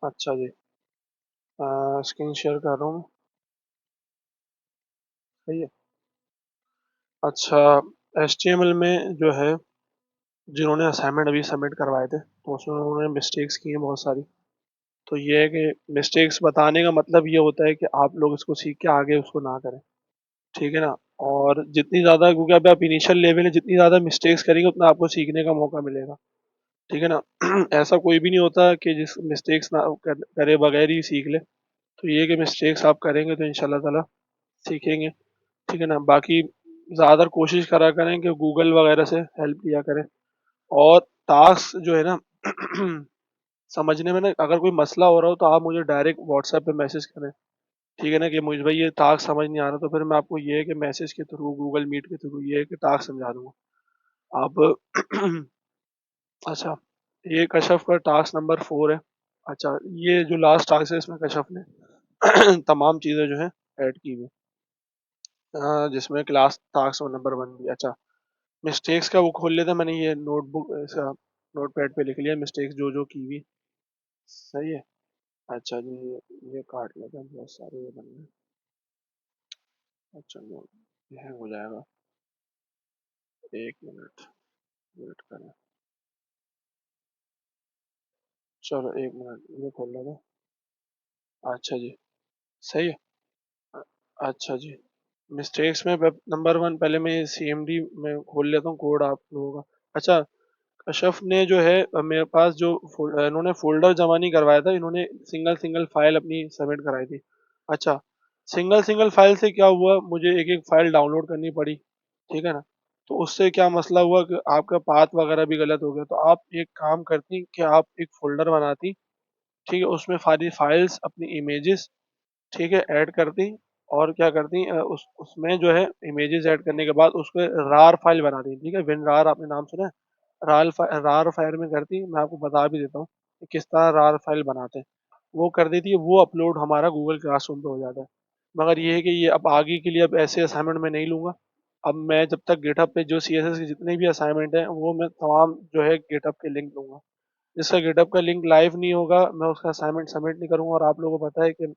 अच्छा जी। Screen share कर रहा हूँ। सही है। अच्छा, HTML में जो है, जिन्होंने असाइनमेंट अभी सबमिट करवाए थे तो उसमें उन्होंने मिस्टेक्स की हैं बहुत सारी। तो ये है कि मिस्टेक्स बताने का मतलब ये होता है कि आप लोग इसको सीख के आगे उसको ना करें। ठीक है ना। और जितनी ज़्यादा, क्योंकि अभी आप इनिशियल लेवल है, जितनी ज़्यादा मिस्टेक्स करेंगे उतना आपको सीखने का मौका मिलेगा। ठीक है ना। ऐसा कोई भी नहीं होता कि जिस मिस्टेक्स ना करे बगैर ही सीख ले। तो ये कि मिस्टेक्स आप करेंगे तो इंशाल्लाह ताला सीखेंगे। ठीक है ना। बाकी ज़्यादा कोशिश करा करें कि गूगल वगैरह से हेल्प लिया करें। और टास्क जो है ना, समझने में ना, अगर कोई मसला हो रहा हो तो आप मुझे डायरेक्ट व्हाट्सएप पे मैसेज करें। ठीक है ना, कि मुझे भाई ये टास्क समझ नहीं आ रहा, तो फिर मैं आपको ये है कि मैसेज के थ्रू, गूगल मीट के थ्रू ये है कि टास्क समझा दूंगा आप। अच्छा, ये कशफ का टास्क नंबर 4 है। अच्छा, ये जो लास्ट टास्क है इसमें कशफ ने तमाम चीज़ें जो है ऐड की हुई जिसमें क्लास टास्क नंबर 1 भी। अच्छा, मिस्टेक्स का वो खोल लेते, मैंने ये नोटबुक इसका नोट पैड पे लिख लिया मिस्टेक्स जो जो की हुई। सही है। अच्छा जी, ये काट लेते हैं, बहुत सारे ये बन गए। अच्छा, ये हैंग हो जाएगा। 1 मिनट वेट करें। चलो 1 मिनट, ये खोल लेते हैं। अच्छा जी। सही है। अ- अच्छा जी। मिस्टेक्स में वेब नंबर 1, पहले मैं CMD में खोल लेता हूँ कोड आप लोगों का। अच्छा, कशफ ने जो है मेरे पास जो इन्होंने फोल्डर जमा नहीं करवाया था, इन्होंने सिंगल सिंगल फाइल अपनी सबमिट कराई थी। अच्छा, सिंगल सिंगल फाइल से क्या हुआ, मुझे एक एक फाइल डाउनलोड करनी पड़ी। ठीक है ना। तो उससे क्या मसला हुआ कि आपका पाथ वगैरह भी गलत हो गया। तो आप एक काम करती कि आप एक फोल्डर बनाती। ठीक है, उसमें सारी फाइल्स अपनी इमेजेस, ठीक है, ऐड करती। और क्या करती उसमें जो है इमेजेस ऐड करने के बाद उसको रार फाइल बना दी। ठीक है, विन रार आपने नाम सुना है। रार फाइल में करती, मैं आपको बता भी देता हूँ कि किस तरह रार फाइल बनाते हैं। वो कर देती है, वो अपलोड हमारा गूगल क्लासरूम पे हो जाता है। मगर ये है कि ये अब आगे के लिए अब ऐसे असाइनमेंट मैं नहीं लूंगा। अब मैं जब तक गिटहब पे जो CSS के जितने भी असाइनमेंट हैं वो मैं तमाम जो है गिटहब के लिंक दूंगा। जिसका गिटहब का लिंक लाइव नहीं होगा मैं उसका असाइनमेंट सबमिट नहीं करूंगा। और आप लोगों को पता है कि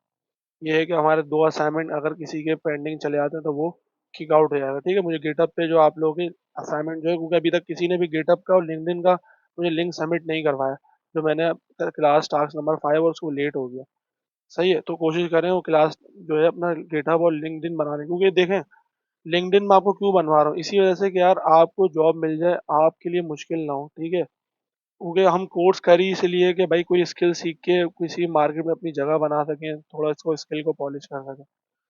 ये है कि हमारे 2 असाइनमेंट अगर किसी के पेंडिंग चले जाते हैं तो वो किक आउट हो जाएगा। ठीक है, मुझे गिटहब पे जो आप लोगों के असाइनमेंट जो है, क्योंकि अभी तक किसी ने भी गिटहब का और लिंक्डइन का मुझे लिंक सबमिट नहीं करवाया। जो मैंने क्लास टास्क नंबर 5 और उसको लेट हो गया। सही है, तो कोशिश करें वो क्लास जो है अपना गिटहब और लिंक्डइन बनाने, क्योंकि देखें लिंक्डइन मैं आपको क्यों बनवा रहा हूँ, इसी वजह से कि यार आपको जॉब मिल जाए आपके लिए मुश्किल ना हो। ठीक है, क्योंकि हम कोर्स कर ही इसलिए कि भाई कोई स्किल सीख के किसी मार्केट में अपनी जगह बना सकें, थोड़ा इसको स्किल को पॉलिश कर सकें।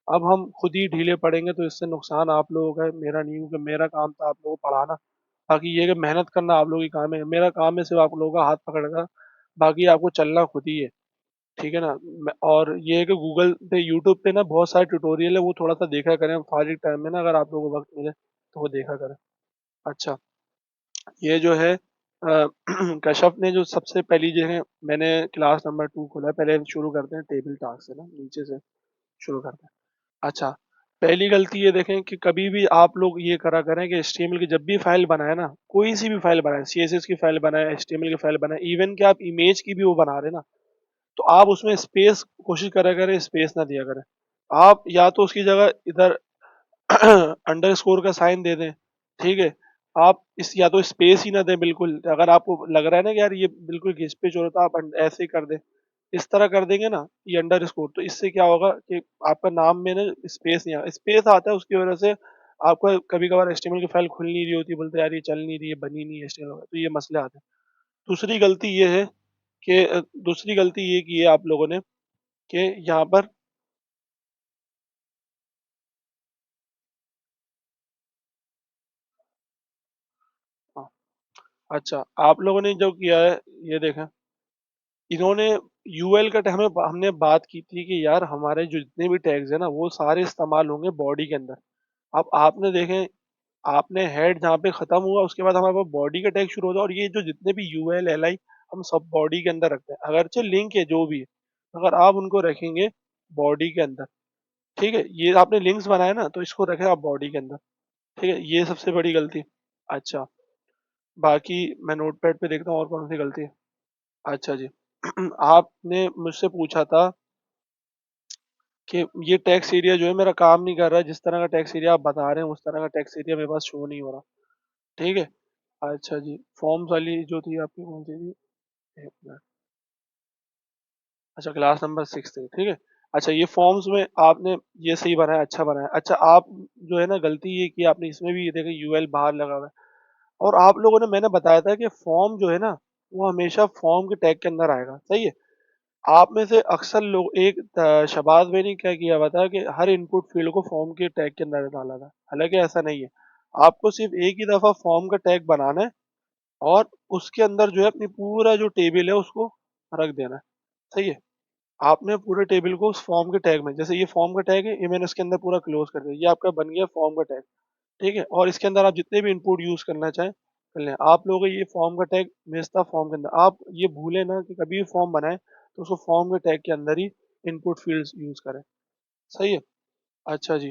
अब हम खुद ही ढीले पड़ेंगे तो इससे नुकसान आप लोगों का है, मेरा नहीं। क्योंकि मेरा काम था आप लोगों को पढ़ाना। बाकी ये कि मेहनत करना आप लोगों की काम है, मेरा काम है सिर्फ आप लोगों का हाथ पकड़ना। बाकी आपको चलना खुद ही है। ठीक है ना। और ये है कि गूगल पे, यूट्यूब पे ना बहुत सारे ट्यूटोरियल है, वो थोड़ा सा देखा करें फारिग टाइम में ना, अगर आप लोगों को वक्त मिले तो वो देखा करें। अच्छा, ये जो है कश्यप ने जो सबसे पहली जो है, मैंने क्लास नंबर 2 खोला है। पहले शुरू करते हैं टेबल टास्क से ना, नीचे से शुरू करते हैं। अच्छा, पहली गलती ये देखें कि कभी भी आप लोग ये करा करें कि HTML की जब भी फाइल बनाए ना, कोई सी भी फाइल बनाए, CSS की फाइल बनाए, HTML की फाइल बनाए, इवन कि आप इमेज की भी वो बना रहे ना, तो आप उसमें स्पेस कोशिश करा करें, स्पेस ना दिया करें। आप या तो उसकी जगह इधर अंडरस्कोर का साइन दे दें। ठीक है, आप इस या तो स्पेस ही ना दें बिल्कुल। अगर आपको लग रहा है ना कि यार ये बिल्कुल घिस पिच हो रहा, तो आप ऐसे ही कर दें। इस तरह कर देंगे ना, ये अंडरस्कोर, तो इससे क्या होगा कि आपका नाम में ना स्पेस नहीं, स्पेस आता है उसकी वजह से आपका कभी कभार HTML की फाइल खुल नहीं रही होती, बोलते हैं, यार ये चल नहीं रही है, बनी नहीं है HTML, तो ये मसले आते हैं। दूसरी गलती ये है कि दूसरी गलती ये की है आप लोगों ने कि यहाँ पर, हाँ, अच्छा, आप लोगों ने जो किया है, ये देखें, इन्होंने UL का हमें हमने बात की थी कि यार हमारे जो जितने भी टैग्स है ना वो सारे इस्तेमाल होंगे बॉडी के अंदर। अब आपने देखें, आपने हेड जहाँ पे खत्म हुआ उसके बाद हमारे पास बॉडी का टैग शुरू होता है, और ये जो जितने भी UL LI हम सब बॉडी के अंदर रखते हैं, अगरचे लिंक है जो भी है, अगर आप उनको रखेंगे बॉडी के अंदर। ठीक है, ये आपने लिंक्स बनाए ना, तो इसको रखें आप बॉडी के अंदर। ठीक है, ये सबसे बड़ी गलती। अच्छा, बाकी मैं नोटपैड पे देखता हूँ और कौन सी गलती है। अच्छा जी। आपने मुझसे पूछा था कि ये टैक्स एरिया जो है मेरा काम नहीं कर रहा है, जिस तरह का टैक्स एरिया आप बता रहे हैं उस तरह का टैक्स एरिया मेरे पास शो नहीं हो रहा। ठीक है। अच्छा जी, फॉर्म्स वाली जो थी आपकी कौन सी थी? एक मिनट। अच्छा, क्लास नंबर 6 थी, ठीक है। अच्छा, ये फॉर्म्स में आपने ये सही बनाया, अच्छा बनाया। अच्छा, आप जो है ना गलती ये की आपने, इसमें भी ये देखे यूएल बाहर लगा हुआ है। और आप लोगों ने, मैंने बताया था कि फॉर्म जो है ना वो हमेशा फॉर्म के टैग के अंदर आएगा, सही है। आप में से अक्सर लोग, एक शबाज भाई ने क्या किया हुआ था कि हर इनपुट फील्ड को फॉर्म के टैग के अंदर डाला था, हालांकि ऐसा नहीं है। आपको सिर्फ एक ही दफा फॉर्म का टैग बनाना है और उसके अंदर जो है अपनी पूरा जो टेबल है उसको रख देना है, सही है। आपने पूरे टेबल को उस फॉर्म के टैग में, जैसे ये फॉर्म का टैग है, ये मैंने इसके अंदर पूरा क्लोज कर दिया, ये आपका बन गया फॉर्म का टैग। ठीक है, और इसके अंदर आप जितने भी इनपुट यूज करना चाहें कर लें। आप लोगों को ये फॉर्म का टैग भेजता फॉर्म के अंदर, आप ये भूले ना कि कभी भी फॉर्म बनाए तो उसको फॉर्म के टैग के अंदर ही इनपुट फील्ड्स यूज करें, सही है। अच्छा जी,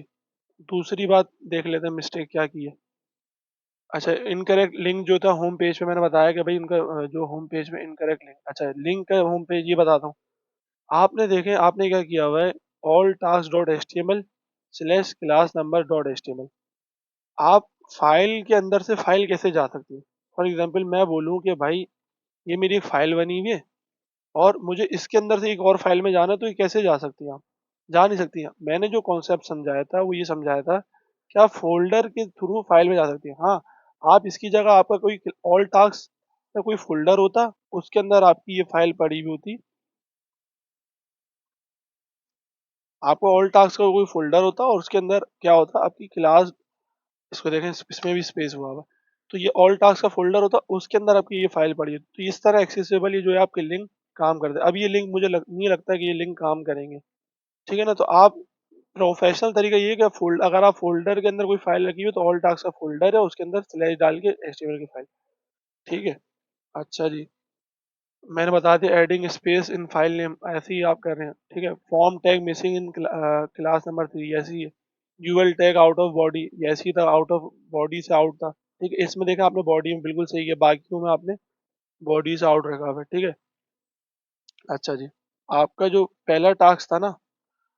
दूसरी बात देख लेते हैं मिस्टेक क्या की है। अच्छा, इनकरेक्ट लिंक जो था होम पेज पे, मैंने बताया कि भाई उनका जो होम पेज में इनकरेक्ट लिंक, अच्छा लिंक का होम पेज ये बताता हूँ। आपने देखें, आपने क्या किया हुआ है, all task dot H T M L slash class number dot H T M L. आप फाइल के अंदर से फाइल कैसे जा सकती है? फॉर एग्जाम्पल मैं बोलूँ कि भाई ये मेरी एक फाइल बनी हुई है और मुझे इसके अंदर से एक और फाइल में जाना है, तो ये कैसे जा सकती हैं आप? जा नहीं सकती हैं। मैंने जो कॉन्सेप्ट समझाया था वो ये समझाया था कि आप फोल्डर के थ्रू फाइल में जा सकती हैं। हाँ, आप इसकी जगह आपका कोई ऑल टास्क या कोई फोल्डर होता, उसके अंदर आपकी ये फाइल पड़ी हुई होती। आपको ऑल टास्क का कोई फोल्डर होता और उसके अंदर क्या होता, आपकी क्लास, इसको देखें इसमें भी स्पेस हुआ हुआ है। तो ये ऑल टास्क का फोल्डर होता, उसके अंदर आपकी ये फाइल पड़ी है। तो इस तरह एक्सेसिबल ये जो है आपके लिंक काम करते हैं। अब ये लिंक मुझे नहीं लगता कि ये लिंक काम करेंगे, ठीक है ना। तो आप प्रोफेशनल तरीका ये है कि अगर आप फोल्डर के अंदर कोई फाइल रखी हो तो ऑल टास्क का फोल्डर है, उसके अंदर स्लैश डाल के एचटीएमएल की फाइल, ठीक है। अच्छा जी, मैंने बता दिया adding space in file name, ऐसे ही आप कर रहे हैं, ठीक है। Form tag missing in class number 3, ऐसी है। UL tag out of body, ऐसी था, आउट ऑफ बॉडी से आउट था, ठीक है। इसमें देखा आपने बॉडी में बिल्कुल सही है, बाकियों में आपने बॉडी से आउट रखा हुआ है, ठीक है। अच्छा जी, आपका जो पहला टास्क था ना,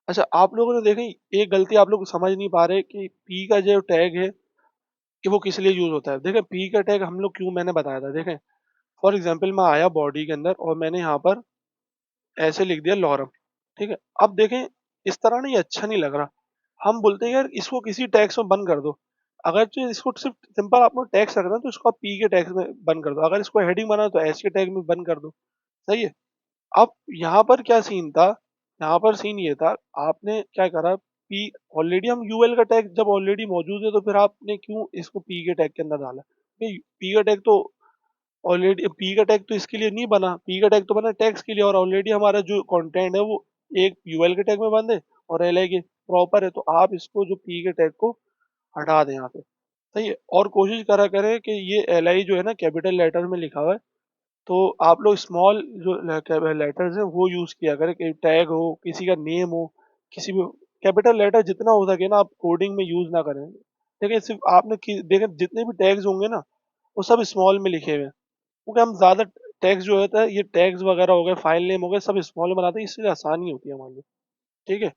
अच्छा आप लोगों ने देखी एक गलती आप लोग समझ नहीं पा रहे कि पी का जो टैग है कि वो किस लिए यूज होता है। देखें पी का टैग हम लोग क्यों, मैंने बताया था, देखें फॉर एग्जाम्पल मैं आया बॉडी के अंदर और मैंने यहाँ पर ऐसे लिख दिया लॉरम, ठीक है। अब देखें इस तरह ना ये अच्छा नहीं लग रहा। हम बोलते हैं यार इसको किसी टैक्स में बंद कर दो। अगर जो इसको सिर्फ सिंपल आपको टैक्स रखना है तो इसको आप पी के टैक्स में बंद कर दो, अगर इसको हेडिंग बना तो एच के टैग में बंद कर दो, सही है। अब यहाँ पर क्या सीन था, यहाँ पर सीन ये था, आपने क्या करा, पी, ऑलरेडी हम यूएल का टैग जब ऑलरेडी मौजूद है तो फिर आपने क्यों इसको पी के टैग के अंदर डाला? पी का टैग तो ऑलरेडी, पी का टैग तो इसके लिए नहीं बना, पी का टैग तो बना टैक्स के लिए, और ऑलरेडी हमारा जो कंटेंट है वो एक यूएल के टैग में बंद है और एल के प्रॉपर है। तो आप इसको जो पी के टैग को हटा दें यहाँ पे, सही है। और कोशिश करा करें कि ये एल आई जो है ना कैपिटल लेटर में लिखा हुआ है, तो आप लोग स्मॉल जो लेटर्स हैं वो यूज किया करें, कि टैग हो, किसी का नेम हो, किसी भी कैपिटल लेटर जितना हो सके ना आप कोडिंग में यूज ना करें। देखिए सिर्फ आपने देखें जितने भी टैग्स होंगे ना वो सब स्मॉल में लिखे हुए हैं, क्योंकि हम ज्यादा टैग्स जो होता है, ये टैग्स वगैरह हो गए, फाइल नेम हो गए, सब स्मॉल में बनाते हैं, इसलिए आसानी होती है हमारे लिए, ठीक है।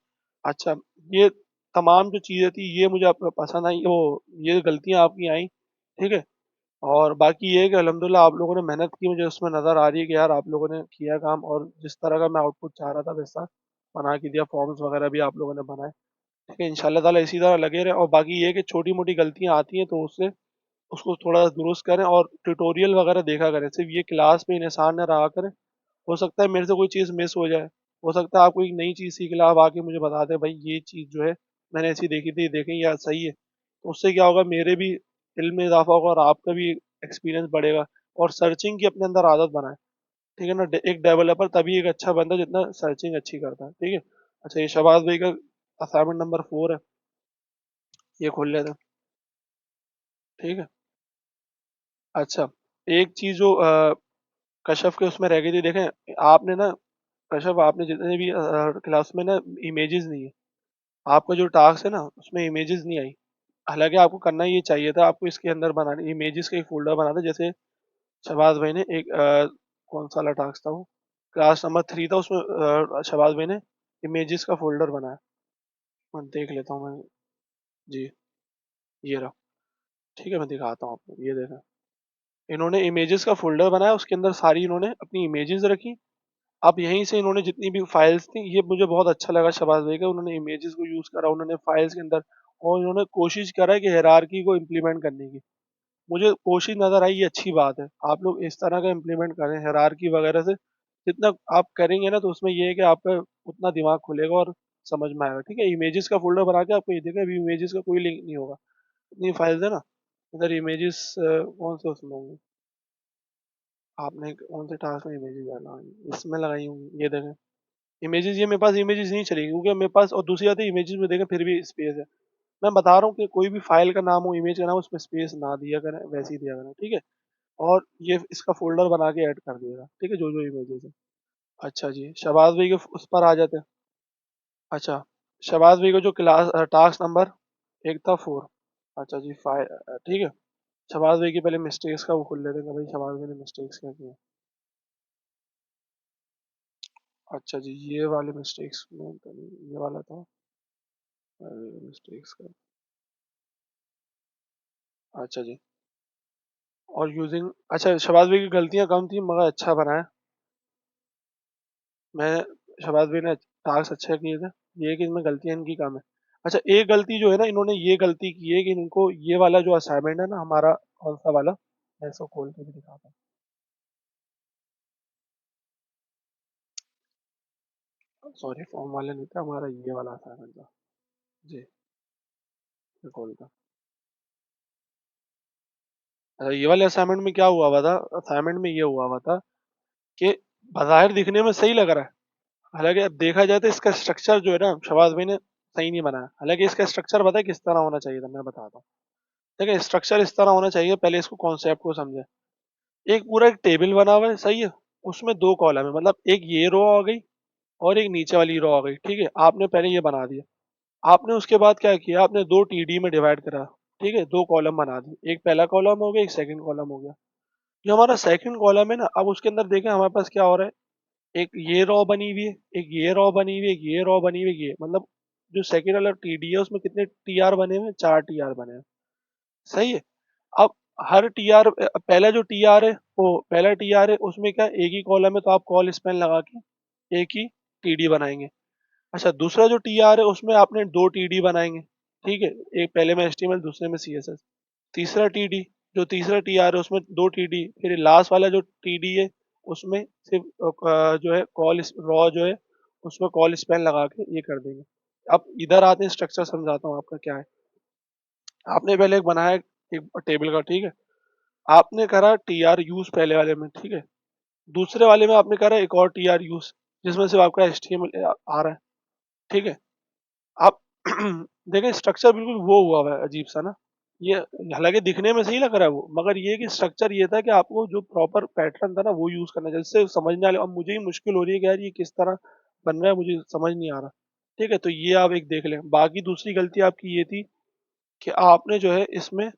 अच्छा, ये तमाम जो चीजें थी ये मुझे पसंद आई, वो ये गलतियां आपकी आई, ठीक है। और बाकी ये है कि अल्हम्दुलिल्लाह आप लोगों ने मेहनत की, मुझे उसमें नज़र आ रही है कि यार आप लोगों ने किया काम, और जिस तरह का मैं आउटपुट चाह रहा था वैसा बना के दिया, फॉर्म्स वगैरह भी आप लोगों ने बनाए, ठीक है। इंशाल्लाह ताला इसी तरह लगे रहे। और बाकी ये है कि छोटी मोटी गलतियाँ आती हैं तो उससे उसको थोड़ा दुरुस्त करें और ट्यूटोरियल वगैरह देखा करें, सिर्फ ये क्लास में इंसान न रहा करें। हो सकता है मेरे से कोई चीज़ मिस हो जाए, हो सकता है आप कोई नई चीज़ सीख लें, आप आके मुझे बता दें भाई ये चीज़ जो है मैंने ऐसी देखी थी, देखें या सही है। तो उससे क्या होगा, मेरे भी इल्म में इजाफा होगा और आपका भी एक्सपीरियंस बढ़ेगा। और सर्चिंग की अपने अंदर आदत बनाएं, ठीक है ना। एक डेवलपर तभी एक अच्छा बनता है जितना सर्चिंग अच्छी करता है, ठीक है। अच्छा, ये शबाज भाई का असाइनमेंट नंबर 4 है, ये खोल लेते हैं, ठीक है। अच्छा, एक चीज़ जो कशफ के उसमें रह गई थी, देखें आपने ना, कशफ आपने जितने भी क्लास में ना इमेजेस नहीं है, आपका जो टास्क है ना उसमें इमेजेस नहीं आई। हालांकि आपको करना ये चाहिए था, आपको इसके अंदर बनाने इमेजेस का एक फोल्डर बना था, जैसे शहबाज भाई ने एक कौन सा वाला टास्क था वो, क्लास नंबर 3 था, उसमें शहबाज भाई ने इमेजेस का फोल्डर बनाया। मैं देख लेता हूँ मैं। जी, ये रहा। ठीक है, मैं दिखाता हूँ आपको, ये देखें। इन्होंने इमेजेस का फोल्डर बनाया, उसके अंदर सारी इन्होंने अपनी इमेजेस रखी। अब यहीं से इन्होंने जितनी भी फाइल्स थी, ये मुझे बहुत अच्छा लगा शहबाज भाई का, उन्होंने इमेजेस को यूज करा उन्होंने फाइल्स के अंदर, और इन्होंने कोशिश करा है कि हायरार्की को इम्प्लीमेंट करने की। मुझे कोशिश नजर आई, ये अच्छी बात है। आप लोग इस तरह का इम्प्लीमेंट करें हायरार्की वगैरह से, जितना आप करेंगे ना, तो उसमें ये है कि आपका उतना दिमाग खुलेगा और समझ में आएगा। ठीक है, इमेजेस का फोल्डर बना के आपको ये देखें, अभी इमेजेस का कोई लिंक नहीं होगा, इतनी फाइल्स है ना। इधर इमेजेस कौन से उसमें होंगे, आपने कौन से टास्क में इमेजेस डाला है? इसमें लगाई होंगी, ये देखें इमेजेस। ये मेरे पास इमेजेस नहीं चलेगी क्योंकि मेरे पास, और दूसरी बात है इमेजेस में देखें फिर भी स्पेस है। मैं बता रहा हूँ कि कोई भी फाइल का नाम हो, इमेज का नाम हो, उसमें स्पेस ना दिया करें, वैसे ही दिया करें। ठीक है, और ये इसका फोल्डर बना के ऐड कर दिएगा। ठीक है, जो जो इमेजेस है। अच्छा जी, शहबाज भाई के उस पर आ जाते हैं। अच्छा, शहबाज भाई को जो क्लास टास्क नंबर एक था 4। अच्छा जी, 5। ठीक है, शहबाज भाई की पहले मिस्टेक्स का वो खोल लेते हैं कि भाई शहबाज भाई ने मिस्टेक्स क्या किए। अच्छा जी, ये वाले मिस्टेक्स में तो नहीं, ये वाला था मिस्टेक्स का। अच्छा जी, और यूजिंग, अच्छा शहबाज भाई की गलतियां कम थी मगर अच्छा बनाया। मैं, शहबाज भाई ने टास्क अच्छा किए थे, ये है कि इनमें गलतियां इनकी कम है। अच्छा, एक गलती जो है ना, इन्होंने ये गलती की है कि इनको ये वाला जो असाइनमेंट है ना हमारा, कौन सा वाला, मैं इसको खोल के भी दिखाता हूँ। सॉरी, फॉर्म वाले नहीं था हमारा, ये वाला असाइनमेंट था। जी, मैं खोलता। अच्छा, ये वाले असाइनमेंट में क्या हुआ हुआ था, असाइनमेंट में ये हुआ हुआ था कि बाहर दिखने में सही लग रहा है, हालांकि अब देखा जाए तो इसका स्ट्रक्चर जो है ना शहबाज भाई ने सही नहीं बनाया। हालांकि इसका स्ट्रक्चर पता है किस तरह होना चाहिए था, मैं बताता हूँ। देखिए, स्ट्रक्चर इस तरह होना चाहिए, पहले इसको कॉन्सेप्ट को समझे। एक पूरा एक टेबल बना हुआ है, सही है। उसमें दो कॉलम है, मतलब एक ये रो आ गई और एक नीचे वाली रो आ गई। ठीक है, आपने पहले ये बना दिया। आपने उसके बाद क्या किया, आपने दो टीडी में डिवाइड करा। ठीक है, दो कॉलम बना दिए, एक पहला कॉलम हो गया, एक सेकंड कॉलम हो गया। जो हमारा सेकंड कॉलम है ना, अब उसके अंदर देखें हमारे पास क्या हो रहा है, एक ये रो बनी हुई है, एक ये रो बनी हुई है, एक ये रो बनी हुई है, ये मतलब जो सेकंड वाला टीडी है उसमें कितने टीआर बने हुए हैं, 4 टीआर बने हैं। सही है। अब हर टीआर, पहला जो टीआर है, वो पहला टीआर है, उसमें क्या एक ही कॉलम है, तो आप कॉल स्पेन लगा के एक ही टीडी बनाएंगे। अच्छा, दूसरा जो टीआर है उसमें आपने दो टीडी बनाएंगे। ठीक है, एक पहले में एचटीएमएल, दूसरे में सीएसएस। तीसरा टीडी, जो तीसरा टीआर है उसमें दो टीडी, फिर लास्ट वाला जो टीडी है उसमें सिर्फ जो है कॉल रॉ जो है उसमें कॉल स्पेन लगा के ये कर देंगे। अब इधर आते हैं, स्ट्रक्चर समझाता हूँ आपका क्या है। आपने पहले एक बनाया एक टेबल का। ठीक है, आपने करा टी आर यूज पहले वाले में। ठीक है, दूसरे वाले में आपने करा एक और टी आर यूज, जिसमें से आपका एच टी एम एल आ रहा है। ठीक है, आप देखें स्ट्रक्चर बिल्कुल वो हुआ हुआ है अजीब सा ना। ये हालांकि दिखने में सही लग रहा है वो, मगर ये कि स्ट्रक्चर ये था कि आपको जो प्रॉपर पैटर्न था ना वो यूज करना चाहिए, जिससे समझने वाले। अब मुझे ही मुश्किल हो रही है कि यार ये किस तरह बन रहा है, मुझे समझ नहीं आ रहा। ठीक है, तो ये आप एक देख लें। बाकी दूसरी गलती आपकी ये थी कि आपने जो है इसमें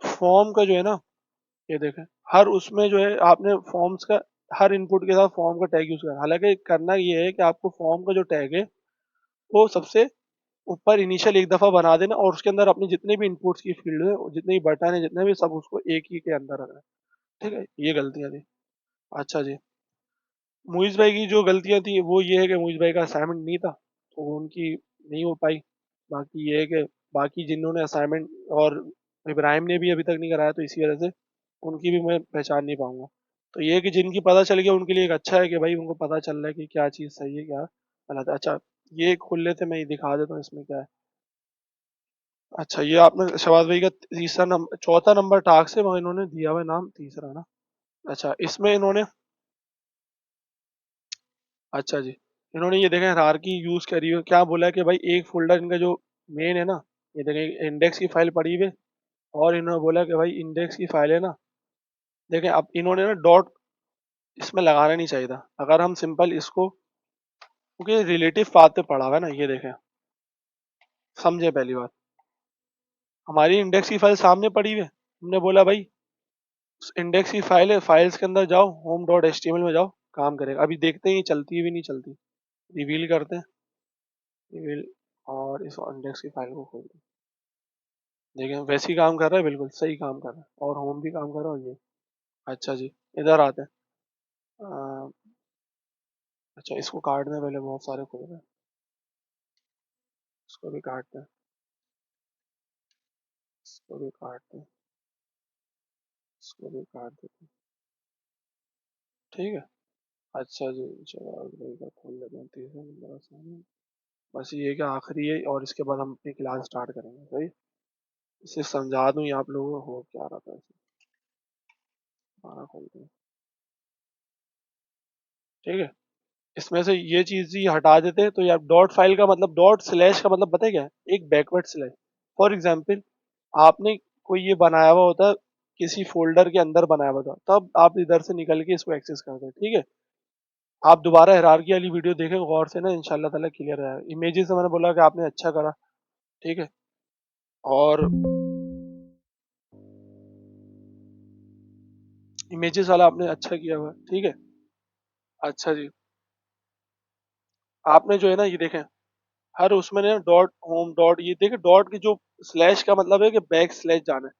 फॉर्म का जो है ना, ये देखें, हर उसमें जो है आपने फॉर्म्स का हर इनपुट के साथ फॉर्म का टैग यूज करना। हालांकि करना ये है कि आपको फॉर्म का जो टैग है वो सबसे ऊपर इनिशियल एक दफा बना देना, और उसके अंदर अपने जितने भी इनपुट्स की फील्ड है, जितने भी बटन है, जितने भी, सब उसको एक ही के अंदर रखना है। ठीक है, ये गलतियां थी। अच्छा जी, मुइज भाई की जो गलतियां थी वो ये है कि मुइज भाई का असाइनमेंट नहीं था, तो उनकी नहीं हो पाई। बाकी ये है कि बाकी जिन्होंने असाइनमेंट, और इब्राहिम ने भी अभी तक नहीं कराया, तो इसी वजह से उनकी भी मैं पहचान नहीं पाऊंगा। तो ये है कि जिनकी पता चल गया उनके लिए एक अच्छा है कि भाई उनको पता चल रहा है कि क्या चीज़ सही है क्या गलत है। अच्छा, ये खोल लेते, मैं ये दिखा देता हूँ इसमें क्या है। अच्छा, ये आपने शहबाज भाई का तीसरा नंबर, चौथा नंबर टास्क है, मगर इन्होंने दिया हुआ है नाम तीसरा ना। अच्छा, इसमें इन्होंने, अच्छा जी, इन्होंने ये देखें हायरार्की यूज करी है, क्या बोला है कि भाई एक फोल्डर इनका जो मेन है ना, ये देखें इंडेक्स की फाइल पड़ी हुई है, और इन्होंने बोला कि भाई इंडेक्स की फाइल है ना। देखें, अब इन्होंने ना डॉट इसमें लगाना नहीं चाहिए था, अगर हम सिंपल इसको, क्योंकि रिलेटिव पाथ पे पड़ा हुआ है ना, ये देखें, समझे पहली बात। हमारी इंडेक्स की फाइल सामने पड़ी हुई है, हमने बोला भाई इंडेक्स की फाइल है, फाइल्स के अंदर जाओ, home dot H T M L में जाओ, काम करेगा। अभी देखते हैं ये चलती है भी नहीं चलती। रिवील करते हैं, रिवील, और इस इंडेक्स की फाइल को खोलते हैं। देखें वैसे ही काम कर रहा है, बिल्कुल सही काम कर रहा है, और होम भी काम कर रहा है, और ये। अच्छा जी, इधर आते हैं। अ, अच्छा इसको काटने पहले, बहुत सारे खुल रहे हैं, इसको भी काटते हैं, इसको भी काटते हैं, इसको भी काट देते हैं। ठीक है। अच्छा जी, चलो अगले का खोल लेते हैं, तीसरा नंबर आसान है। बस ये कि आखिरी है, और इसके बाद हम अपनी क्लास स्टार्ट करेंगे, सही। इसे समझा दूं ये आप लोगों को, हो क्या रहा था इसे। दोबारा खोलते हैं। ठीक है। इसमें से ये चीज ही हटा देते हैं, तो यार डॉट फाइल का मतलब, डॉट स्लैश का मतलब पता है क्या है? एक बैकवर्ड स्लैश। फॉर एग्जाम्पल, आपने कोई ये बनाया हुआ होता, किसी फोल्डर के अंदर बनाया हुआ था, तब आप इधर से निकल के इसको एक्सेस करते हैं, ठीक है। आप दोबारा हिरार्की वाली वीडियो देखें गौर से ना, इंशाल्लाह ताला क्लियर है। इमेजेस से मैंने बोला कि आपने अच्छा करा, ठीक है। और इमेजेस वाला आपने अच्छा किया हुआ है, ठीक है। अच्छा जी, आपने जो है ना ये देखें, हर उसमें ना डॉट होम डॉट, ये देखें डॉट की जो स्लैश का मतलब है कि बैक स्लैश जाना है,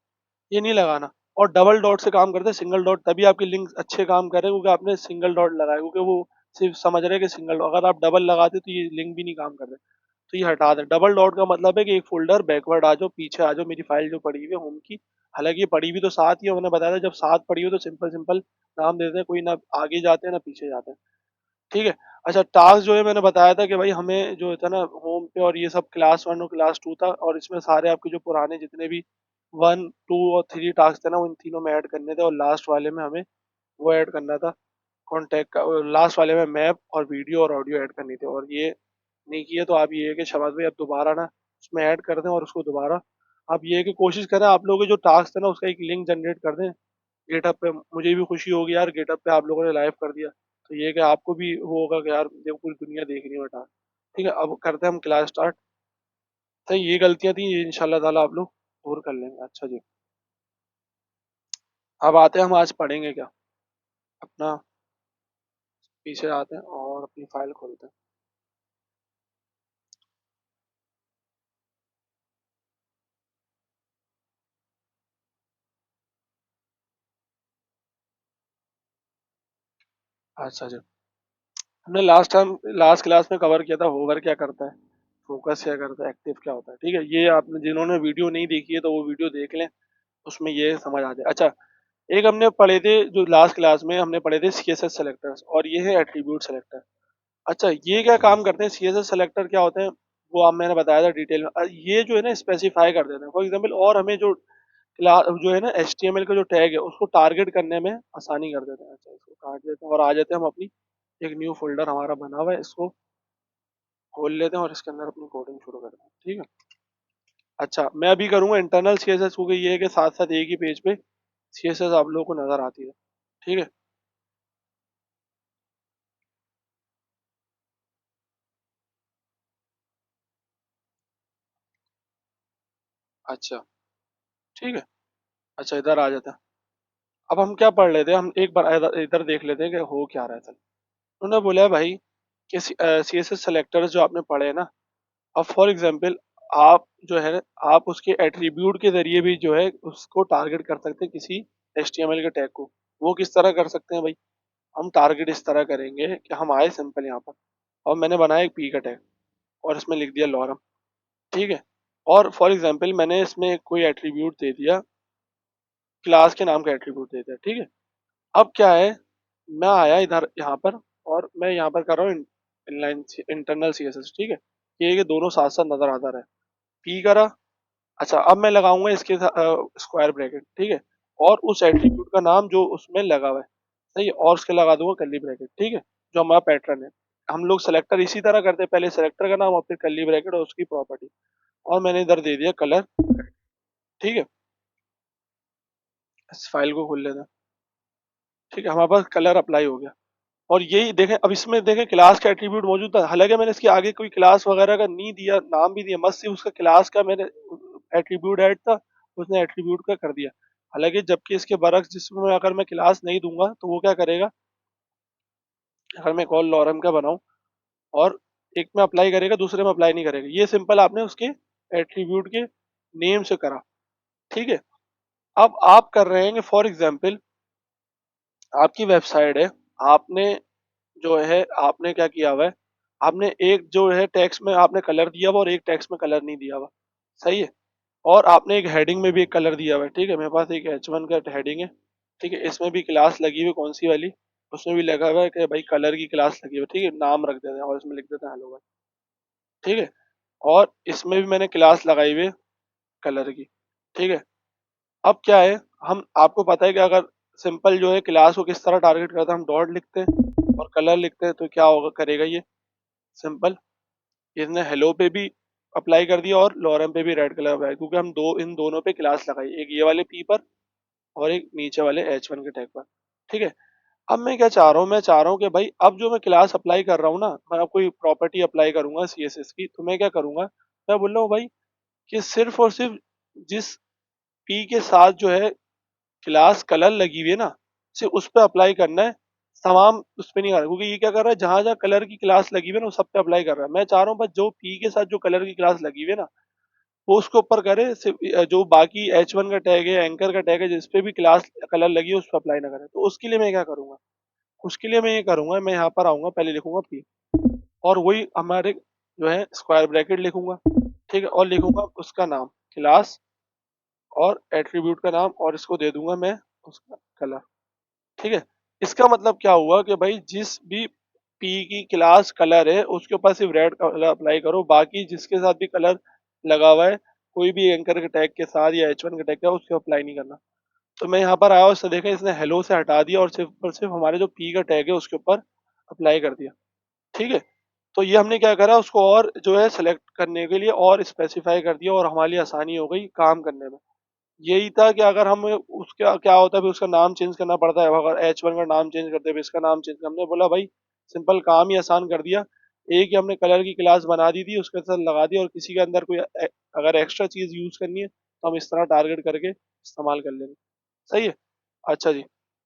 ये नहीं लगाना। और डबल डॉट से काम करते हैं, सिंगल डॉट, तभी आपके लिंक अच्छे काम कर रहे हैं, क्योंकि आपने सिंगल डॉट लगाया, क्योंकि वो सिर्फ समझ रहे हैं कि सिंगल डॉट, अगर आप डबल लगाते तो ये लिंक भी नहीं काम कर रहे। तो ये हटा दें। डबल डॉट का मतलब है कि एक फोल्डर बैकवर्ड आ जाओ, पीछे आ जाओ, मेरी फाइल जो पड़ी हुई है होम की। हालांकि ये पड़ी हुई तो साथ ही है, मैंने बताया था जब साथ पड़ी हो तो सिंपल सिंपल नाम देते हैं, कोई ना आगे जाते हैं ना पीछे जाते हैं, ठीक है। अच्छा टास्क जो है मैंने बताया था कि भाई हमें जो था ना होम पे, और ये सब क्लास 1 और क्लास 2 था, और इसमें सारे आपके जो पुराने जितने भी 1, 2 और 3 टास्क थे ना, उन तीनों में ऐड करने थे, और लास्ट वाले में हमें वो ऐड करना था, कॉन्टेक्ट का। लास्ट वाले में मैप और वीडियो और ऑडियो ऐड करनी थी, और ये नहीं किए तो आप ये है कि शबाज भाई अब दोबारा ना उसमें ऐड कर दें, और उसको दोबारा आप ये है कि कोशिश करें, आप लोगों के जो टास्क थे ना उसका एक लिंक जनरेट कर दें गेटअप पे। मुझे भी खुशी होगी यार, गेटअप पे आप लोगों ने लाइव कर दिया, तो ये कि आपको भी वो होगा कि यार जब पूरी दुनिया देख रही है टास्क। ठीक है, अब करते हैं हम क्लास स्टार्ट। तो ये गलतियां थी, ये इंशाल्लाह ताला आप लोग दूर कर लेंगे। अच्छा जी, अब आते हैं हम आज पढ़ेंगे क्या, अपना पीछे आते हैं और अपनी फाइल खोलते हैं। अच्छा जी, हमने लास्ट टाइम लास्ट क्लास में कवर किया था होवर क्या करता है, फोकस क्या करता है, एक्टिव क्या होता है, ठीक है। ये आपने जिन्होंने वीडियो नहीं देखी है तो वो वीडियो देख लें, उसमें ये समझ आ जाए। अच्छा, एक हमने पढ़े थे जो लास्ट क्लास में हमने पढ़े थे सीएसएस सेलेक्टर्स, और ये है एट्रीब्यूट सेलेक्टर। अच्छा ये क्या काम करते हैं, सीएसएस सेलेक्टर क्या होते हैं, वो आप मैंने बताया था डिटेल में। ये जो है ना स्पेसिफाई कर देते हैं, फॉर एग्जांपल, और हमें जो क्लास जो है ना एचटीएमएल का जो टैग है उसको टारगेट करने में आसानी कर देते हैं। अच्छा इसको काट देते हैं, और आ जाते हैं हम अपनी एक न्यू फोल्डर हमारा बना हुआ है, इसको खोल लेते हैं और इसके अंदर अपनी कोडिंग शुरू करते हैं, ठीक है। अच्छा मैं अभी करूंगा इंटरनल सीएसएस, क्योंकि ये है कि साथ साथ एक ही पेज पे सीएसएस आप लोगों को नजर आती है, ठीक है। अच्छा ठीक है। अच्छा इधर आ जाता है। अब हम क्या पढ़ लेते हैं, हम एक बार इधर इधर देख लेते हैं कि हो क्या रहा है सर। उन्होंने बोला है भाई कि सी एस एस सेलेक्टर्स जो आपने पढ़े हैं ना, अब फॉर एग्जांपल आप जो है आप उसके एट्रीब्यूट के जरिए भी जो है उसको टारगेट कर सकते हैं किसी एचटीएमएल के टैग को। वो किस तरह कर सकते हैं भाई, हम टारगेट इस तरह करेंगे कि हम आए सिंपल यहाँ पर, और मैंने बनाया एक पी का टैग, और इसमें लिख दिया लॉरम, ठीक है। और फॉर एग्जांपल मैंने इसमें कोई एट्रीब्यूट दे दिया, क्लास के नाम का एट्रीब्यूट दे दिया, ठीक है। अब क्या है, मैं आया इधर यहाँ पर, और मैं यहाँ पर कर रहा हूँ inline internal C S S, ठीक है। ये दोनों साथ साथ नजर आता रहे, पी करा। अच्छा अब मैं लगाऊंगा इसके स्क्वायर ब्रैकेट, ठीक है, और उस एट्रीब्यूट का नाम जो उसमें लगा हुआ है, सही है, और उसके लगा दूंगा कर्ली ब्रैकेट, ठीक है, जो हमारा पैटर्न है। हम लोग सेलेक्टर इसी तरह करते हैं, पहले सेलेक्टर का नाम और फिर कर्ली ब्रैकेट और उसकी प्रॉपर्टी। और मैंने इधर दे दिया कलर, ठीक है। इस फाइल को खोल लेते हैं, ठीक है, हमारे पास कलर अप्लाई हो गया। और यही देखें, अब इसमें देखें क्लास का एट्रीब्यूट मौजूद था, हालांकि मैंने इसके आगे कोई क्लास वगैरह का नहीं दिया, नाम भी दिया, मस्त सिर्फ उसका क्लास का मैंने एट्रीब्यूट ऐड था, उसने एट्रीब्यूट का कर दिया। हालांकि जबकि इसके बरक्स जिसमें अगर मैं क्लास नहीं दूंगा तो वो क्या करेगा, अगर मैं एक और लॉरम का बनाऊं और एक में अप्लाई करेगा दूसरे में अप्लाई नहीं करेगा, ये सिंपल आपने उसके एट्रीब्यूट के नेम से करा। ठीक है। अब आप कर रहे हैं कि फॉर एग्जाम्पल आपकी वेबसाइट है, आपने जो है आपने क्या किया हुआ है, आपने एक जो है टेक्स्ट में आपने कलर दिया हुआ और एक टेक्स्ट में कलर नहीं दिया हुआ। सही है। और आपने एक हेडिंग में भी एक कलर दिया हुआ है। ठीक है, मेरे पास एक H1 का हेडिंग है। ठीक है, इसमें भी क्लास लगी हुई कौन सी वाली, उसमें भी लगा हुआ है कि भाई कलर की क्लास लगी हुई है। ठीक है, नाम रख देते हैं और इसमें लिख देते हैं हेलो वर्ल्ड। ठीक है। और इसमें भी मैंने क्लास लगाई हुई है कलर की। ठीक है। अब क्या है, हम आपको पता है कि अगर सिंपल जो है क्लास को किस तरह टारगेट करता है, हम डॉट लिखते हैं और कलर लिखते हैं, तो क्या होगा करेगा ये सिंपल, इसने हेलो पे भी अप्लाई कर दिया और लॉरम पे भी रेड कलर अप्लाई, क्योंकि हम इन दोनों पे क्लास लगाई, एक ये वाले पी पर और एक नीचे वाले H1 के टैग पर। ठीक है। अब मैं क्या चाह रहा हूँ, मैं चाह रहा हूँ कि भाई अब जो मैं क्लास अप्लाई कर रहा हूँ ना, मैं अब कोई प्रॉपर्टी अप्लाई करूंगा CSS की, तो मैं क्या करूंगा, मैं बोल रहा हूँ भाई कि सिर्फ और सिर्फ जिस पी के साथ जो है क्लास कलर लगी हुई है ना, सिर्फ उस पर अप्लाई करना है, तमाम उस पर नहीं कर रहा, क्योंकि ये क्या कर रहा है, जहां जहां कलर की क्लास लगी हुई है ना, उस सब पे अप्लाई कर रहा है। मैं चाह रहा हूँ बस जो पी के साथ जो कलर की क्लास लगी हुई है ना, वो उसके ऊपर करे, सिर्फ जो बाकी H1 का टैग है, एंकर का टैग है, जिस पे भी क्लास कलर लगी है उस पर अप्लाई ना करे। तो उसके लिए मैं क्या करूंगा, उसके लिए मैं ये करूंगा, मैं यहाँ पर आऊंगा, पहले लिखूंगा पी और वही हमारे जो है स्क्वायर ब्रैकेट लिखूंगा। ठीक है, और लिखूंगा उसका नाम क्लास और एट्रीब्यूट का नाम और इसको दे दूंगा मैं उसका कलर। ठीक है। इसका मतलब क्या हुआ कि भाई जिस भी पी की क्लास कलर है उसके ऊपर सिर्फ रेड कलर अप्लाई करो, बाकी जिसके साथ भी कलर लगा हुआ है कोई भी एंकर के टैग के साथ या H1 के टैग का, उसको अप्लाई नहीं करना। तो मैं यहाँ पर आया और उससे देखा इसने हेलो से हटा दिया और सिर्फ हमारे जो पी का टैग है उसके ऊपर अप्लाई कर दिया। ठीक है। तो ये हमने क्या करा, उसको और जो है सेलेक्ट करने के लिए और स्पेसिफाई कर दिया और हमारी आसानी हो गई काम करने में। यही था कि अगर हम उसका क्या होता है, फिर उसका नाम चेंज करना पड़ता है, अगर H1 का नाम चेंज करते हैं इसका नाम चेंज, हमने बोला भाई सिंपल काम ही आसान कर दिया। एक ही हमने कलर की क्लास बना दी थी, उसके साथ लगा दिया, और किसी के अंदर कोई अगर एक्स्ट्रा चीज यूज करनी है तो हम इस तरह टारगेट करके इस्तेमाल कर लेंगे। सही है। अच्छा जी।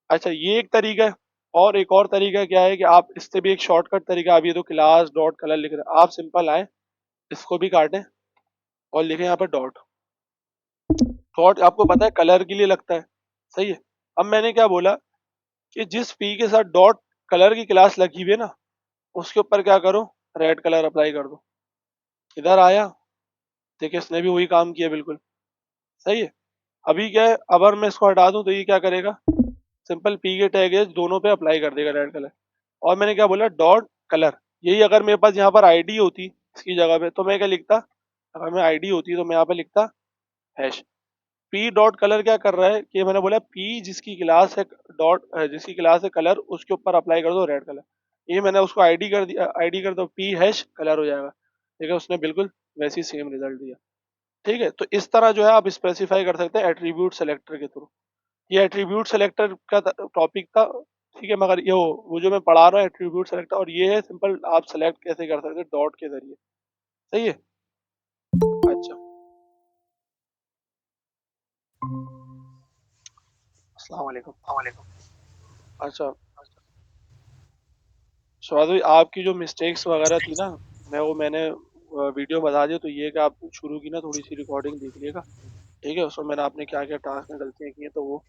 अच्छा, ये एक तरीका है। और एक और तरीका क्या है कि आप इससे भी एक शॉर्टकट तरीका, आप ये तो क्लास डॉट कलर लिख रहे हैं, आप सिंपल आए इसको भी काटें और लिखें यहाँ पर डॉट। डॉट आपको पता है कलर के लिए लगता है। सही है। अब मैंने क्या बोला कि जिस पी के साथ डॉट कलर की क्लास लगी हुई है ना, उसके ऊपर क्या करो, रेड कलर अप्लाई कर दो। इधर आया, देखिए इसने भी वही काम किया बिल्कुल। सही है। अभी क्या है, अगर मैं इसको हटा दूं तो ये क्या करेगा, सिंपल पी के टैग है दोनों पे अप्लाई कर देगा रेड कलर। और मैंने क्या बोला, डॉट कलर। यही अगर मेरे पास यहाँ पर आईडी होती इसकी जगह पे, तो मैं क्या लिखता, अगर मैं आईडी होती तो मैं यहाँ पे लिखता हैश। पी डॉट कलर क्या कर रहा है कि मैंने बोला पी जिसकी क्लास है डॉट, जिसकी क्लास है कलर, उसके ऊपर अप्लाई कर दो रेड कलर। ये मैंने उसको आईडी कर दिया, आईडी कर दो पी हैश कलर हो जाएगा। ठीक है, उसने बिल्कुल वैसी सेम रिजल्ट दिया। ठीक है, तो इस तरह जो है आप स्पेसिफाई कर सकते हैं एट्रीब्यूट सेलेक्टर के थ्रू। ये एट्रीब्यूट सेलेक्टर का टॉपिक था। ठीक है, मगर ये वो जो मैं पढ़ा रहा हूँ एट्रीब्यूट सेलेक्टर, और ये है सिंपल आप सेलेक्ट कैसे कर सकते हैं डॉट के जरिए। सही है। अच्छा, अस्सलाम वालेकुम। अच्छा, स्वाद भाई आपकी जो मिस्टेक्स वगैरह थी ना, मैंने वीडियो बता दिया, तो ये कि आप शुरू की ना थोड़ी सी रिकॉर्डिंग देख लीजिएगा। ठीक है, उसमें मैंने आपने क्या क्या टास्क में गलतियाँ की हैं तो वो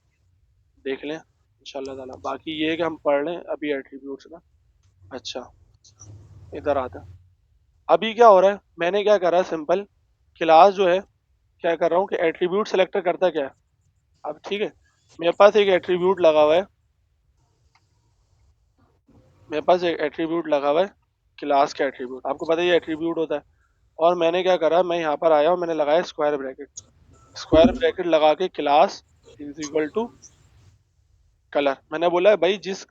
देख लें इंशाल्लाह ताला। बाकी ये है कि हम पढ़ लें अभी एट्रीब्यूट्स ना। अच्छा, इधर आता है। अभी क्या हो रहा है, मैंने क्या करा सिंपल, क्लास जो है क्या कर रहा हूँ कि एट्रीब्यूट सेलेक्टर करता क्या है। अब ठीक है, मेरे पास एक एट्रीब्यूट लगा हुआ है, मेरे पास एक एट्रीब्यूट लगा हुआ है क्लास का एट्रीब्यूट, आपको पता है ये एट्रीब्यूट होता है। और मैंने क्या करा, मैं यहाँ पर आया और मैंने लगाया स्क्वायर ब्रैकेट। स्क्वायर ब्रैकेट लगा के class is equal to colour, मैंने बोला है भाई जिस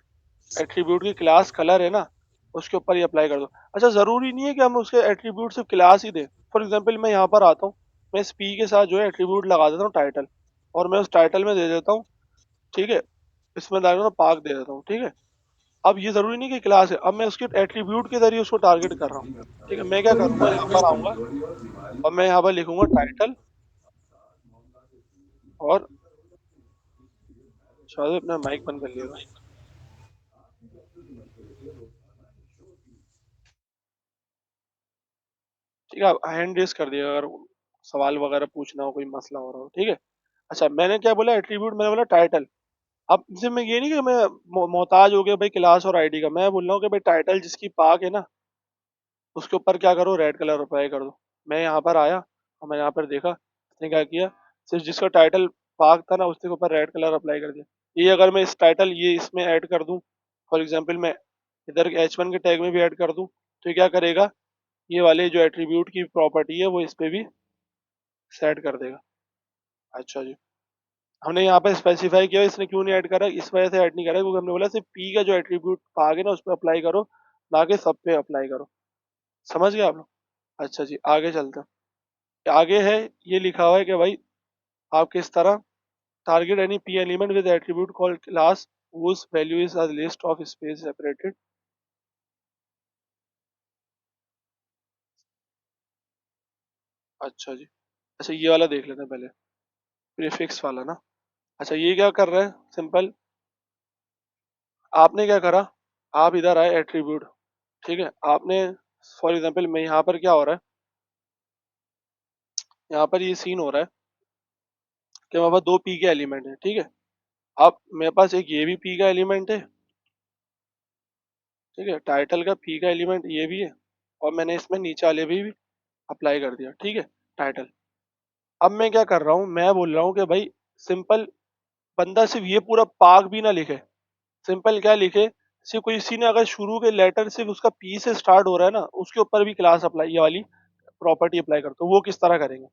एट्रीब्यूट की क्लास कलर है ना, उसके ऊपर ही अप्लाई कर दो। अच्छा, जरूरी नहीं है कि हम उसके एट्रीब्यूट सिर्फ क्लास ही दें। फॉर एग्जांपल मैं यहाँ पर आता हूँ, मैं इस पी के साथ जो है एट्रीब्यूट लगा देता हूँ टाइटल, और मैं उस टाइटल में दे देता हूँ, ठीक है, इसमें डाल देता हूँ पार्क दे देता हूँ। ठीक है। अब ये जरूरी नहीं कि क्लास है, अब मैं उसके एट्रीब्यूट के जरिए उसको टारगेट कर रहा हूँ। ठीक है, मैं क्या करूंगा, यहाँ पर आऊंगा और मैं यहाँ पर लिखूंगा टाइटल, और शायद अपना माइक बंद कर लिएगा। ठीक है, आप हैंड रेस कर दिया अगर सवाल वगैरह पूछना हो, कोई मसला हो रहा हो, ठीक है। अच्छा, मैंने क्या बोला एट्रीब्यूट, मैंने बोला टाइटल। अब जैसे मैं ये नहीं कि मैं मोहताज हो गया भाई क्लास और आईडी का, मैं बोल रहा हूँ कि भाई टाइटल जिसकी पाक है ना, उसके ऊपर क्या करो, रेड कलर अप्लाई कर दो। मैं यहाँ पर आया और मैं यहाँ पर देखा इसने क्या किया, सिर्फ जिसका टाइटल पाक था ना उसके ऊपर रेड कलर अप्लाई कर दिया। ये अगर मैं इस टाइटल ये इसमें ऐड कर दूं, फॉर एग्जांपल मैं इधर H1 के टैग में भी ऐड कर दूं, तो ये क्या करेगा, ये वाले जो एट्रीब्यूट की प्रॉपर्टी है वो इस पे भी सेट कर देगा। अच्छा जी, हमने यहाँ पे स्पेसिफाई किया इसने क्यों नहीं ऐड करा, इस वजह से ऐड नहीं करा क्योंकि हमने बोला सिर्फ पी का जो एट्रीब्यूट पाक है ना उस पर अप्लाई करो, ना कि सब पे अप्लाई करो। समझ गए आप लोग। अच्छा जी, आगे चलते हैं। आगे है, ये लिखा हुआ है कि भाई आप किस तरह target any P element with attribute called class whose value is a list of space separated। अच्छा जी, अच्छा ये वाला देख लेते हैं पहले, प्रीफिक्स वाला ना। अच्छा ये क्या कर रहा है, सिंपल, आपने क्या करा, आप इधर आए एट्रीब्यूट, ठीक है, आपने फॉर एग्जांपल मैं यहाँ पर क्या हो रहा है, यहाँ पर ये सीन हो रहा है कि मेरे पास दो पी के एलिमेंट है, ठीक है। अब मेरे पास एक ये भी पी का एलिमेंट है, ठीक है, टाइटल का पी का एलिमेंट ये भी है, और मैंने इसमें नीचे वाले भी अप्लाई कर दिया, ठीक है, टाइटल। अब मैं क्या कर रहा हूँ, मैं बोल रहा हूँ कि भाई सिंपल, बंदा सिर्फ ये पूरा पाक भी ना लिखे, सिंपल क्या लिखे, सिर्फ कोई किसी ने अगर शुरू के लेटर सिर्फ उसका पी से स्टार्ट हो रहा है ना उसके ऊपर भी क्लास अप्लाई, ये वाली प्रॉपर्टी अप्लाई कर, तो वो किस तरह करेंगे।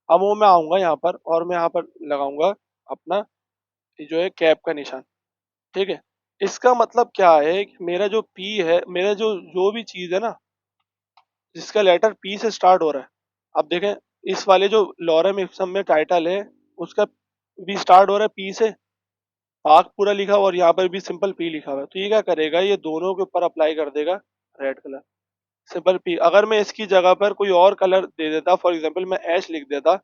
अब वो मैं आऊंगा यहाँ पर और मैं यहाँ पर लगाऊंगा अपना ये जो है कैप का निशान, ठीक है। इसका मतलब क्या है कि मेरा जो पी है, मेरा जो जो भी चीज है ना जिसका लेटर पी से स्टार्ट हो रहा है, अब देखें इस वाले जो लॉरम इप्सम में टाइटल है उसका भी स्टार्ट हो रहा है पी से, पाक पूरा लिखा हुआ और यहाँ पर भी सिंपल पी लिखा हुआ है, तो ये क्या करेगा, ये दोनों के ऊपर अप्लाई कर देगा रेड कलर, सिंपल पी। अगर मैं इसकी जगह पर कोई और कलर दे देता, फॉर एग्जांपल मैं ऐश लिख देता,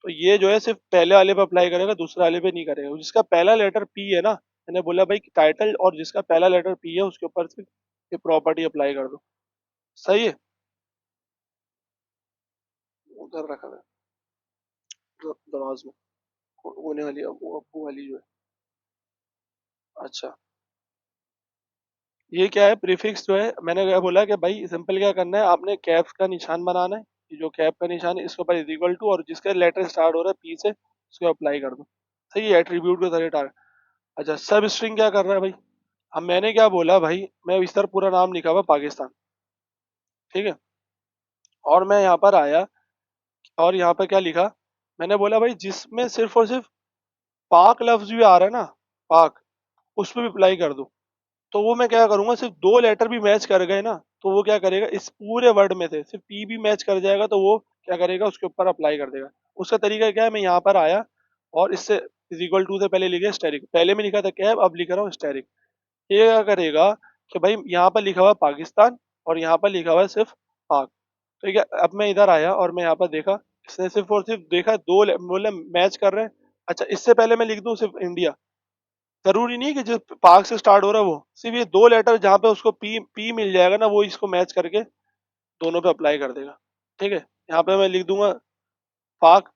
तो ये जो है सिर्फ पहले वाले पे अप्लाई करेगा, दूसरे वाले पे नहीं करेगा। जिसका पहला लेटर पी है ना, मैंने बोला भाई टाइटल और जिसका पहला लेटर पी है उसके ऊपर सिर्फ ये प्रॉपर्टी अप्लाई कर दो। सही है, उधर रखा है दराज में, होने वाली वो अप्पू वाली जो है। अच्छा, ये क्या है, प्रीफिक्स जो है, मैंने क्या बोला कि भाई सिंपल क्या करना है, आपने कैप्स का निशान बनाना है, ये जो कैप का निशान है इसके ऊपर इज इक्वल टू और जिसका लेटर स्टार्ट हो रहा है पी से उसको अप्लाई कर दो। सही है, एट्रीब्यूट के तरह टार। अच्छा, सब स्ट्रिंग क्या कर रहा है भाई, अब मैंने क्या बोला भाई, मैं इस तरह पूरा नाम लिखा हुआ पाकिस्तान, ठीक है, और मैं यहाँ पर आया और यहाँ पर क्या लिखा, मैंने बोला भाई जिसमें सिर्फ और सिर्फ पाक लफ्ज भी आ रहा है ना, पाक, उस पर भी अप्लाई कर दो। तो वो मैं क्या करूंगा, सिर्फ दो लेटर भी मैच कर गए ना, तो वो क्या करेगा, इस पूरे वर्ड में से सिर्फ पी भी मैच कर जाएगा तो वो क्या करेगा, उसके ऊपर अप्लाई कर देगा। उसका तरीका क्या है, मैं यहाँ पर आया और इससे इज इक्वल टू से पहले लिखे स्टेरिक, पहले में लिखा था कैब, अब लिख रहा हूँ स्टेरिक। ये क्या करेगा कि भाई यहाँ पर लिखा हुआ है पाकिस्तान और यहाँ पर लिखा हुआ है सिर्फ पाक, ठीक है। अब मैं इधर आया और मैं यहाँ पर देखा, इसने सिर्फ और सिर्फ देखा दो बोले मैच कर रहे हैं। अच्छा, इससे पहले मैं लिख दूं सिर्फ इंडिया, जरूरी नहीं कि जो पाक से स्टार्ट हो रहा है वो, सिर्फ ये दो लेटर जहाँ पे उसको पी पी मिल जाएगा ना वो इसको मैच करके दोनों पे अप्लाई कर देगा, ठीक है। यहाँ पे मैं लिख दूंगा पाक,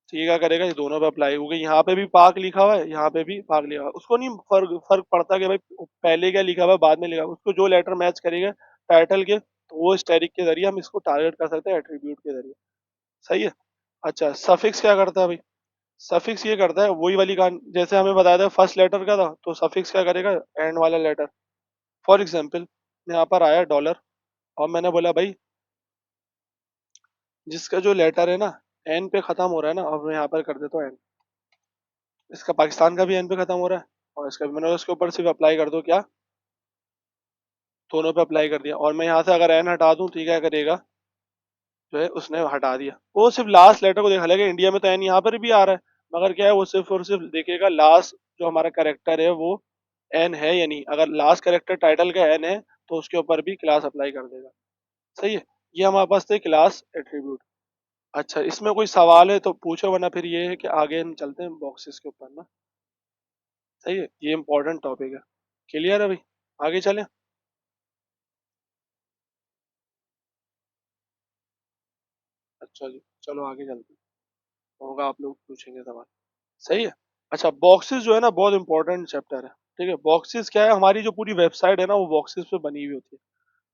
तो ये क्या करेगा, ये दोनों पे अप्लाई होगा, यहाँ पे भी पाक लिखा हुआ है यहाँ पे भी पाक लिखा हुआ है, उसको नहीं फर्क फर्क पड़ता कि भाई पहले क्या लिखा हुआ है बाद में लिखा हुआ है, उसको जो लेटर मैच करेगा टाइटल के, तो वो स्टेरिक के जरिए हम इसको टारगेट कर सकते हैं एट्रीब्यूट के जरिए। सही है। अच्छा, सफिक्स क्या करता है भाई, सफिक्स ये करता है वही वाली कान, जैसे हमें बताया था फर्स्ट लेटर का था, तो सफिक्स क्या करेगा, एंड वाला लेटर। फॉर एग्जाम्पल मैं यहाँ पर आया डॉलर और मैंने बोला भाई जिसका जो लेटर है ना एन पे खत्म हो रहा है ना, अब मैं यहाँ पर कर देता हूँ एन, इसका पाकिस्तान का भी एन पे खत्म हो रहा है और इसका भी, मैंने उसके ऊपर सिर्फ अप्लाई कर दो क्या, दोनों पे अप्लाई कर दिया। और मैं यहाँ से अगर एन हटा दूँ तो ये क्या करेगा, जो है उसने हटा दिया, वो सिर्फ लास्ट लेटर को देखा, हालांकि इंडिया में तो एन यहाँ पर भी आ रहा है, मगर क्या है वो सिर्फ और सिर्फ देखेगा लास्ट जो हमारा करेक्टर है वो एन है या नहीं, अगर लास्ट करेक्टर टाइटल का एन है तो उसके ऊपर भी क्लास अप्लाई कर देगा। सही है, ये हमारे पास थे क्लास एट्रीब्यूट। अच्छा, इसमें कोई सवाल है तो पूछो, वरना फिर ये है कि आगे हम चलते हैं बॉक्सेस के ऊपर ना। सही है, ये इंपॉर्टेंट टॉपिक है। क्लियर है भाई, आगे चलें। अच्छा जी, चलो आगे चलते हैं। होगा आप लोग पूछेंगे सवाल। सही है। अच्छा, बॉक्सेस जो है ना बहुत इंपॉर्टेंट चैप्टर है। ठीक है, बॉक्सेस क्या है, हमारी जो पूरी वेबसाइट है ना वो बॉक्सेस पे बनी हुई होती है।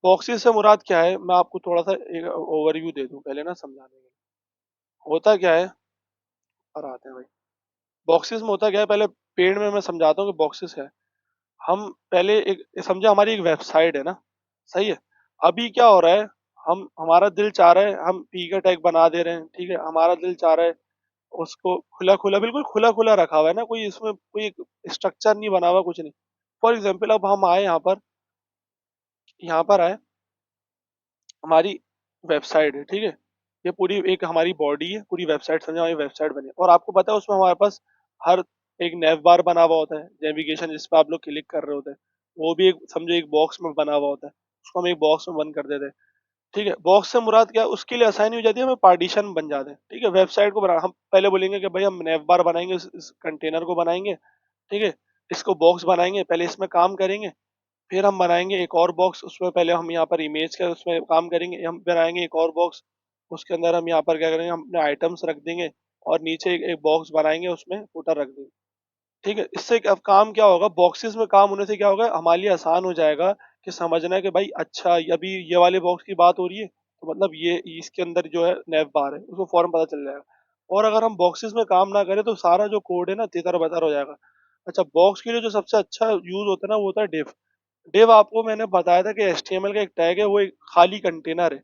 बॉक्सेस से मुराद क्या है, मैं आपको थोड़ा सा एक ओवरव्यू दे दूं पहले ना समझाने के लिए। होता क्या है, और आते हैं भाई। बॉक्सेस में होता क्या है, पहले पेड़ में मैं समझाता हूँ कि बॉक्सेस है। हम पहले एक समझे, हमारी एक वेबसाइट है ना। सही है। अभी क्या हो रहा है, हम हमारा दिल चाह रहा है हम पी का टैग बना दे रहे हैं। ठीक है, हमारा दिल चाह रहा है उसको खुला खुला, बिल्कुल खुला खुला रखा हुआ है ना, कोई इसमें कोई स्ट्रक्चर नहीं बना हुआ, कुछ नहीं। फॉर एग्जाम्पल अब हम आए यहाँ पर आए, हमारी वेबसाइट है। ठीक है, ये पूरी एक हमारी बॉडी है, पूरी वेबसाइट समझो, हमारी वेबसाइट बनी है। और आपको पता है उसमें हमारे पास हर एक नेव बार बना हुआ होता है, नेविगेशन जिस पर आप लोग क्लिक कर रहे होते हैं, वो भी एक समझो एक बॉक्स में बना हुआ होता है। उसको हम एक बॉक्स में बंद कर देते हैं। ठीक है, बॉक्स से मुराद क्या है, उसके लिए आसानी हो जाती है, हमें पार्टीशन बन जाते हैं। ठीक है, वेबसाइट को बना, हम पहले बोलेंगे कि भाई हम नेव बार बनाएंगे, इस कंटेनर को बनाएंगे। ठीक है, इसको बॉक्स बनाएंगे, पहले इसमें काम करेंगे। फिर हम बनाएंगे एक और बॉक्स, उसमें पहले हम यहाँ पर इमेज का उसमें काम करेंगे, हम बनाएंगे एक और बॉक्स। उसके अंदर हम यहाँ पर क्या करेंगे, हम अपने आइटम्स रख देंगे। और नीचे एक बॉक्स बनाएंगे, उसमें फुटर रख देंगे। ठीक है, इससे अब काम क्या होगा, बॉक्सेस में काम होने से क्या होगा, हमारे लिए आसान हो जाएगा कि समझना है कि भाई अच्छा अभी ये वाले बॉक्स की बात हो रही है, तो मतलब ये इसके अंदर जो है नेव बार है, उसको फौरन पता चल जाएगा। और अगर हम बॉक्सेस में काम ना करें तो सारा जो कोड है ना तितर बतर हो जाएगा। अच्छा, बॉक्स के लिए जो सबसे अच्छा यूज होता है ना वो होता है div। डिव आपको मैंने बताया था कि HTML का एक टैग है, वो एक खाली कंटेनर है।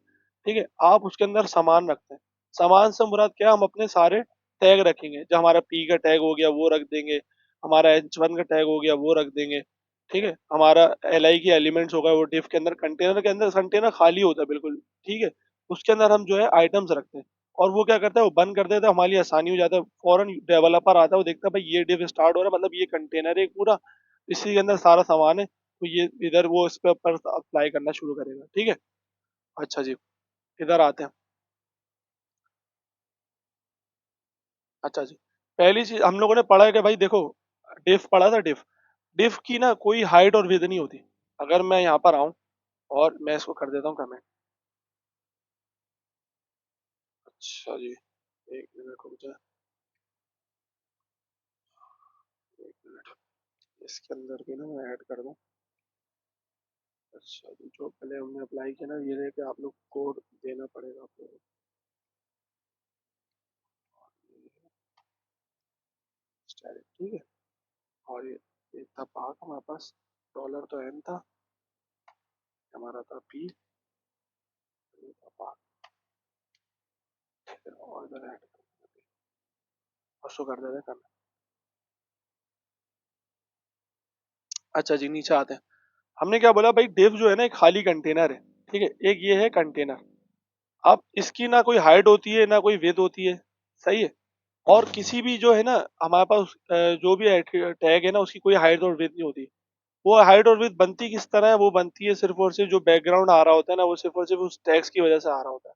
ठीक है, आप उसके अंदर सामान रखते हैं। सामान से मुराद क्या है, हम अपने सारे टैग रखेंगे, जो हमारा पी का टैग हो गया वो रख देंगे, हमारा H1 का टैग हो गया वो रख देंगे। ठीक है, हमारा LI की एलिमेंट्स होगा वो डिव के अंदर, कंटेनर के अंदर कंटेनर खाली होता है बिल्कुल। ठीक है, उसके अंदर हम जो है आइटम्स रखते हैं। और वो क्या करता है, वो बंद कर देता है, हमारी आसानी हो जाता है, फौरन डेवलपर आता है, वो देखता है भाई ये डिव स्टार्ट हो रहा है, मतलब ये कंटेनर है एक पूरा, इसी के अंदर सारा सामान है, तो ये इधर वो इस पे ऊपर अप्लाई करना शुरू करेगा। ठीक है। अच्छा जी, इधर आते हैं। अच्छा जी, पहली चीज हम लोगों ने पढ़ा है कि भाई देखो, डिफ पढ़ा था, डिफ। डिफ की ना कोई हाइट और विड्थ नहीं होती। अगर मैं यहाँ पर आऊँ और मैं इसको कर देता हूँ कमेंट। अच्छा जी, एक मिनट रुक जाए, एक मिनट, इसके अंदर भी ना मैं ऐड कर दूँ। अच्छा जी, जो पहले हमने अप्लाई किया ना, ये है कि आप लोग कोड देना पड़ेगा आप लोगों को। ठीक है, और ये था पाक हमारे पास, डॉलर तो एन था, हमारा था पी, पाक। और इधर ऐड और शो कर देते हैं। अच्छा जी, नीचे आते हैं। हमने क्या बोला भाई, div जो है ना एक खाली कंटेनर है। ठीक है, एक ये है कंटेनर। अब इसकी ना कोई हाइट होती है ना कोई विड्थ होती है। सही है। और किसी भी जो है ना हमारे पास जो भी टैग है ना उसकी कोई हाइट और विड्थ नहीं होती। वो हाइट और विड्थ बनती किस तरह है, वो बनती है सिर्फ और सिर्फ जो बैकग्राउंड आ रहा होता है ना, वो सिर्फ और सिर्फ उस टैग्स की वजह से आ रहा होता है।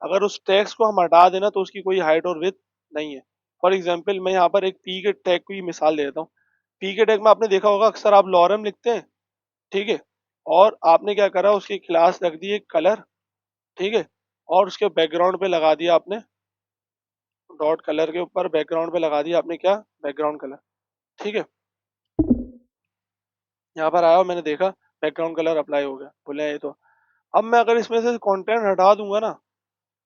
अगर उस टैग्स को हम हटा देना तो उसकी कोई हाइट और विड्थ नहीं है। फॉर एग्जाम्पल मैं यहाँ पर एक पी के टैग की मिसाल दे देता हूँ। पी के टैग में आपने देखा होगा अक्सर आप लॉरम लिखते हैं। ठीक है, और आपने क्या करा, उसकी क्लास रख दी एक कलर। ठीक है, और उसके बैकग्राउंड पे लगा दिया आपने, डॉट कलर के ऊपर बैकग्राउंड पे लगा दिया आपने क्या, बैकग्राउंड कलर। ठीक है, यहाँ पर आया और मैंने देखा बैकग्राउंड कलर अप्लाई हो गया, बोले ये तो। अब मैं अगर इसमें से कंटेंट हटा दूंगा ना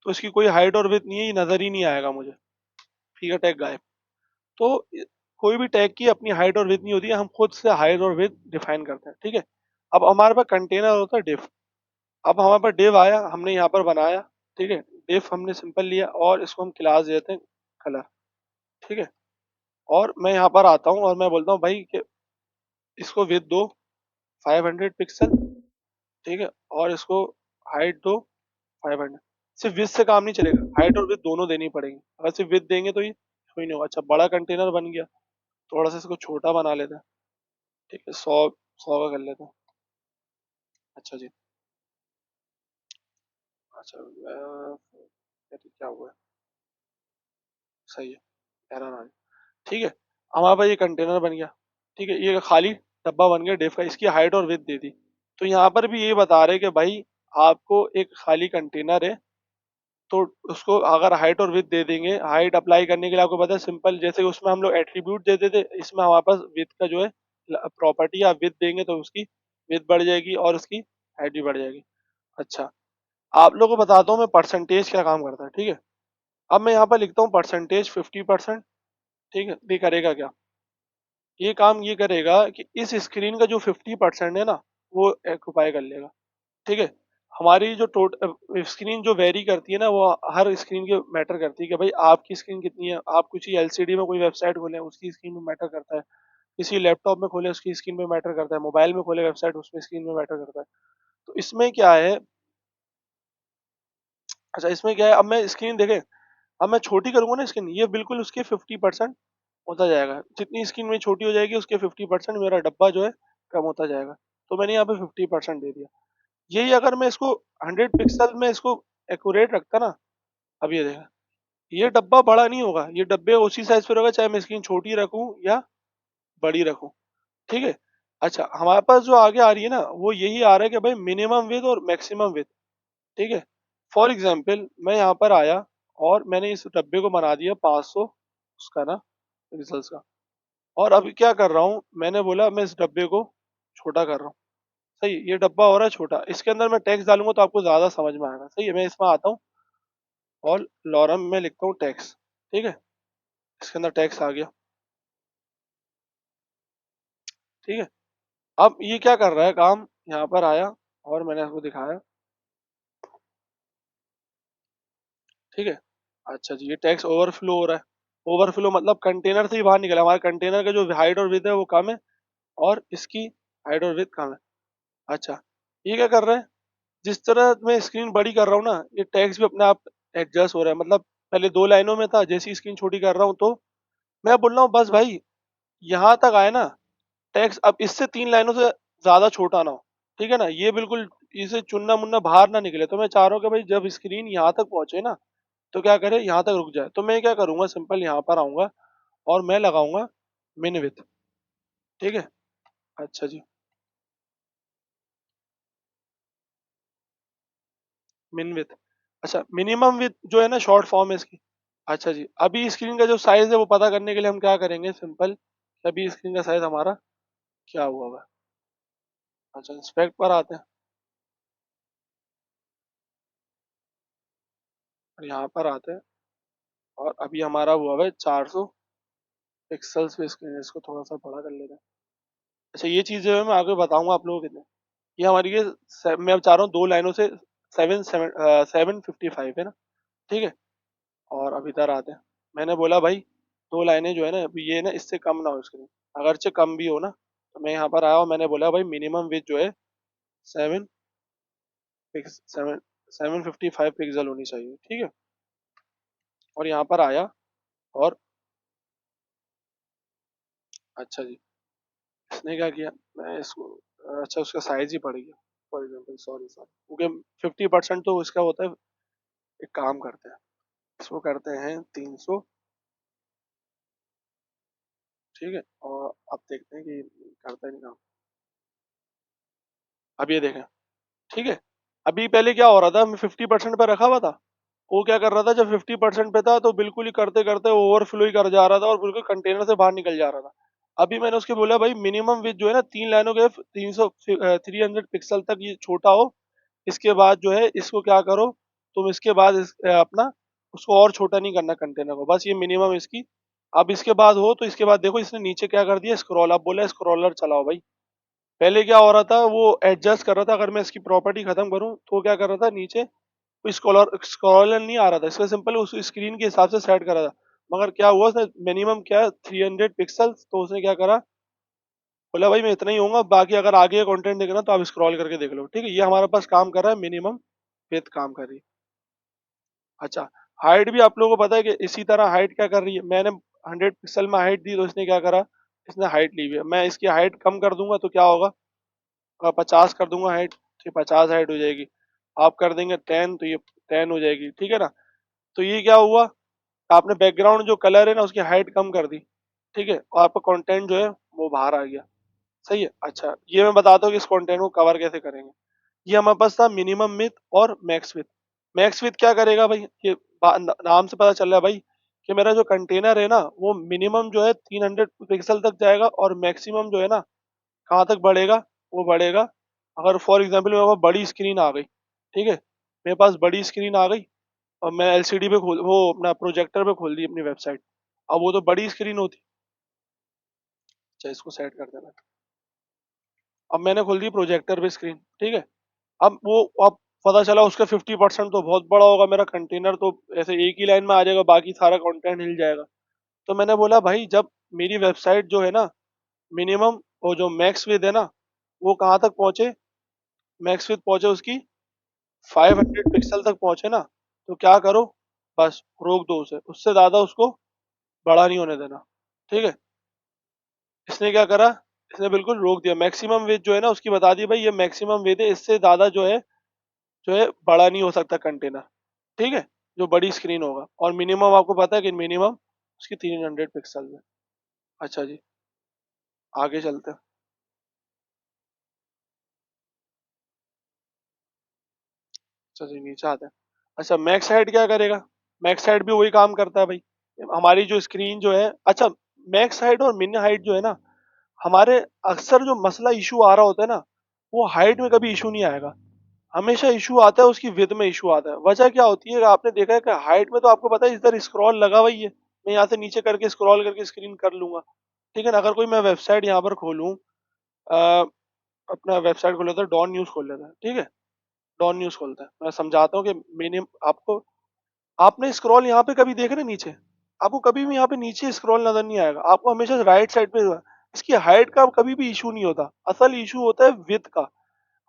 तो इसकी कोई हाइट और विड्थ नहीं है, ये नजर ही नहीं आएगा मुझे। ठीक है, टैग गायब। तो कोई भी टैग की अपनी हाइट और विड्थ नहीं होती है, हम खुद से हाइट और विड्थ डिफाइन करते हैं। ठीक है, अब हमारे पास कंटेनर होता है डिफ। अब हमारे पास डिव आया, हमने यहाँ पर बनाया। ठीक है, डिव हमने सिंपल लिया और इसको हम क्लास देते हैं कलर। ठीक है, और मैं यहाँ पर आता हूँ और मैं बोलता हूँ भाई कि इसको विथ दो 500 पिक्सल। ठीक है, और इसको हाइट दो 500। सिर्फ विथ से काम नहीं चलेगा, हाइट और विथ दोनों देनी पड़ेगी। अगर सिर्फ विथ देंगे तो ये कोई नहीं होगा। अच्छा, बड़ा कंटेनर बन गया, थोड़ा सा इसको छोटा बना लेते हैं। ठीक है, 100 का कर लेते हैं। अच्छा जी। अच्छा क्या हुआ है, सही है, एरर आ गया। ठीक है, हमारे पास ये कंटेनर बन गया। ठीक है, ये खाली डब्बा बन गया डिफ का, इसकी हाइट और विड्थ दे दी। तो यहाँ पर भी ये बता रहे कि भाई आपको एक खाली कंटेनर है, तो उसको अगर हाइट और विड्थ दे देंगे, हाइट अप्लाई करने के लिए आपको पता है सिंपल, जैसे उसमें हम लोग एट्रीब्यूट देते थे, इसमें हमारे पास विड्थ का जो है प्रॉपर्टी, या विड्थ देंगे तो उसकी विड्थ बढ़ जाएगी और उसकी हाइट भी बढ़ जाएगी। अच्छा, आप लोगों को बताता हूँ मैं परसेंटेज क्या काम करता है, ठीक है। अब मैं यहाँ पर लिखता हूँ परसेंटेज 50%, ठीक है। ये करेगा क्या, ये काम ये करेगा कि इस स्क्रीन का जो 50% है ना, वो ऑक्युपाई कर लेगा, ठीक है। हमारी जो स्क्रीन जो वेरी करती है ना, वो हर स्क्रीन के मैटर करती है कि भाई आपकी स्क्रीन कितनी है। आप किसी एलसीडी में कोई वेबसाइट खोलें, उसकी स्क्रीन में मैटर करता है। किसी लैपटॉप में खोले, उसकी स्क्रीन में मैटर करता है। मोबाइल में खोले वेबसाइट, उसमें स्क्रीन में मैटर करता है। तो इसमें क्या है, अच्छा इसमें क्या है, अब मैं स्क्रीन देखें, अब मैं छोटी करूंगा ना स्क्रीन, ये बिल्कुल उसके 50% होता जाएगा। जितनी स्क्रीन मेरी छोटी हो जाएगी, उसके 50% मेरा डब्बा जो है कम होता जाएगा। तो मैंने यहाँ पे 50% दे दिया। यही अगर मैं इसको 100 पिक्सल में इसको एक्यूरेट रखता ना, अब ये देखा, ये डब्बा बड़ा नहीं होगा, ये डब्बे उसी साइज पर होगा, चाहे मैं स्क्रीन छोटी रखूं या बड़ी रखूं, ठीक है। अच्छा, हमारे पास जो आगे आ रही है ना, वो यही आ रहा है कि भाई मिनिमम विड्थ और मैक्सिमम विड्थ, ठीक है। फॉर एग्जाम्पल मैं यहाँ पर आया और मैंने इस डब्बे को बना दिया 500 उसका ना पिक्सल्स का, और अभी क्या कर रहा हूँ, मैंने बोला मैं इस डब्बे को छोटा कर रहा हूँ। सही, ये डब्बा हो रहा है छोटा, इसके अंदर मैं टेक्स्ट डालूंगा तो आपको ज्यादा समझ में आएगा। सही है, मैं इसमें आता हूँ और लॉरम में लिखता हूँ टेक्स्ट, ठीक है। इसके अंदर टेक्स्ट आ गया, ठीक है। अब ये क्या कर रहा है काम, यहाँ पर आया और मैंने इसको दिखाया, ठीक है। अच्छा जी, ये टेक्स्ट ओवरफ्लो हो रहा है। ओवरफ्लो मतलब कंटेनर से ही बाहर निकला, हमारे कंटेनर का जो हाइट और विड्थ है वो कम है, और इसकी हाइट और विड्थ कम है। अच्छा, ये क्या कर रहा है, जिस तरह मैं स्क्रीन बड़ी कर रहा हूँ ना, ये टेक्स्ट भी अपने आप एडजस्ट हो रहा है। मतलब पहले 2 लाइनों में था, जैसी स्क्रीन छोटी कर रहा हूँ तो मैं बोल रहा हूँ बस भाई यहाँ तक आए ना टेक्स्ट, अब इससे 3 लाइनों से ज्यादा छोटा ना हो, ठीक है ना। ये बिल्कुल इसे चुनना मुन्ना बाहर ना निकले। तो मैं चाह रहा हूँ कि भाई जब स्क्रीन यहाँ तक पहुंचे ना, तो क्या करे, यहाँ तक रुक जाए। तो मैं क्या करूंगा, सिंपल यहाँ पर आऊंगा और मैं लगाऊंगा मिन विथ, ठीक है। अच्छा जी, मिन विथ, अच्छा मिनिमम विथ जो है ना शॉर्ट फॉर्म है इसकी। अच्छा जी, अभी स्क्रीन का जो साइज है वो पता करने के लिए हम क्या करेंगे, सिंपल, अभी स्क्रीन का साइज हमारा क्या हुआ हुआ है। अच्छा, इंस्पेक्ट पर आते हैं और यहाँ पर आते हैं, और अभी हमारा हुआ हुआ है 400 पिक्सल्स पे स्क्रीन है। इसको थोड़ा सा बड़ा कर लेते हैं। अच्छा, ये चीज़ जो है मैं आगे बताऊंगा आप लोगों को कितने, ये हमारी ये मैं अब चाह रहा हूँ 2 लाइनों से 755 है ना, ठीक है। और अब इधर आते हैं, मैंने बोला भाई 2 लाइनें जो है ना, अभी ये ना इससे कम ना हो स्क्रीन, अगरचे कम भी हो ना। तो मैं यहाँ पर आया और मैंने बोला भाई मिनिमम विथ जो है 755 होनी चाहिए, ठीक है। और यहाँ पर आया और अच्छा जी, इसने क्या किया, मैं इसको, अच्छा उसका साइज ही पड़ गया। फॉर एग्जाम्पल, सॉरी सॉरी, क्योंकि 50% तो इसका होता है। एक काम करते हैं, इसको करते हैं 300, ठीक है। और अब देखते हैं कि करता है नहीं काम। अब ये देखें, ठीक है। अभी पहले क्या हो रहा था, मैं 50% पे रखा हुआ था, वो क्या कर रहा था, जब 50% पे था तो बिल्कुल ही करते करते ओवरफ्लो ही कर जा रहा था और बिल्कुल कंटेनर से बाहर निकल जा रहा था। अभी मैंने उसके बोला भाई मिनिमम विथ जो है ना 3 लाइनों के 300 पिक्सल तक ये छोटा हो। इसके बाद जो है इसको क्या करो, तुम इसके बाद अपना उसको और छोटा नहीं करना कंटेनर को, बस ये मिनिमम इसकी। अब इसके बाद हो तो इसके बाद देखो इसने नीचे क्या कर दिया, स्क्रॉल। अब बोला स्क्रॉलर चलाओ भाई। पहले क्या हो रहा था, वो एडजस्ट कर रहा था, अगर मैं इसकी प्रॉपर्टी खत्म करूं तो क्या कर रहा था, नीचे कोई स्क्रॉलर नहीं आ रहा था, इसका सिंपल उस स्क्रीन के हिसाब से सेट करा था। मगर क्या हुआ, उसने मिनिमम क्या 300 पिक्सल, तो उसने क्या करा, बोला भाई मैं इतना ही होऊंगा, बाकी अगर आगे कंटेंट देखना तो आप स्क्रॉल करके देख लो, ठीक है। ये हमारे पास काम कर रहा है, मिनिमम विथ काम कर रही है। अच्छा, हाइट भी आप लोगों को पता है कि इसी तरह हाइट क्या कर रही है, मैंने 100 पिक्सल में हाइट दी तो इसने क्या करा, इसने हाइट ली हुई है। मैं इसकी हाइट कम कर दूंगा तो क्या होगा, 50 कर दूंगा हाइट, ठीक 50 हाइट हो जाएगी। आप कर देंगे 10 तो ये 10 हो जाएगी, ठीक है ना। तो ये क्या हुआ, आपने बैकग्राउंड जो कलर है ना उसकी हाइट कम कर दी, ठीक है, और आपका कंटेंट जो है वो बाहर आ गया। सही है। अच्छा, ये मैं बताता हूँ कि इस कंटेंट को कवर कैसे करेंगे। ये हमारे पास था मिनिमम विथ और मैक्स विथ, मैक्स विथ क्या करेगा भाई, ये नाम से पता चल रहा है भाई कि मेरा जो कंटेनर है ना वो मिनिमम जो है 300 पिक्सल तक जाएगा और मैक्सिमम जो है ना कहाँ तक बढ़ेगा, वो बढ़ेगा। अगर फॉर एग्जांपल मेरे पास बड़ी स्क्रीन आ गई, ठीक है, मेरे पास बड़ी स्क्रीन आ गई और मैं एलसीडी पे खोल वो अपना प्रोजेक्टर पे खोल दी अपनी वेबसाइट। अब वो तो बड़ी स्क्रीन होती। अच्छा इसको सेट कर देना। अब मैंने खोल दी प्रोजेक्टर पे स्क्रीन, ठीक है। अब पता चला उसका 50% तो बहुत बड़ा होगा, मेरा कंटेनर तो ऐसे एक ही लाइन में आ जाएगा, बाकी सारा कंटेंट हिल जाएगा। तो मैंने बोला भाई जब मेरी वेबसाइट जो है ना मिनिमम वो जो मैक्स विद है ना वो कहाँ तक पहुंचे, मैक्स विद पहुंचे उसकी 500 पिक्सल तक पहुंचे ना, तो क्या करो, बस रोक दो उसे, उससे ज्यादा उसको बड़ा नहीं होने देना। ठीक है, इसने क्या करा, इसने बिल्कुल रोक दिया, मैक्सिमम विद जो है ना उसकी बता दी भाई ये मैक्सिमम विद है, इससे ज्यादा जो है बड़ा नहीं हो सकता कंटेनर। ठीक है, जो बड़ी स्क्रीन होगा, और मिनिमम आपको पता है कि मिनिमम उसकी 300 पिक्सल में। अच्छा जी, आगे चलते हैं। अच्छा जी नीचे आते हैं। अच्छा मैक्स हाइट क्या करेगा, मैक्स हाइट भी वही काम करता है भाई। हमारी जो स्क्रीन जो है, अच्छा मैक्स हाइट और मिन हाइट जो है ना, हमारे अक्सर जो मसला इशू आ रहा होता है ना, वो हाइट में कभी इशू नहीं आएगा, हमेशा इशू आता है उसकी विड्थ में इशू आता है। वजह क्या होती है, आपने देखा है कि हाइट में तो आपको पता है इधर स्क्रॉल लगा हुआ ही है, मैं यहाँ से नीचे करके स्क्रॉल करके स्क्रीन कर लूंगा। ठीक है ना, अगर कोई मैं वेबसाइट यहाँ पर खोलूँ, अपना वेबसाइट खोल लेता है, डॉन न्यूज खोल लेता है, ठीक है, डॉन न्यूज खोलता है, मैं समझाता हूँ कि मिनिमम आपको, आपने स्क्रॉल यहाँ पे कभी देख रहे नीचे, आपको कभी भी यहाँ पे नीचे स्क्रॉल नजर नहीं आएगा, आपको हमेशा राइट साइड पे होगा। इसकी हाइट का कभी भी इशू नहीं होता, असल इशू होता है विड्थ का।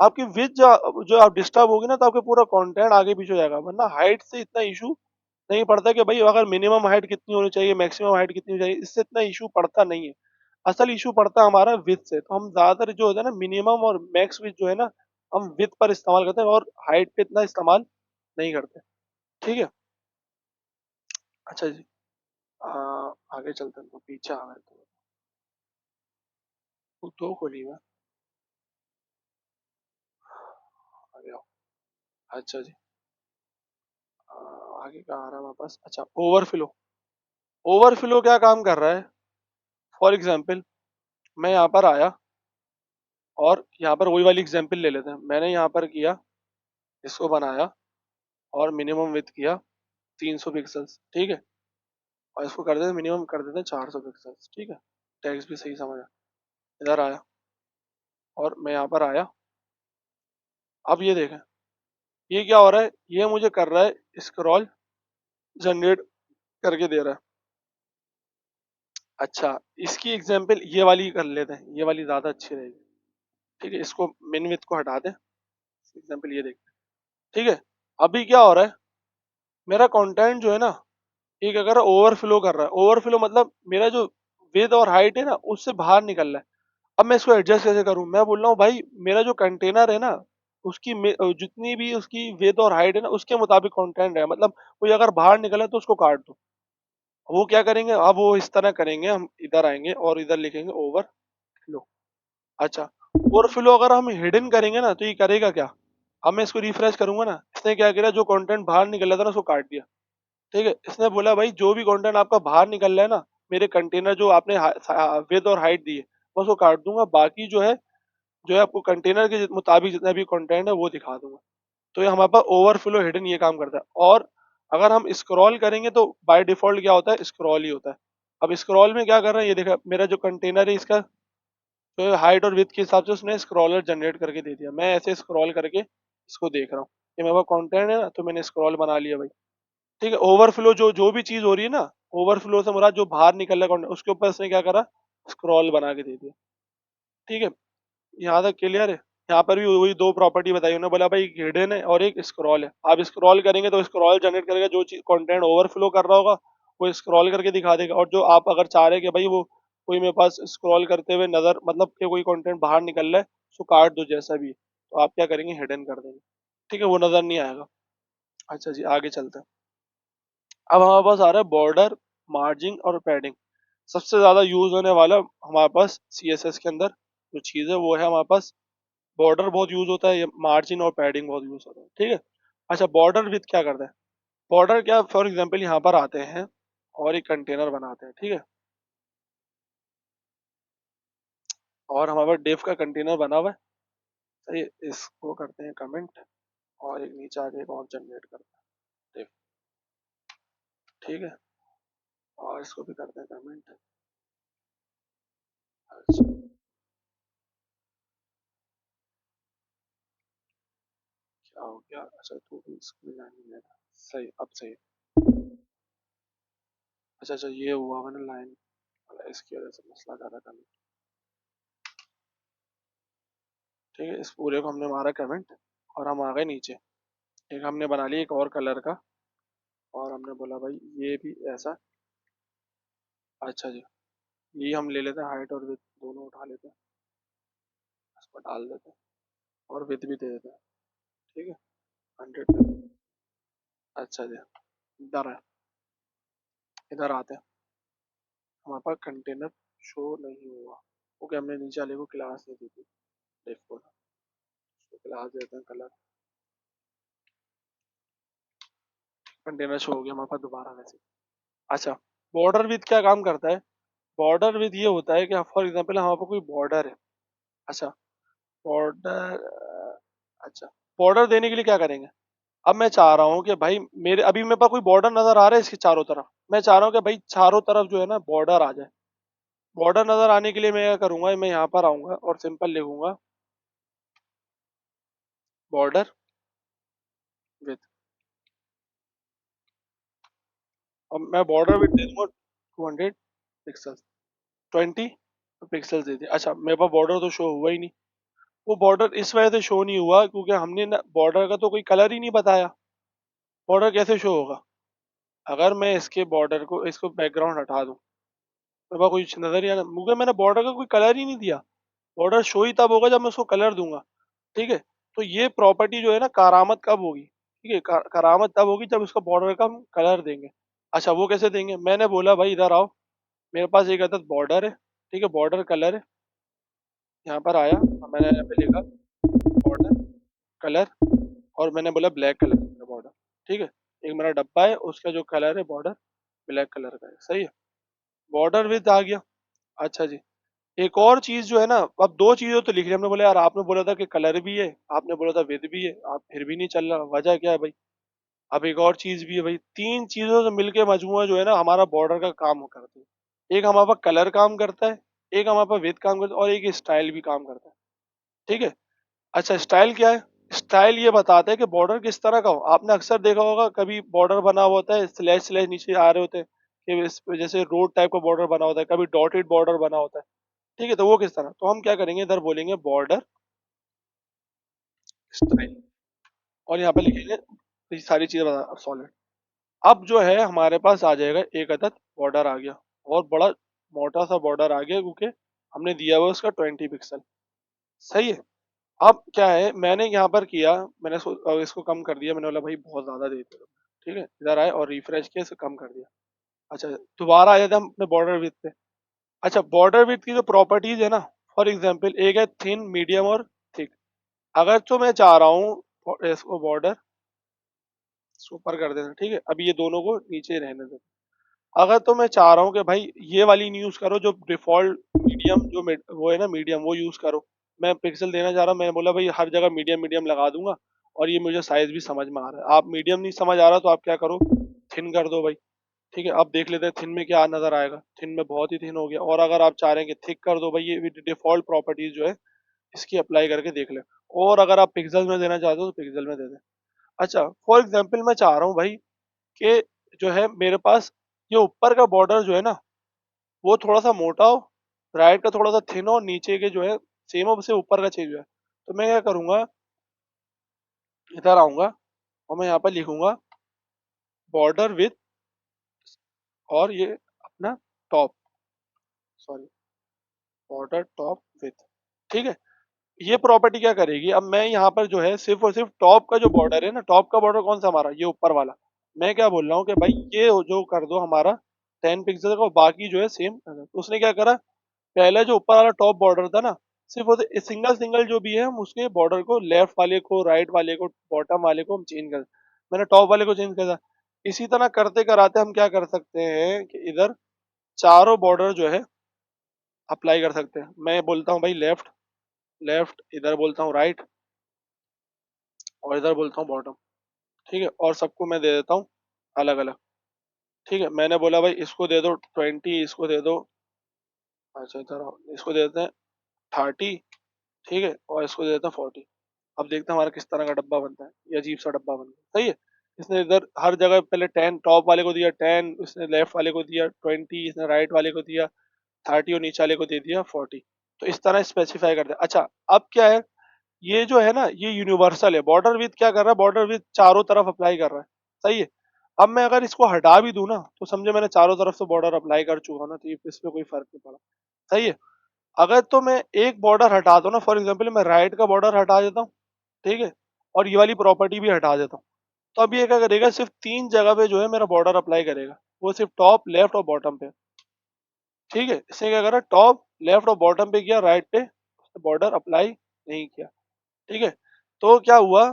आपकी विड्थ जो आप डिस्टर्ब होगी ना तो आपके पूरा कंटेंट आगे पीछे हो जाएगा, वरना हाइट से इतना इशू नहीं पड़ता कि भाई अगर मिनिमम हाइट कितनी होनी चाहिए मैक्सिमम हाइट कितनी होनी चाहिए, इससे इतना इशू पड़ता नहीं है। असल इशू पड़ता है हमारा विड्थ से, तो हम ज्यादातर जो होता है ना मिनिमम और मैक्स विड्थ जो है ना हम विड्थ पर इस्तेमाल करते हैं और हाइट पे इतना इस्तेमाल नहीं करते। ठीक है, अच्छा जी, आ, आगे चलते हैं, तो पीछे आ गए तो खोली मैं, आगे आओ। अच्छा जी, आ, आगे का आ रहा है वापस। अच्छा ओवरफ्लो, ओवरफ्लो क्या काम कर रहा है, फॉर एग्जाम्पल मैं यहाँ पर आया और यहाँ पर वही वाली एग्जाम्पल ले लेते हैं, मैंने यहाँ पर किया, इसको बनाया और मिनिमम विड्थ किया 300 पिक्सल्स, ठीक है, और इसको कर देते मिनिमम कर देते हैं 400 पिक्सल्स, ठीक है, टैक्स भी सही समझा। इधर आया और मैं यहाँ पर आया, अब ये देखें ये क्या हो रहा है, ये मुझे कर रहा है स्क्रॉल जनरेट करके दे रहा है। अच्छा इसकी एग्जाम्पल ये वाली कर लेते हैं, ये वाली ज़्यादा अच्छी रहेगी। ठीक है, इसको मिन विथ को हटा दें, एग्जाम्पल ये देखते हैं। ठीक है, अभी क्या हो रहा है, मेरा कंटेंट जो है ना ठीक है अगर ओवरफ्लो कर रहा है, ओवरफ्लो मतलब मेरा जो विड्थ और हाइट है ना उससे बाहर निकल रहा है। अब मैं इसको एडजस्ट कैसे करूं, मैं बोल रहा हूँ भाई मेरा जो कंटेनर है ना उसकी जितनी भी उसकी विड्थ और हाइट है ना उसके मुताबिक कंटेंट है, मतलब कोई अगर बाहर निकला तो उसको काट दो। वो क्या करेंगे, अब वो इस तरह करेंगे, हम इधर आएंगे और इधर लिखेंगे ओवरफ्लो। अच्छा ओवरफ्लो अगर हम हिडन करेंगे ना तो ये करेगा क्या, अब मैं इसको रिफ्रेश करूंगा ना, इसने क्या किया, जो कंटेंट बाहर निकल रहा था ना उसको काट दिया। ठीक है, इसने बोला भाई जो भी कंटेंट आपका बाहर निकल रहा है ना मेरे कंटेनर जो आपने विड्थ और हाइट दी है मैं उसको काट दूंगा, बाकी जो है आपको कंटेनर के मुताबिक जितना भी कंटेंट है वो दिखा दूंगा। तो ये हमारे पास ओवरफ्लो हिडन ये काम करता है। और अगर हम स्क्रॉल करेंगे तो बाय डिफॉल्ट क्या होता है, स्क्रॉल ही होता है। अब स्क्रॉल में क्या कर रहे हैं, ये देखा मेरा जो कंटेनर है इसका तो हाइट और विड्थ के हिसाब से उसने स्क्रॉलर जनरेट करके दे दिया, मैं ऐसे स्क्रॉल करके इसको देख रहा हूँ, ये मेरे पास कंटेंट है ना तो मैंने स्क्रॉल बना लिया भाई। ठीक है, ओवरफ्लो जो जो भी चीज हो रही है ना, ओवरफ्लो से मुराद जो बाहर निकल रहा है content, उसके ऊपर इसने क्या करा, स्क्रॉल बना के दे दिया। ठीक है, यहाँ तक क्लियर है। यहाँ पर भी वही दो प्रॉपर्टी बताई उन्होंने, बोला भाई एक हिडन है और एक स्क्रॉल है। आप स्क्रॉल करेंगे तो स्क्रॉल जनरेट करेगा, जो चीज कंटेंट ओवरफ्लो कर रहा होगा वो स्क्रॉल करके दिखा देगा, और जो आप अगर चाह रहे हैं कि भाई वो कोई मेरे पास स्क्रॉल करते हुए नजर मतलब कि कोई कंटेंट बाहर निकल रहा है उसको काट दो जैसा भी है, तो आप क्या करेंगे हिडन कर देंगे। ठीक है, वो नजर नहीं आएगा। अच्छा जी आगे चलते हैं। अब हमारे पास आ रहा है बॉर्डर, मार्जिन और पैडिंग। सबसे ज्यादा यूज होने वाला हमारे पास सीएसएस के अंदर जो चीज है वो है हमारे पास बॉर्डर बहुत यूज होता है, मार्जिन और पैडिंग बहुत यूज होता है। ठीक है, अच्छा बॉर्डर विथ क्या करता है, बॉर्डर क्या, फॉर एग्जांपल यहाँ पर आते हैं और एक कंटेनर बनाते हैं, ठीक है, और हमारे पास डेफ का कंटेनर बना हुआ है, सही है, इसको करते हैं कमेंट, और एक नीचे आके एक और जनरेट करते हैं डेफ, ठीक है, और इसको भी करते हैं कमेंट। अच्छा क्या हो गया, अच्छा तो भी इसको भी लाइन में लेना, सही, अब सही है। अच्छा अच्छा ये हुआ मैंने लाइन, इसकी वजह से मसला कर रहा था, ठीक है, इस पूरे को हमने मारा कमेंट, और हम आ गए नीचे, एक हमने बना लिया एक और कलर का, और हमने बोला भाई ये भी ऐसा, अच्छा जी, ये हम ले लेते हैं हाइट और विथ दोनों उठा लेते हैं, इसको डाल देते हैं, और विथ भी दे देते हैं, ठीक है, 100। अच्छा जी, इधर है, इधर आते हैं, हमारे पास कंटेनर शो नहीं हुआ, ओके, हमने नीचे वाले को क्लास नहीं दी थी, देखो ना, उसको क्लास देते हैं कलर, कंटेनर शो हो गया हमारे पास दोबारा वैसे। अच्छा बॉर्डर विथ क्या काम करता है, बॉर्डर विथ ये होता है कि फॉर एग्जांपल हमारे पास कोई बॉर्डर है, अच्छा बॉर्डर, अच्छा बॉर्डर देने के लिए क्या करेंगे, अब मैं चाह रहा हूँ कि भाई मेरे अभी मेरे पास कोई बॉर्डर नजर आ रहा है इसके चारों तरफ, मैं चाह रहा हूँ कि भाई चारों तरफ जो है ना बॉर्डर आ जाए, बॉर्डर नजर आने के लिए मैं क्या करूंगा, मैं यहाँ पर आऊंगा और सिंपल लिखूंगा बॉर्डर विथ, और मैं बॉर्डर विथ दे दूंगा 200 पिक्सल, 20 पिक्सल दे दिया, अच्छा मेरे पास बॉर्डर तो शो हुआ ही नहीं, वो बॉर्डर इस वजह से शो नहीं हुआ क्योंकि हमने ना बॉर्डर का तो कोई कलर ही नहीं बताया, बॉर्डर कैसे शो होगा, अगर मैं इसके बॉर्डर को इसको बैकग्राउंड हटा दूं, मेरे पास कुछ नजर ही आना, मुझे मैंने बॉर्डर का कोई कलर ही नहीं दिया, बॉर्डर शो ही तब होगा जब मैं उसको कलर दूंगा, ठीक है, तो ये प्रॉपर्टी जो है ना करामत कब होगी, ठीक है, करामत तब होगी जब इसको बॉर्डर का हम कलर देंगे। अच्छा वो कैसे देंगे, मैंने बोला भाई इधर आओ, मेरे पास एक अदद बॉर्डर है, ठीक है, बॉर्डर कलर है, यहाँ पर आया और मैंने यहाँ पे लिखा बॉर्डर कलर, और मैंने बोला ब्लैक कलर का बॉर्डर, ठीक है, एक मेरा डब्बा है उसका जो कलर है बॉर्डर ब्लैक कलर का है, सही है, बॉर्डर विद आ गया। अच्छा जी, एक और चीज जो है ना, अब दो चीजों तो लिख ली हमने, बोला यार आपने बोला था कि कलर भी है, आपने बोला था विद भी है, आप फिर भी नहीं चल रहा, वजह क्या है भाई, अब एक और चीज भी है भाई, तीन चीजों से मिलके मजमुआ जो है ना हमारा बॉर्डर का काम करता है, एक हमारे पास कलर काम करता है, एक हमारे पास विद काम करता है, और एक स्टाइल भी काम करता है, ठीक है। अच्छा स्टाइल क्या है, स्टाइल ये बताता है कि बॉर्डर किस तरह का हो, आपने अक्सर देखा होगा कभी बॉर्डर बना हुआ होता है स्लैश स्लैश नीचे आ रहे होते हैं, कि जैसे रोड टाइप का बॉर्डर बना होता है, कभी डॉटेड बॉर्डर बना होता है, ठीक है, तो वो किस तरह, तो हम क्या करेंगे इधर बोलेंगे बॉर्डर स्टाइल, और यहाँ पे लिखेंगे ये सारी चीजें बता सॉलिड, अब जो है हमारे पास आ जाएगा एक अदद बॉर्डर आ गया, और बड़ा मोटा सा बॉर्डर आ गया क्योंकि हमने दिया हुआ उसका 20 पिक्सल, सही है। अब क्या है मैंने यहाँ पर किया, मैंने इसको कम कर दिया, मैंने बोला भाई बहुत ज्यादा दे दिया, ठीक है, इधर आए और रिफ्रेश किया इसे कम कर दिया, अच्छा दोबारा आ जाते हैं हम अपने बॉर्डर विड्थ पे, अच्छा बॉर्डर विड्थ की जो प्रॉपर्टीज है ना, फॉर एग्जांपल एक है थिन मीडियम और थिक, अगर तो मैं चाह रहा हूँ इसको बॉर्डर ऊपर कर देना, ठीक है, अब ये दोनों को नीचे रहने दो, अगर तो मैं चाह रहा हूँ कि भाई ये वाली नहीं यूज करो जो डिफॉल्ट मीडियम जो वो है ना मीडियम वो यूज करो, मैं पिक्सल देना चाह रहा हूँ, मैंने बोला भाई हर जगह मीडियम मीडियम लगा दूंगा, और ये मुझे साइज भी समझ में आ रहा है, आप मीडियम नहीं समझ आ रहा तो आप क्या करो थिन कर दो भाई, ठीक है, अब देख लेते हैं थिन में क्या नजर आएगा, थिन में बहुत ही थिन हो गया, और अगर आप चाह रहे हैं कि थिक कर दो भाई, ये डिफॉल्ट प्रॉपर्टीज जो है इसकी अप्लाई करके देख ले, और अगर आप पिक्सल में देना चाहते हो तो पिक्सल में दे दें। अच्छा फॉर एग्जाम्पल मैं चाह रहा हूँ भाई कि जो है मेरे पास ये ऊपर का बॉर्डर जो है ना वो थोड़ा सा मोटा हो, राइट का थोड़ा सा थिन हो, नीचे के जो है सेम हो, से ऊपर का चेंज है, तो मैं क्या करूंगा इधर आऊंगा और मैं यहाँ पर लिखूंगा बॉर्डर विथ, और ये अपना top, sorry border top width, ठीक है, ये प्रॉपर्टी क्या करेगी, अब मैं यहाँ पर जो है सिर्फ और सिर्फ टॉप का जो बॉर्डर है ना, टॉप का बॉर्डर कौन सा हमारा ये ऊपर वाला, मैं क्या बोल रहा हूँ कि भाई ये जो कर दो हमारा 10 पिक्सल का, बाकी जो है सेम, तो उसने क्या करा, पहले जो ऊपर वाला टॉप बॉर्डर था ना सिर्फ वो सिंगल सिंगल जो भी है हम उसके बॉर्डर को लेफ्ट वाले को, राइट वाले को, बॉटम वाले को हम चेंज कर, मैंने टॉप वाले को चेंज कर। इसी तरह करते कराते हम क्या कर सकते हैं कि इधर चारों बॉर्डर जो है अप्लाई कर सकते हैं। मैं बोलता हूँ भाई लेफ्ट, लेफ्ट, इधर बोलता हूँ राइट, और इधर बोलता हूँ बॉटम। ठीक है, और सबको मैं दे देता हूँ अलग अलग। ठीक है, मैंने बोला भाई इसको दे दो 20, इसको दे दो, अच्छा इधर आओ, इसको दे देते हैं 30। ठीक है, और इसको दे देते हैं 40। अब देखते हैं हमारा किस तरह का डब्बा बनता है। ये अजीब सा डब्बा बन गया, सही है। इसने इधर हर जगह पहले 10 टॉप वाले को दिया, 10 इसने लेफ्ट वाले को दिया, 20 इसने राइट वाले को दिया, 30 और नीचे वाले को दे दिया 40। तो इस तरह स्पेसिफाई करते हैं। अच्छा, अब क्या है, ये जो है ना ये यूनिवर्सल है। बॉर्डर विथ क्या कर रहा है, बॉर्डर विथ चारों तरफ अप्लाई कर रहा है, सही है। अब मैं अगर इसको हटा भी दूं ना तो समझे मैंने चारों तरफ से बॉर्डर अप्लाई कर चुका हूं ना, तो ये इसमें कोई फर्क नहीं पड़ा, सही है। अगर तो मैं एक बॉर्डर हटा दूं ना, फॉर एग्जाम्पल मैं राइट का बॉर्डर हटा देता हूँ, ठीक है, और ये वाली प्रॉपर्टी भी हटा देता हूँ, तो अब ये क्या करेगा, सिर्फ 3 जगह पे जो है मेरा बॉर्डर अप्लाई करेगा, वो सिर्फ टॉप, लेफ्ट और बॉटम पे। ठीक है, इसने क्या करा, टॉप, लेफ्ट और बॉटम पे किया, राइट पे बॉर्डर अप्लाई नहीं किया। ठीक है, तो क्या हुआ,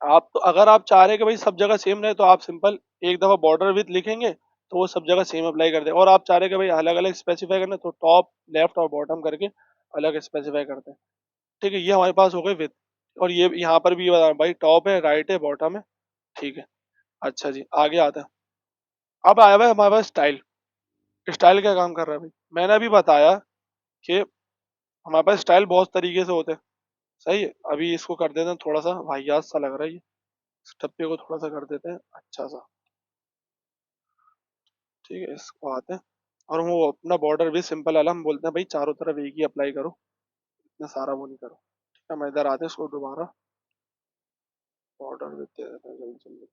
आप तो अगर आप चाह रहे हैं कि भाई सब जगह सेम रहे, तो आप सिंपल एक दफा बॉर्डर विथ लिखेंगे तो वो सब जगह सेम अप्लाई कर दे। और आप चाह रहे हैं कि भाई अलग अलग स्पेसिफाई करना, तो टॉप, लेफ्ट और बॉटम करके अलग स्पेसिफाई करते हैं। ठीक है, ये हमारे पास हो गए विथ। और ये यहाँ पर भी ये बता भाई टॉप है, राइट है, बॉटम है। ठीक है, अच्छा जी, आगे आते हैं। अब आया भाई हमारे पास स्टाइल। स्टाइल क्या काम कर रहा है भाई, मैंने अभी बताया कि हमारे पास स्टाइल बहुत तरीके से होते हैं, सही है। अभी इसको कर देते हैं थोड़ा सा वाहियात सा लग रहा है ये, इस टप्पे को थोड़ा सा कर देते हैं अच्छा सा। ठीक है, इसको आते हैं, और वो अपना बॉर्डर भी सिंपल वाला हम बोलते हैं भाई चारों तरफ एक ही अप्लाई करो, इतना सारा वो नहीं करो। ठीक है, हम इधर आते हैं, इसको दोबारा बॉर्डर भी दे देते हैं जल्दी जल्दी।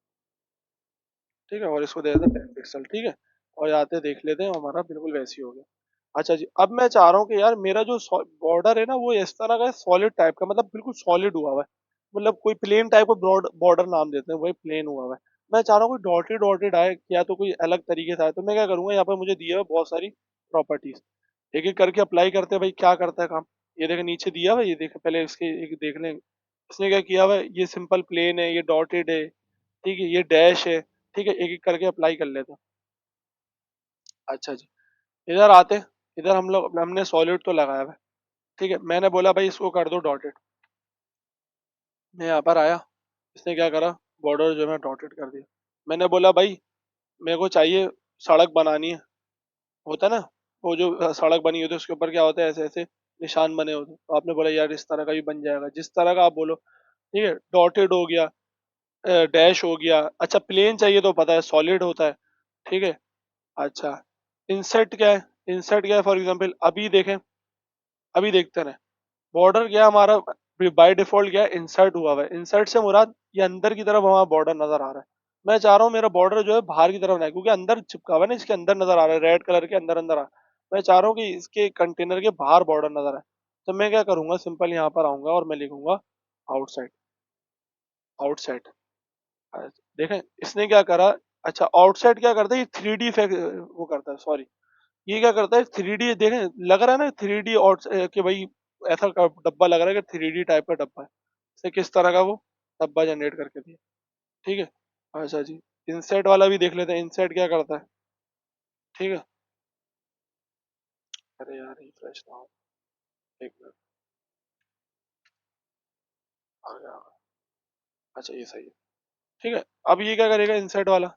ठीक है, और इसको दे देते हैं 10 पिक्सल। ठीक है, और यहाँ आते देख लेते हैं, हमारा बिल्कुल वैसे ही हो गया। अच्छा जी, अब मैं चाह रहा हूँ कि यार मेरा जो बॉर्डर है ना वो इस तरह का सॉलिड टाइप का, मतलब बिल्कुल सॉलिड हुआ हुआ है। मतलब कोई प्लेन टाइप का बॉर्डर नाम देते हैं, वही प्लेन हुआ हुआ है। मैं चाह रहा हूँ कोई डॉटेड डॉटेड आए, या तो कोई अलग तरीके से आए। तो मैं क्या करूंगा, यहाँ पर मुझे दिया हुआ बहुत सारी प्रॉपर्टीज, एक एक करके अप्लाई करते हैं भाई, क्या करता है काम। ये देखे नीचे दिया हुआ, ये देखे पहले इसके एक देख लें। इसने क्या किया हुआ है, ये सिंपल प्लेन है, ये डॉटेड है, ठीक है, ये डैश है। ठीक है, एक एक करके अप्लाई कर लेते हैं। अच्छा जी, इधर आते हैं। इधर हम लोग हमने सॉलिड तो लगाया हुआ है। ठीक है, मैंने बोला भाई इसको कर दो डॉटेड। मैं यहाँ पर आया, इसने क्या करा, बॉर्डर जो है डॉटेड कर दिया। मैंने बोला भाई मेरे को चाहिए, सड़क बनानी है, होता है ना, वो जो सड़क बनी होती है उसके ऊपर क्या होता है, ऐसे ऐसे निशान बने होते हैं। तो आपने बोला यार इस तरह का भी बन जाएगा, जिस तरह का आप बोलो। ठीक है, डॉटेड हो गया, डैश हो गया। अच्छा, प्लेन चाहिए तो पता है सॉलिड होता है। ठीक है, अच्छा, इंसर्ट क्या है, इंसर्ट क्या है, फॉर एग्जाम्पल अभी देखें, अभी देखते हैं बॉर्डर क्या है हमारा, बाय डिफॉल्ट क्या है, इंसर्ट हुआ हुआ है। इंसर्ट से मुराद ये अंदर की तरफ हमारा बॉर्डर नजर आ रहा है। मैं चाह रहा हूँ मेरा बॉर्डर जो है बाहर की तरफ ना है, क्योंकि अंदर चिपका हुआ है ना, इसके अंदर नजर आ रहा है, रेड कलर के अंदर अंदर आ रहा है। मैं चाह रहा हूँ कि इसके कंटेनर के बाहर बॉर्डर नजर आए। तो मैं क्या करूंगा, सिंपल यहाँ पर आऊंगा और मैं लिखूंगा आउटसाइड, आउटसाइड। देखें इसने क्या करा, अच्छा आउटसाइड क्या करता है, ये 3D इफेक्ट वो करता है, सॉरी, ये क्या करता है 3D, देखें लग रहा है ना 3D आउट कि भाई ऐसा डब्बा लग रहा है कि 3D टाइप का डब्बा है। इसे किस तरह का वो डब्बा जनरेट करके दिया। ठीक है, अच्छा जी, इंसेट वाला भी देख लेते हैं, इंसेट क्या करता है। ठीक है, अरे यार रिफ्रेश ना हो, एक मिनट, आ गया आ गया। अच्छा ये सही है। ठीक है, अब ये क्या करेगा इंसेट वाला,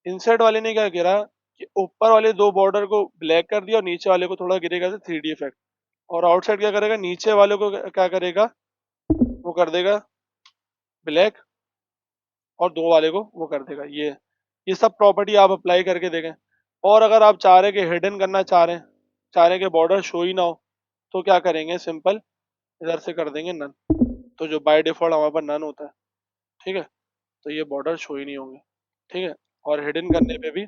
इंसेट वाले ने क्या करा कि ऊपर वाले दो बॉर्डर को ब्लैक कर दिया और नीचे वाले को थोड़ा गिरेगा 3D इफेक्ट। और आउटसाइड क्या करेगा, नीचे वाले को क्या करेगा, वो कर देगा ब्लैक, और दो वाले को वो कर देगा ये सब प्रॉपर्टी आप अप्लाई करके देखें। और अगर आप चाह रहे हैं कि हिडन करना चाह रहे हैं कि बॉर्डर शो ही ना हो, तो क्या करेंगे, सिंपल इधर से कर देंगे नन। तो जो बाय डिफॉल्ट हमारे पास नन होता है, ठीक है, तो ये बॉर्डर शो ही नहीं होंगे। ठीक है, और हिडन करने पे भी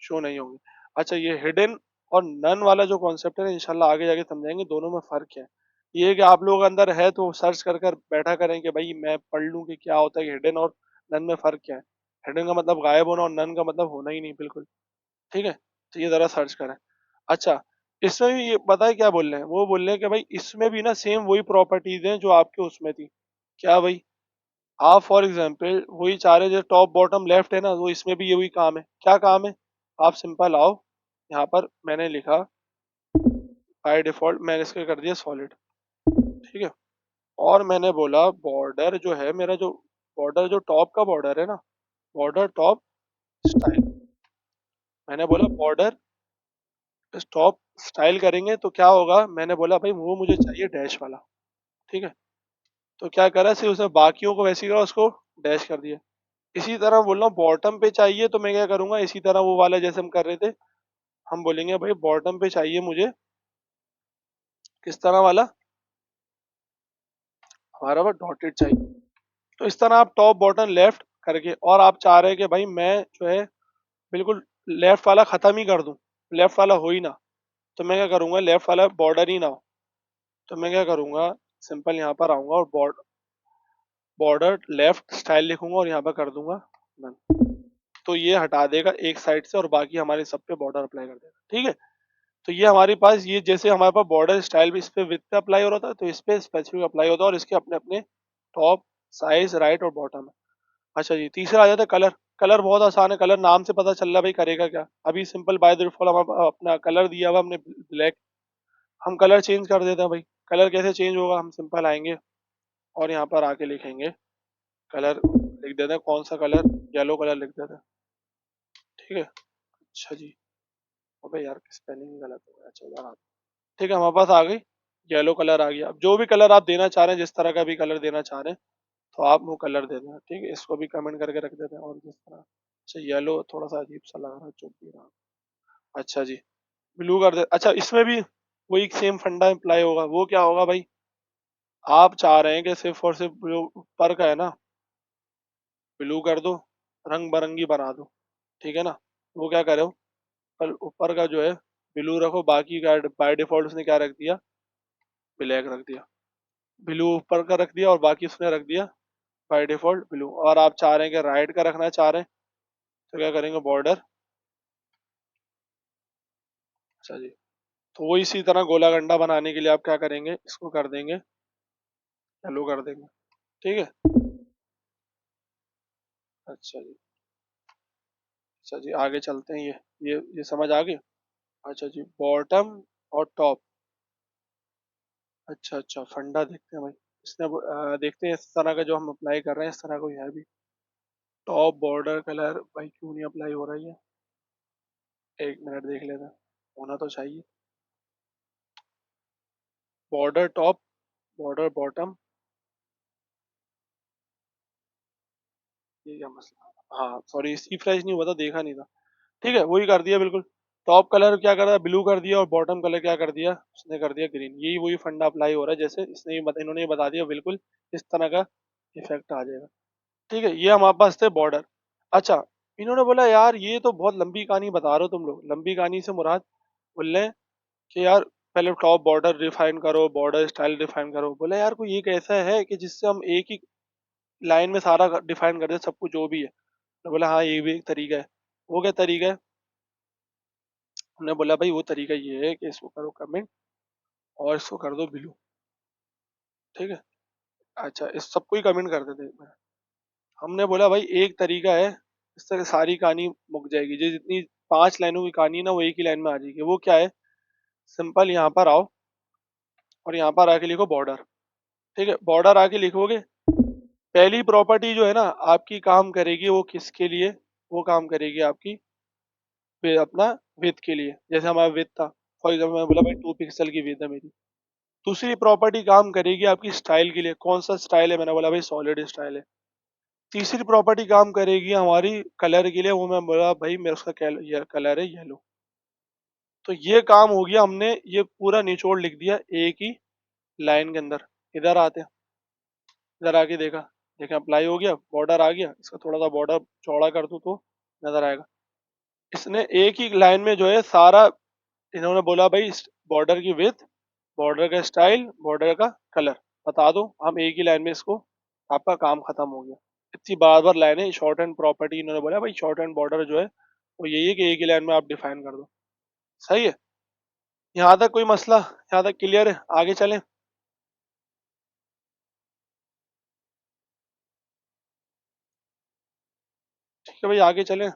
शो नहीं होंगे। अच्छा, ये हिडन और नन वाला जो कॉन्सेप्ट है ना, इंशाल्लाह आगे जाके समझाएंगे दोनों में फर्क क्या है। ये है कि आप लोग अंदर है तो सर्च कर कर बैठा करें कि भाई मैं पढ़ लूँ कि क्या होता है कि हिडन और नन में फर्क क्या है। हिडन का मतलब गायब होना और नन का मतलब होना ही नहीं बिल्कुल। ठीक है, तो ये जरा सर्च करें। अच्छा, इसमें भी ये पता है क्या बोल रहे हैं, वो बोल रहे हैं कि भाई इसमें भी ना सेम वही प्रॉपर्टीज हैं जो आपके उसमें थी। क्या भाई? आप फॉर एग्जाम्पल वही चाह रहे, जो टॉप बॉटम लेफ्ट है ना, वो इसमें भी ये वही काम है। क्या काम है? आप सिंपल आओ, यहाँ पर मैंने लिखा बाय डिफॉल्ट, मैंने इसका कर दिया सॉलिड, ठीक है। और मैंने बोला बॉर्डर जो है मेरा, जो बॉर्डर जो टॉप का बॉर्डर है ना, बॉर्डर टॉप स्टाइल, मैंने बोला बॉर्डर टॉप स्टाइल करेंगे तो क्या होगा, मैंने बोला भाई वो मुझे चाहिए डैश वाला, ठीक है। तो क्या करा, सिर्फ उसने बाकियों को वैसे ही करा, उसको डैश कर दिया। इसी तरह बोल रहा हूँ बॉटम पे चाहिए तो मैं क्या करूंगा, इसी तरह वो वाला जैसे हम कर रहे थे, हम बोलेंगे भाई बॉटम पे चाहिए मुझे किस तरह वाला, हमारा वो डॉटेड चाहिए। तो इस तरह आप टॉप बॉटम लेफ्ट करके, और आप चाह रहे हैं कि भाई मैं जो है बिल्कुल लेफ्ट वाला खत्म ही कर दूं, लेफ्ट वाला हो ही ना, तो मैं क्या करूंगा, लेफ्ट वाला बॉर्डर ही ना हो, तो मैं क्या करूंगा, सिंपल यहाँ पर आऊंगा और बॉर्डर लेफ्ट स्टाइल लिखूंगा और यहाँ पर कर दूंगा none। तो ये हटा देगा एक साइड से और बाकी हमारे सब पे बॉर्डर अप्लाई कर देगा, ठीक है। तो ये हमारे पास, ये जैसे हमारे पास बॉर्डर स्टाइल भी इस पे विथ पे अप्लाई हो रहा था, तो इस पे स्पेसिफिक अप्लाई होता है, और इसके अपने अपने टॉप, साइज, राइट और बॉटम है। अच्छा जी, तीसरा आ जाता है कलर। कलर बहुत आसान है, कलर नाम से पता चल रहा है भाई करेगा क्या। अभी सिंपल बाय डिफॉल्ट हम अपना कलर दिया हुआ हमने ब्लैक, हम कलर चेंज कर देते हैं भाई। कलर कैसे चेंज होगा, हम सिंपल आएंगे और यहाँ पर आके लिखेंगे कलर, लिख देते हैं कौन सा कलर, येलो कलर लिख देते हैं, ठीक है। अच्छा जी, अबे यार स्पेलिंग गलत हो गया, अच्छा यार, ठीक है, हमारे पास आ गई, येलो कलर आ गया। अब जो भी कलर आप देना चाह रहे हैं, जिस तरह का भी कलर देना चाह रहे हैं, तो आप वो कलर दे देना, ठीक है। इसको भी कमेंट करके रख देते हैं, और जिस तरह, अच्छा येलो थोड़ा सा अजीब सा लग रहा है, चुप भी रहा। अच्छा जी, ब्लू कर दे। अच्छा, इसमें भी वही सेम फंडा अप्लाई होगा। वो क्या होगा भाई, आप चाह रहे हैं कि सिर्फ और सिर्फ जो ऊपर का है ना, ब्लू कर दो, रंग बिरंगी बना दो, ठीक है ना। वो क्या करो, पर ऊपर का जो है ब्लू रखो, बाकी का बाय डिफॉल्ट उसने क्या रख दिया, ब्लैक रख दिया। ब्लू ऊपर का रख दिया और बाकी उसने रख दिया बाय डिफॉल्ट ब्लू। और आप चाह रहे हैं कि राइट का रखना चाह रहे हैं, तो क्या करेंगे, बॉर्डर, अच्छा जी, तो वो इसी तरह गोला गंडा बनाने के लिए आप क्या करेंगे, इसको कर देंगे येलो कर देंगे, ठीक है। अच्छा जी, अच्छा जी, आगे चलते हैं। ये समझ आ गई। अच्छा जी, बॉटम और टॉप, अच्छा अच्छा, फंडा देखते हैं भाई। इसने देखते हैं इस तरह का जो हम अप्लाई कर रहे हैं, इस तरह कोई है भी। टॉप बॉर्डर कलर भाई क्यों नहीं अप्लाई हो रही है, एक मिनट देख लेते हैं, होना तो चाहिए। बॉर्डर टॉप, बॉर्डर बॉटम, ये क्या मसला, हाँ सॉरी, रिफ्रेश नहीं हुआ था, देखा नहीं था, ठीक है। वही कर दिया बिल्कुल। टॉप कलर क्या कर दिया, ब्लू कर दिया, और बॉटम कलर क्या कर दिया, उसने कर दिया ग्रीन। यही वही फंडा अप्लाई हो रहा है, जैसे इन्होंने ये बता दिया, बिल्कुल इस तरह का इफेक्ट आ जाएगा, ठीक है। ये हमारे पास थे बॉर्डर। अच्छा, इन्होंने बोला यार ये तो बहुत लंबी कहानी बता रहे हो तुम लोग, लंबी कहानी से मुराद बोल रहे हैं कि यार पहले टॉप बॉर्डर डिफाइन करो, बॉर्डर स्टाइल डिफाइन करो। बोला यार कोई एक ऐसा है कि जिससे हम एक ही लाइन में सारा डिफाइन कर दे सब कुछ जो भी है। तो बोला हाँ ये भी एक तरीका है। वो क्या तरीका है, हमने बोला भाई वो तरीका ये है कि इसको करो कमेंट और इसको कर दो ब्लू, ठीक है। अच्छा, इस सबको ही कमेंट कर देते हैं। हमने बोला भाई एक तरीका है, इस तरह सारी कहानी मुक जाएगी, जो जितनी 5 लाइनों की कहानी है ना, वो एक ही लाइन में आ जाएगी। वो क्या है, सिंपल यहाँ पर आओ और यहाँ पर आके लिखो बॉर्डर, ठीक है। बॉर्डर आके लिखोगे, पहली प्रॉपर्टी जो है ना आपकी काम करेगी, वो किसके लिए, वो काम करेगी आपकी अपना विथ के लिए। जैसे हमारा विथ था, फॉर एग्जाम्पल मैं बोला भाई 2 पिक्सल की विथ है मेरी। दूसरी प्रॉपर्टी काम करेगी आपकी स्टाइल के लिए, कौन सा स्टाइल है, मैंने बोला भाई सॉलिड स्टाइल है। तीसरी प्रॉपर्टी काम करेगी हमारी कलर के लिए, वो मैं बोला भाई मेरा उसका कलर है येलो। तो ये काम हो गया, हमने ये पूरा निचोड़ लिख दिया एक ही लाइन के अंदर। इधर आते हैं, इधर आके देखा, देखें अप्लाई हो गया, बॉर्डर आ गया, इसका थोड़ा सा बॉर्डर चौड़ा कर दूं तो नजर आएगा। इसने एक ही लाइन में जो है सारा, इन्होंने बोला भाई बॉर्डर की विथ, बॉर्डर का स्टाइल, बॉर्डर का कलर बता दो, हम एक ही लाइन में इसको, आपका काम खत्म हो गया। इतनी बार बार लाइनें, शॉर्ट एंड प्रॉपर्टी इन्होंने बोला भाई शॉर्ट एंड बॉर्डर जो है वो यही है कि एक ही लाइन में आप डिफाइन कर दो, सही है। यहाँ तक कोई मसला, यहाँ तक क्लियर है, आगे चलें? ठीक है भाई, आगे चलें?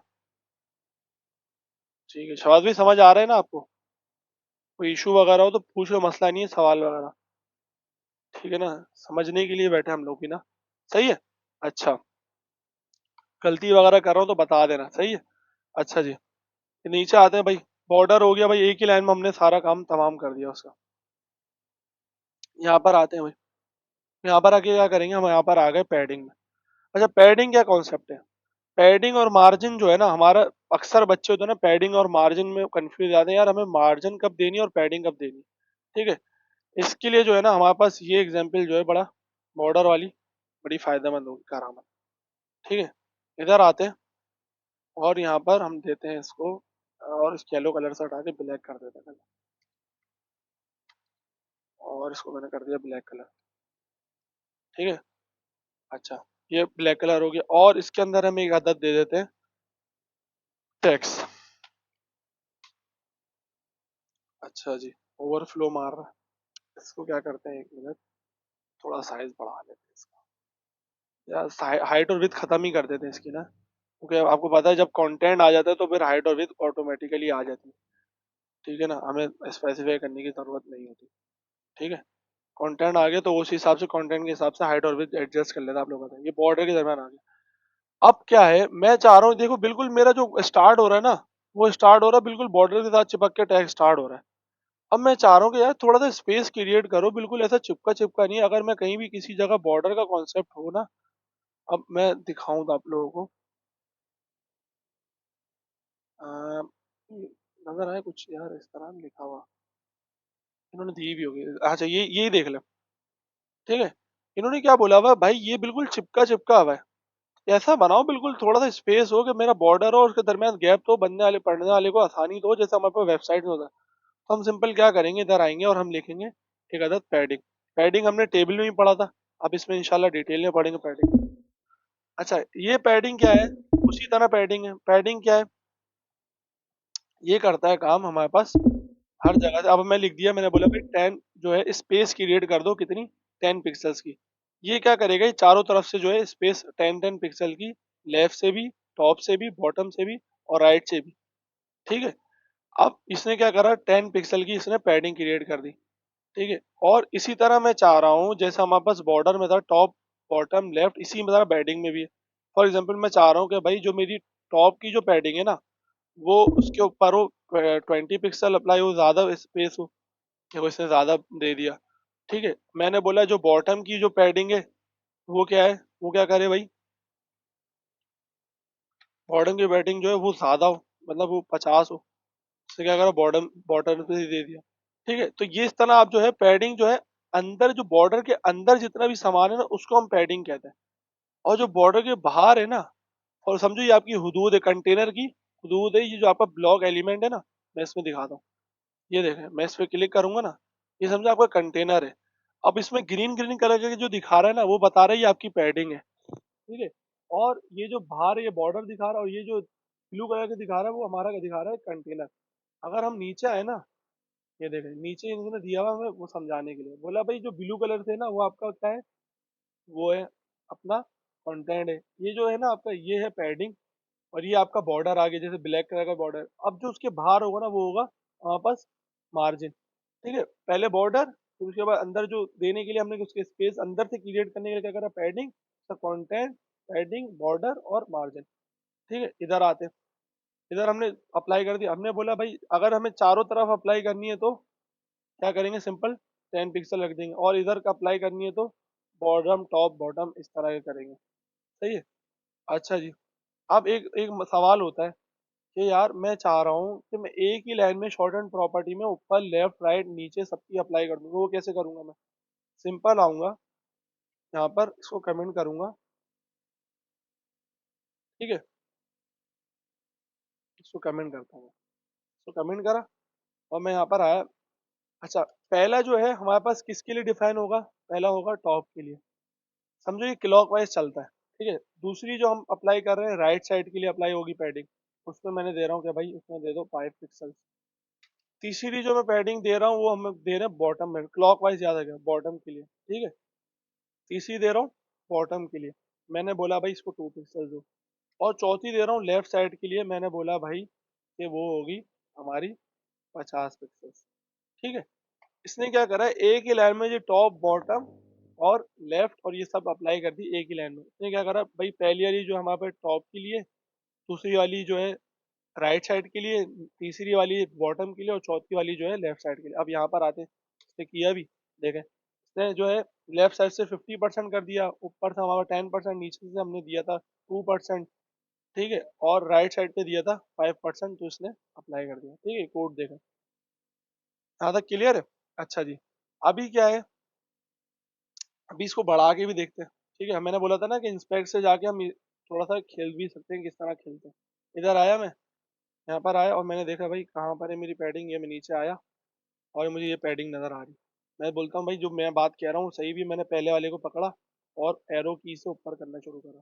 ठीक है, शबाज भाई समझ आ रहा है ना आपको? कोई इशू वगैरह हो तो पूछ लो, मसला नहीं है, सवाल वगैरह। ठीक है ना, समझने के लिए बैठे हम लोग भी ना। सही है। अच्छा, गलती वगैरह कर रहा हूँ तो बता देना, सही है। अच्छा जी, नीचे आते हैं भाई। बॉर्डर हो गया भाई, एक ही लाइन में हमने सारा काम तमाम कर दिया उसका। यहाँ पर आते हैं भाई। यहाँ पर आके क्या करेंगे हम, यहाँ पर आ गए पैडिंग में। अच्छा, पैडिंग क्या कॉन्सेप्ट है? पैडिंग और मार्जिन जो है ना हमारा, अक्सर बच्चे होते हैं ना पैडिंग और मार्जिन में कंफ्यूज जाते हैं, यार हमें मार्जिन कब देनी है और पैडिंग कब देनी है। ठीक है, इसके लिए जो है ना हमारे पास ये एग्जाम्पल जो है बड़ा बॉर्डर वाली बड़ी फायदेमंद होगी, करामत। ठीक है, इधर आते हैं और यहाँ पर हम देते हैं इसको, और इस येलो कलर से हटा के ब्लैक कर देते हैं, और इसको मैंने कर दिया ब्लैक कलर। ठीक है। अच्छा, ये ब्लैक कलर हो गया, और इसके अंदर हम एक आदत दे देते हैं, टेक्स। अच्छा जी, ओवरफ्लो मार रहा है, इसको क्या करते हैं, एक मिनट, थोड़ा साइज बढ़ा लेते हैं इसका। यार हाइट और विड्थ खत्म ही कर देते हैं इसकी ना, क्योंकि आपको पता है जब कंटेंट आ जाता है तो फिर हाइट और विड्थ ऑटोमेटिकली आ जाती है। ठीक है ना, हमें स्पेसिफाई करने की जरूरत नहीं होती। ठीक है, कंटेंट आ गया तो उस हिसाब से, कंटेंट के हिसाब से हाइट और विड्थ एडजस्ट कर लेता, आप लोग बताएं, ये बॉर्डर के दरमियान आ गया। अब क्या है, मैं चाह रहा हूँ, देखो बिल्कुल मेरा जो स्टार्ट हो रहा है ना, वो स्टार्ट हो रहा है बिल्कुल बॉर्डर के साथ चिपक के टैग स्टार्ट हो रहा है। अब मैं चाह रहा हूँ कि यार थोड़ा सा स्पेस क्रिएट करो, बिल्कुल ऐसा चिपका चिपका नहीं, अगर मैं कहीं भी किसी जगह बॉर्डर का कॉन्सेप्ट हो ना, अब मैं दिखाऊं तो आप लोगों को, अ, नजर आए कुछ यार इस तरह लिखा हुआ, इन्होंने दी भी होगी। अच्छा, ये यही देख ले। ठीक है, इन्होंने क्या बोला हुआ है, भाई ये बिल्कुल चिपका चिपका हुआ है, ऐसा बनाओ बिल्कुल थोड़ा सा स्पेस हो कि मेरा बॉर्डर हो और उसके दरमियान गैप तो बनने वाले पढ़ने वाले को आसानी तो हो, जैसे हमारे पास वेबसाइट में होता है। तो हम सिंपल क्या करेंगे, इधर आएंगे और हम लिखेंगे एक अदद पैडिंग। पैडिंग हमने टेबल में ही पढ़ा था, अब इसमें इंशाल्लाह डिटेल में पढ़ेंगे पैडिंग। अच्छा, ये पैडिंग क्या है, उसी तरह पैडिंग है। पैडिंग क्या है, ये करता है काम हमारे पास हर जगह से। अब मैं लिख दिया, मैंने बोला भाई 10 जो है स्पेस क्रिएट कर दो, कितनी, 10 पिक्सल्स की। ये क्या करेगा, ये चारों तरफ से जो है स्पेस 10 10 पिक्सल की, लेफ्ट से भी, टॉप से भी, बॉटम से भी, और राइट से भी। ठीक है, अब इसने क्या करा, 10 पिक्सल की इसने पैडिंग क्रिएट कर दी। ठीक है, और इसी तरह मैं चाह रहा हूँ, जैसे हमारे पास बॉर्डर में था टॉप बॉटम लेफ्ट, इसी तरह पैडिंग में भी है। फॉर एग्जाम्पल मैं चाह रहा हूँ कि भाई जो मेरी टॉप की जो पैडिंग है ना, वो उसके ऊपर हो 20 पिक्सल अप्लाई हो, ज्यादा स्पेस हो, कि वो इसने ज्यादा दे दिया। ठीक है, मैंने बोला जो बॉटम की जो पैडिंग है वो क्या है, वो क्या करे भाई, बॉटम की पैडिंग जो है वो ज्यादा हो, मतलब वो 50 हो, उससे क्या करा, बॉटम बॉटम पे ही दे दिया। ठीक है, तो ये इस तरह आप जो है पैडिंग जो है, अंदर जो बॉर्डर के अंदर जितना भी सामान है ना उसको हम पैडिंग कहते हैं, और जो बॉर्डर के बाहर है ना, और समझो ये आपकी हदूद है, कंटेनर की हदूद है, ये जो आपका ब्लॉक एलिमेंट है ना, मैं इसमें दिखाता हूँ। ये देखें, मैं इस पे क्लिक करूंगा ना, ये समझो आपका कंटेनर है। अब इसमें ग्रीन ग्रीन कलर का जो दिखा रहा है ना, वो बता रहा है ये आपकी पैडिंग है। ठीक है, और ये जो बाहर ये बॉर्डर दिखा रहा है, और ये जो ब्लू कलर का दिखा रहा है, वो हमारा क्या दिखा रहा है, कंटेनर। अगर हम नीचे आए ना, ये देखें नीचे इन्होंने दिया हुआ हमें वो समझाने के लिए, बोला भाई जो ब्लू कलर से ना वो आपका क्या है, वो है अपना कंटेंट है। ये जो है ना आपका, ये है पैडिंग, और ये आपका बॉर्डर आ गया, जैसे ब्लैक कलर का बॉर्डर। अब जो उसके बाहर होगा ना, वो होगा वापस मार्जिन। ठीक है, पहले बॉर्डर, फिर उसके बाद अंदर जो देने के लिए हमने उसके स्पेस अंदर से क्रिएट करने के लिए क्या करा, पैडिंग, कंटेंट, पैडिंग, बॉर्डर और मार्जिन। ठीक है, इधर आते हैं। इधर हमने अप्लाई कर दिया, हमने बोला भाई अगर हमें चारों तरफ अप्लाई करनी है तो क्या करेंगे, सिंपल 10 पिक्सल रख देंगे, और इधर का अप्लाई करनी है तो बॉटम टॉप बॉटम इस तरह के करेंगे। सही है। अच्छा जी, अब एक एक सवाल होता है कि यार मैं चाह रहा हूँ कि मैं एक ही लाइन में शॉर्ट एंड प्रॉपर्टी में ऊपर लेफ्ट राइट नीचे सबकी अप्लाई कर दूंगा, वो कैसे करूंगा मैं? सिंपल आऊंगा, यहाँ पर इसको कमेंट करूंगा। ठीक है, इसको कमेंट करता हूँ, इसको कमेंट करा, और मैं यहाँ पर आया। अच्छा, पहला जो है हमारे पास किसके लिए डिफाइन होगा, पहला होगा टॉप के लिए, समझो ये क्लॉक वाइज चलता है। ठीक है, दूसरी जो हम अप्लाई कर रहे हैं राइट साइड के लिए अप्लाई होगी पैडिंग, उसमें मैंने दे रहा हूँ कि भाई उसमें दे दो 5 पिक्सल। तीसरी जो मैं पैडिंग दे रहा हूँ वो हम दे रहे हैं बॉटम में, क्लॉक वाइज याद है बॉटम के लिए, ठीक है। तीसरी दे रहा हूँ बॉटम के लिए, मैंने बोला भाई इसको 2 पिक्सल दो। और चौथी दे रहा हूँ लेफ्ट साइड के लिए, मैंने बोला भाई कि वो होगी हमारी 50 पिक्सल, ठीक है। इसने क्या करा है, एक ही लाइन में ये टॉप बॉटम और लेफ्ट और ये सब अप्लाई कर दी एक ही लाइन में। इसने क्या करा भाई, पहली वाली जो हमारे पास टॉप के लिए, दूसरी वाली जो है राइट साइड के लिए, तीसरी वाली बॉटम के लिए और चौथी वाली जो है लेफ्ट साइड के लिए। अब यहाँ पर आते हैं, इसने किया भी, देखें इसने जो है लेफ्ट साइड से 50% कर दिया, ऊपर से हमारा 10%, नीचे से हमने दिया था 2%, ठीक है, और राइट साइड पे दिया था 5%, तो इसने अप्लाई कर दिया, ठीक है। कोड देखें, यहाँ तक क्लियर है। अच्छा जी, अभी क्या है, अभी इसको बढ़ा के भी देखते हैं, ठीक है। मैंने बोला था ना कि इंस्पेक्ट से जाके हम थोड़ा सा खेल भी सकते हैं, किस तरह खेलते हैं। इधर आया मैं, यहाँ पर आया और मैंने देखा भाई कहाँ पर है मेरी पैडिंग, ये मैं नीचे आया और मुझे ये पैडिंग नज़र आ रही। मैं बोलता हूँ भाई जो मैं बात कह रहा हूँ सही भी, मैंने पहले वाले को पकड़ा और एरो की से ऊपर करना शुरू करा,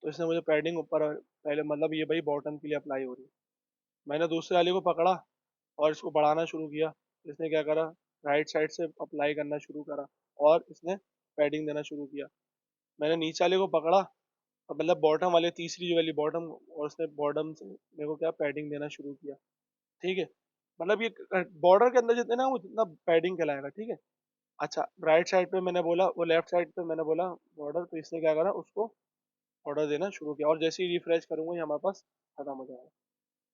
तो इसने मुझे पैडिंग ऊपर, पहले मतलब ये भाई बॉटम के लिए अप्लाई हो रही है। मैंने दूसरे वाले को पकड़ा और इसको बढ़ाना शुरू किया, इसने क्या करा, राइट साइड से अप्लाई करना शुरू करा और इसने पैडिंग देना शुरू किया। मैंने नीचे वाले को पकड़ा और मतलब बॉटम वाले, तीसरी वाली बॉटम, और उसने बॉटम से मेरे को क्या पैडिंग देना शुरू किया, ठीक है। मतलब ये बॉर्डर के अंदर जितने ना वो जितना पैडिंग कहलाएगा, ठीक है। अच्छा, राइट साइड पे मैंने बोला, वो लेफ्ट साइड पे मैंने बोला बॉर्डर, तो इसने क्या करा, उसको ऑर्डर देना शुरू किया और जैसे ही रिफ्रेश करूंगा ये हमारे पास खत्म हो जाएगा,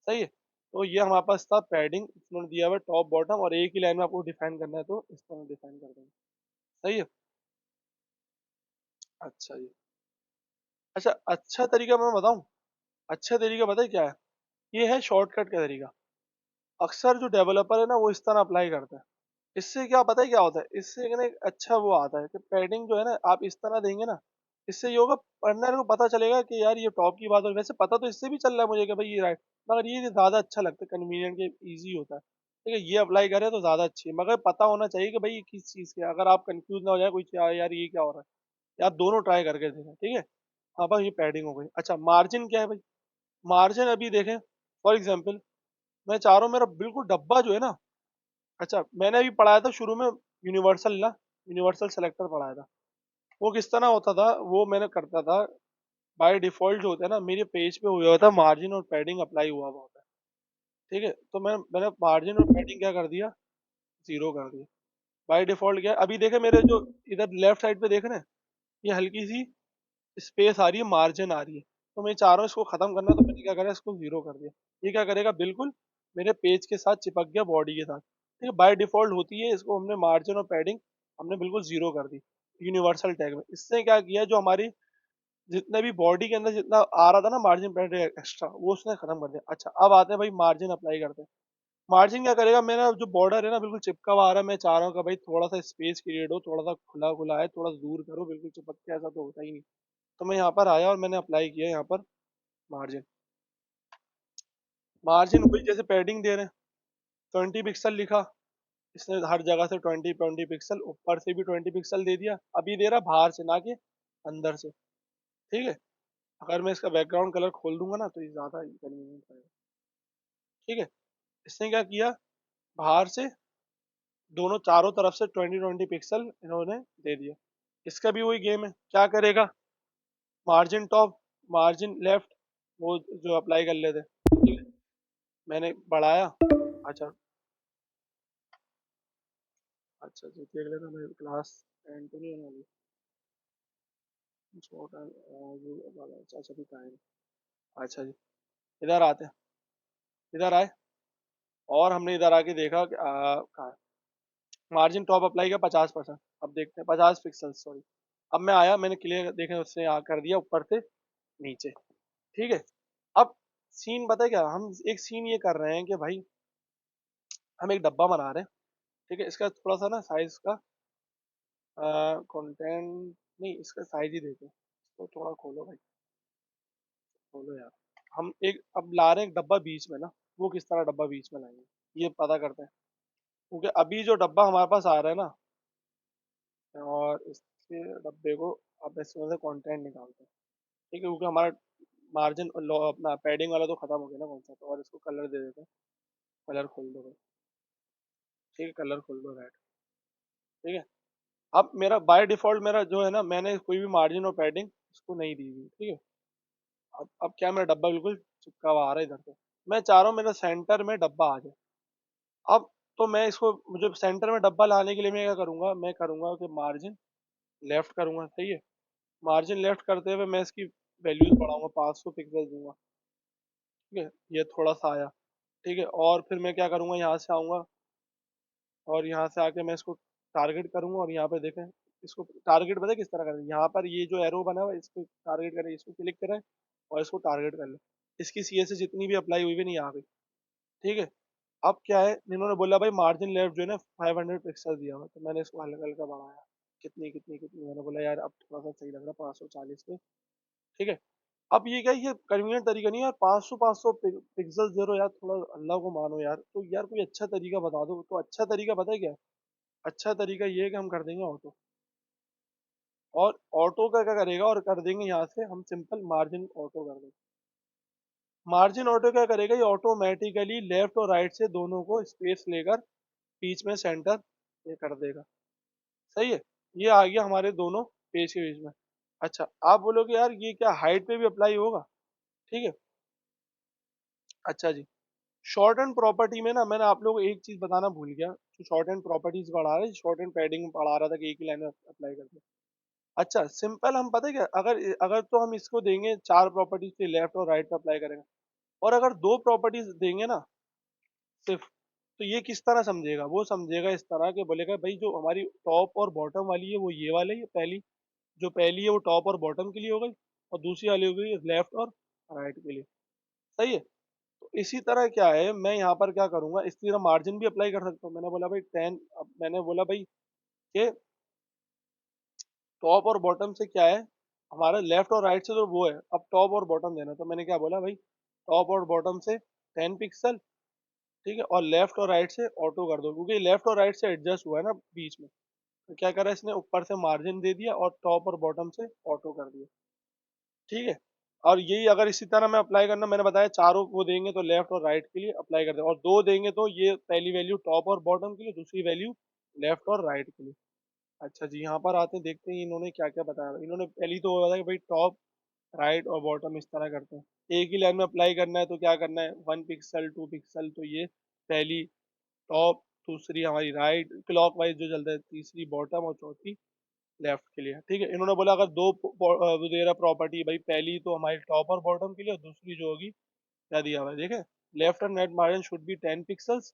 सही है। तो ये हमारे पास था पैडिंग, इसमें दिया हुआ है टॉप बॉटम, और एक ही लाइन में आपको डिफाइन करना है तो इस तरह डिफाइन कर देंगे, सही है। अच्छा जी, अच्छा अच्छा तरीका मैं बताऊं, अच्छा तरीका पता है क्या है, ये है शॉर्टकट का तरीका। अक्सर जो डेवलपर है ना वो इस तरह अप्लाई करता है। इससे क्या पता है क्या होता है, इससे ना एक अच्छा वो आता है कि पैडिंग जो है ना आप इस तरह देंगे ना, इससे ये होगा, पढ़ने को पता चलेगा कि यार ये टॉप की बात हो, वैसे पता तो इससे भी चल रहा है मुझे कि भाई ये राइट, मगर ये ज़्यादा अच्छा लगता है, कन्वीनियंट के ईजी होता है, ठीक है। ये अप्लाई करें तो ज़्यादा अच्छी है, मगर पता होना चाहिए कि भाई ये किस चीज़ के, अगर आप कंफ्यूज ना हो जाए कोई यार ये क्या हो रहा है, या आप दोनों ट्राई करके देखें, ठीक है। हाँ बस ये पैडिंग हो गई। अच्छा, मार्जिन क्या है भाई, मार्जिन अभी देखें, फॉर एग्जाम्पल मैं चाह रहा हूँ मेरा बिल्कुल डब्बा जो है ना, अच्छा मैंने अभी पढ़ाया था शुरू में यूनिवर्सल ना, यूनिवर्सल सेलेक्टर पढ़ाया था। वो किस तरह होता था, वो मैंने करता था बाय डिफॉल्ट जो होता है ना, मेरे पेज पे हुआ था मार्जिन और पैडिंग अप्लाई हुआ हुआ होता है, ठीक है। तो मैंने मार्जिन और पैडिंग क्या कर दिया, जीरो कर दिया बाय डिफॉल्ट। क्या है, अभी देखे मेरे जो इधर लेफ्ट साइड पे देख रहे हैं, ये हल्की सी स्पेस आ रही है, मार्जिन आ रही है, तो मैं चाह रहा हूँ इसको खत्म करना, तो मैंने क्या करा, इसको जीरो कर दिया। ये क्या करेगा, बिल्कुल मेरे पेज के साथ चिपक गया, बॉडी के साथ, ठीक है। बाय डिफॉल्ट होती है, इसको हमने मार्जिन और पैडिंग हमने बिल्कुल जीरो कर दी यूनिवर्सल टैग में। इससे क्या किया, जो हमारी जितने भी बॉडी के अंदर जितना आ रहा था ना मार्जिन पैडिंग एक्स्ट्रा, वो उसने खत्म कर दिया। अच्छा, अब आते हैं भाई मार्जिन अप्लाई करते हैं। मार्जिन क्या करेगा, मेरा जो बॉर्डर है ना बिल्कुल चिपका हुआ आ रहा है, मैं चाह रहा हूँ कि भाई थोड़ा सा स्पेस क्रिएट हो, थोड़ा सा खुला खुला है, थोड़ा सा दूर करो, बिल्कुल चिपक के ऐसा तो होता ही नहीं। तो मैं यहाँ पर आया और मैंने अप्लाई किया यहाँ पर मार्जिन। मार्जिन वही जैसे पैडिंग दे रहे हैं, 20 पिक्सल लिखा, इसने हर जगह से 20 20 पिक्सल, ऊपर से भी 20 पिक्सल दे दिया। अभी दे रहा बाहर से ना कि अंदर से, ठीक है। अगर मैं इसका बैकग्राउंड कलर खोल दूंगा ना तो ये ज़्यादा कन्वीनियंट रहेगा, ठीक है। इसने क्या किया, बाहर से दोनों चारों तरफ से 20 20 पिक्सल इन्होंने दे दिया। इसका भी वही गेम है, क्या करेगा, मार्जिन टॉप, मार्जिन लेफ्ट, वो जो अप्लाई कर लेते, ठीक है। मैंने बढ़ाया, अच्छा अच्छा जी देख लेता मैं, क्लास एंड तो नहीं होने वाली, छोटा वाला, अच्छा भी टाइम, अच्छा जी। इधर आते हैं, इधर आए और हमने इधर आके देखा कि कहाँ मार्जिन टॉप अप्लाई किया 50%। अब देखते हैं 50 पिक्सल, सॉरी। अब मैं आया, मैंने क्लियर देखे उसने यहाँ कर दिया ऊपर से नीचे, ठीक है। अब सीन पता है क्या, हम एक सीन ये कर रहे हैं कि भाई हम एक डब्बा बना रहे हैं, ठीक है। इसका थोड़ा सा ना साइज का कंटेंट, नहीं इसका साइज ही देते हैं, तो थोड़ा खोलो भाई, खोलो यार। हम एक अब ला रहे हैं एक डब्बा बीच में ना, वो किस तरह डब्बा बीच में लाएंगे ये पता करते हैं, क्योंकि अभी जो डब्बा हमारे पास आ रहा है ना, और इसके डब्बे को अब इसमें से कंटेंट निकालते हैं, ठीक है। क्योंकि हमारा मार्जिन अपना पैडिंग वाला तो खत्म हो गया ना कॉन्सेप्ट, और इसको कलर दे देते हैं। कलर खोल दो भाई, ठीक है, कलर खोल दो रेड। ठीक है, अब मेरा बाय डिफॉल्ट मेरा जो है ना, मैंने कोई भी मार्जिन और पैडिंग इसको नहीं दी हुई। ठीक है, अब क्या मेरा डब्बा बिल्कुल चिपका हुआ आ रहा है इधर से। मैं चाह रहा हूँ मेरा सेंटर में डब्बा आ जाए। अब तो मैं इसको, मुझे सेंटर में डब्बा लाने के लिए मैं क्या करूंगा, मैं करूंगा कि मार्जिन लेफ्ट करूंगा। सही है, मार्जिन लेफ्ट करते हुए मैं इसकी वैल्यूज बढ़ाऊंगा, 500 पिक्सल दूंगा। ठीक है, ये थोड़ा सा आया। ठीक है, और फिर मैं क्या करूंगा, यहाँ से आऊंगा और यहाँ से आके मैं इसको टारगेट करूंगा, और यहाँ पे देखें, इसको टारगेट पता है किस तरह करें, यहाँ पर ये जो एरो बना हुआ है इसको टारगेट करें, इसको क्लिक करें और इसको टारगेट कर लें। इसकी सीएस से जितनी भी अप्लाई हुई भी नहीं आ गई। ठीक है, अब क्या है, इन्होंने बोला भाई मार्जिन लेफ्ट जो है ना 500 पिक्सल दिया हुआ, तो मैंने इसको हल्का हल्का बढ़ाया। कितनी कितनी कितनी, मैंने बोला यार अब थोड़ा सा सही लग रहा है 540 पे। ठीक है, अब ये क्या, ये कन्वीनियंट तरीका नहीं है यार, 500 पिक्सल दे रहो यार, थोड़ा अल्लाह को मानो यार, तो यार कोई अच्छा तरीका बता दो। तो अच्छा तरीका पता है क्या है? अच्छा तरीका ये है कि हम कर देंगे ऑटो। और ऑटो का क्या करेगा, और कर देंगे यहाँ से हम सिंपल मार्जिन ऑटो कर देंगे। मार्जिन ऑटो क्या करेगा, ये ऑटोमेटिकली लेफ्ट और राइट से दोनों को स्पेस लेकर बीच में सेंटर ये कर देगा। सही है, ये आ गया हमारे दोनों पेज के बीच में। अच्छा, आप बोलोगे यार ये क्या हाइट पे भी अप्लाई होगा? ठीक है, अच्छा जी, शॉर्ट एंड प्रॉपर्टी में ना मैंने आप लोगों को एक चीज बताना भूल गया, जो शॉर्ट एंड प्रॉपर्टीज पढ़ा रहा है, शॉर्ट एंड पैडिंग पढ़ा रहा था कि एक ही लाइन में अप्लाई कर दे। अच्छा सिंपल, हम पता है क्या, अगर अगर तो हम इसको देंगे चार प्रॉपर्टीज के लेफ्ट और राइट पे अप्लाई करेंगे, और अगर दो प्रॉपर्टीज देंगे ना सिर्फ, तो ये किस तरह समझेगा, वो समझेगा इस तरह के, बोलेगा भाई जो हमारी टॉप और बॉटम वाली है वो ये वाले ही पहली, जो पहली है वो टॉप और बॉटम के लिए हो गई, और दूसरी वाली हो गई लेफ्ट और राइट के लिए। सही है, तो इसी तरह क्या है, मैं यहाँ पर क्या करूंगा, इसी तरह मार्जिन भी अप्लाई कर सकता हूँ। मैंने बोला भाई 10, अब मैंने बोला भाई कि टॉप और बॉटम से क्या है, हमारा लेफ्ट और राइट से तो वो है, अब टॉप और बॉटम देना, तो मैंने क्या बोला भाई, टॉप और बॉटम से 10 पिक्सल। ठीक है, और लेफ्ट और राइट से ऑटो कर दो, क्योंकि लेफ्ट और राइट से एडजस्ट हुआ है ना बीच में, तो क्या करा इसने, ऊपर से मार्जिन दे दिया और टॉप और बॉटम से ऑटो कर दिया। ठीक है, और यही अगर इसी तरह मैं अप्लाई करना, मैंने बताया चारों को देंगे तो लेफ्ट और राइट के लिए अप्लाई कर दे, और दो देंगे तो ये पहली वैल्यू टॉप और बॉटम के लिए, दूसरी वैल्यू लेफ्ट और राइट के लिए। अच्छा जी, यहाँ पर आते हैं, देखते हैं इन्होंने क्या क्या बताया। इन्होंने पहली तो बताया कि भाई टॉप राइट और बॉटम इस तरह करते हैं, एक ही लाइन में अप्लाई करना है तो क्या करना है, 1 पिक्सल 2 पिक्सल, तो ये पहली टॉप, दूसरी हमारी राइट क्लॉक वाइज जो चलता है, तीसरी बॉटम और चौथी लेफ्ट के लिए। ठीक है, इन्होंने बोला अगर दो वो दे रहा प्रॉपर्टी, भाई पहली तो हमारी टॉप और बॉटम के लिए, और दूसरी जो होगी क्या दिया हुआ है देखें, left and right margin should be 10 pixels.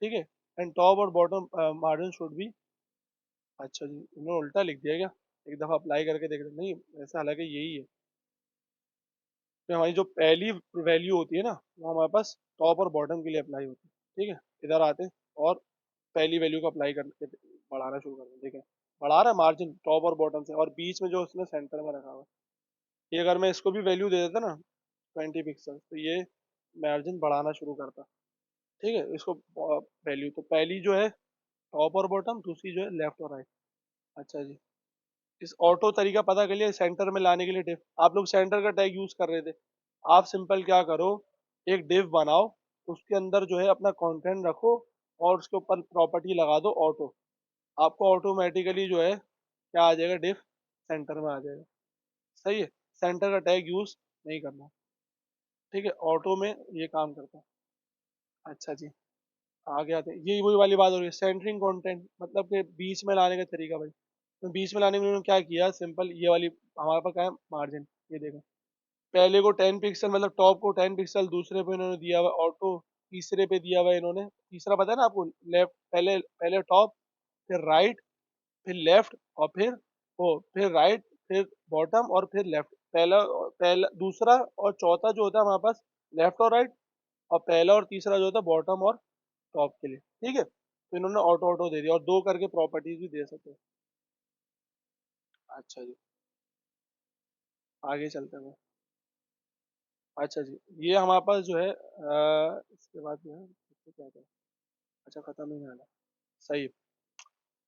ठीक है, एंड टॉप और बॉटम मार्जिन शुड बी, अच्छा जी इन्होंने उल्टा लिख दिया क्या, एक दफा अप्लाई करके देख रहे नहीं, ऐसा हालांकि यही है। तो हमारी जो पहली वैल्यू होती है ना, वो हमारे पास टॉप और बॉटम के लिए अप्लाई होती है। ठीक है, इधर आते हैं और पहली वैल्यू को अप्लाई करके बढ़ाना शुरू करते हैं। ठीक है, बढ़ा रहा है मार्जिन टॉप और बॉटम से, और बीच में जो उसने सेंटर में रखा हुआ है, ये अगर मैं इसको भी वैल्यू दे देता ना 20 पिक्सल, तो ये मार्जिन बढ़ाना शुरू करता। ठीक है, इसको वैल्यू तो पहली जो है टॉप और बॉटम, दूसरी जो है लेफ्ट और राइट। अच्छा जी, इस ऑटो तरीका पता कर लिया, सेंटर में लाने के लिए डिव, आप लोग सेंटर का टैग यूज कर रहे थे। आप सिंपल क्या करो, एक डिव बनाओ, उसके अंदर जो है अपना कंटेंट रखो, और उसके ऊपर प्रॉपर्टी लगा दो ऑटो, आपको ऑटोमेटिकली जो है क्या आ जाएगा, डिव सेंटर में आ जाएगा। सही है, सेंटर का टैग यूज नहीं करना। ठीक है, ऑटो में ये काम करता है। अच्छा जी, आगे आते हैं, ये वही वाली बात हो रही है, सेंटरिंग कंटेंट, मतलब कि बीच में लाने का तरीका भाई। तो बीच में लाने में उन्होंने क्या किया, सिंपल ये वाली, हमारे पास क्या है मार्जिन, ये देखो, पहले को 10 पिक्सल, मतलब टॉप को 10 पिक्सल, दूसरे पे इन्होंने दिया हुआ ऑटो, तीसरे पे दिया हुआ है इन्होंने, तीसरा पता है ना आपको, लेफ्ट, पहले पहले टॉप, फिर राइट, फिर लेफ्ट, और फिर ओ फिर राइट, फिर बॉटम, और फिर लेफ्ट। पहला पहला दूसरा और चौथा जो होता है हमारे पास लेफ्ट और राइट, और पहला और तीसरा जो होता है बॉटम और टॉप के लिए। ठीक है, तो इन्होंने ऑटो ऑटो दे दिया, और दो करके प्रॉपर्टीज भी दे सकते हैं। अच्छा जी, आगे चलते हैं। अच्छा जी, ये हमारे पास जो है इसके बाद जो है इसको क्या कहते हैं, अच्छा खत्म ही नहीं आना। सही है।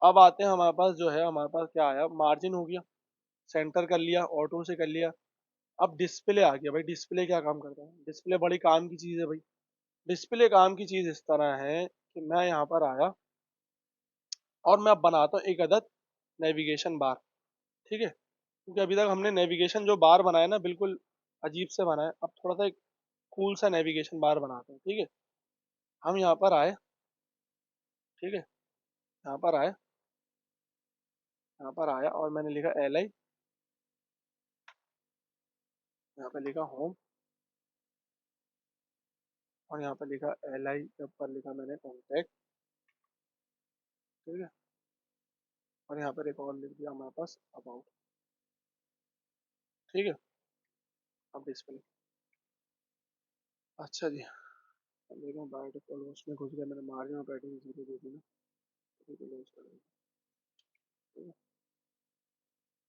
अब आते हैं हमारे पास जो है, हमारे पास क्या आया, मार्जिन हो गया, सेंटर कर लिया, ऑटो से कर लिया। अब डिस्प्ले आ गया भाई, डिस्प्ले क्या काम करता है, डिस्प्ले बड़ी काम की चीज़ है भाई। डिस्प्ले काम की चीज़ इस तरह है कि मैं यहाँ पर आया, और मैं अब बनाता हूँ एक अदद नेविगेशन बार। ठीक है, क्योंकि अभी तक हमने नेविगेशन जो बार बनाया ना बिल्कुल अजीब से बनाया, अब थोड़ा सा एक कूल सा नेविगेशन बार बनाते हैं। ठीक है, हम यहाँ पर आए। ठीक है, यहाँ पर आए, यहाँ पर आया और मैंने लिखा LI, यहाँ पे लिखा होम, और यहाँ पे लिखा LI के ऊपर लिखा मैंने कॉन्टैक्ट। ठीक है, और यहाँ पर एक और लिख दिया हमारे पास अबाउट। ठीक है, अब डिस्प्ले। अच्छा जी, अब देखो बाय डिफॉल्ट उसमें घुस गया, मैंने मार्जिन और पैडिंग जीरो दे दी ना। ठीक है, लॉन्च करेंगे। ठीक है,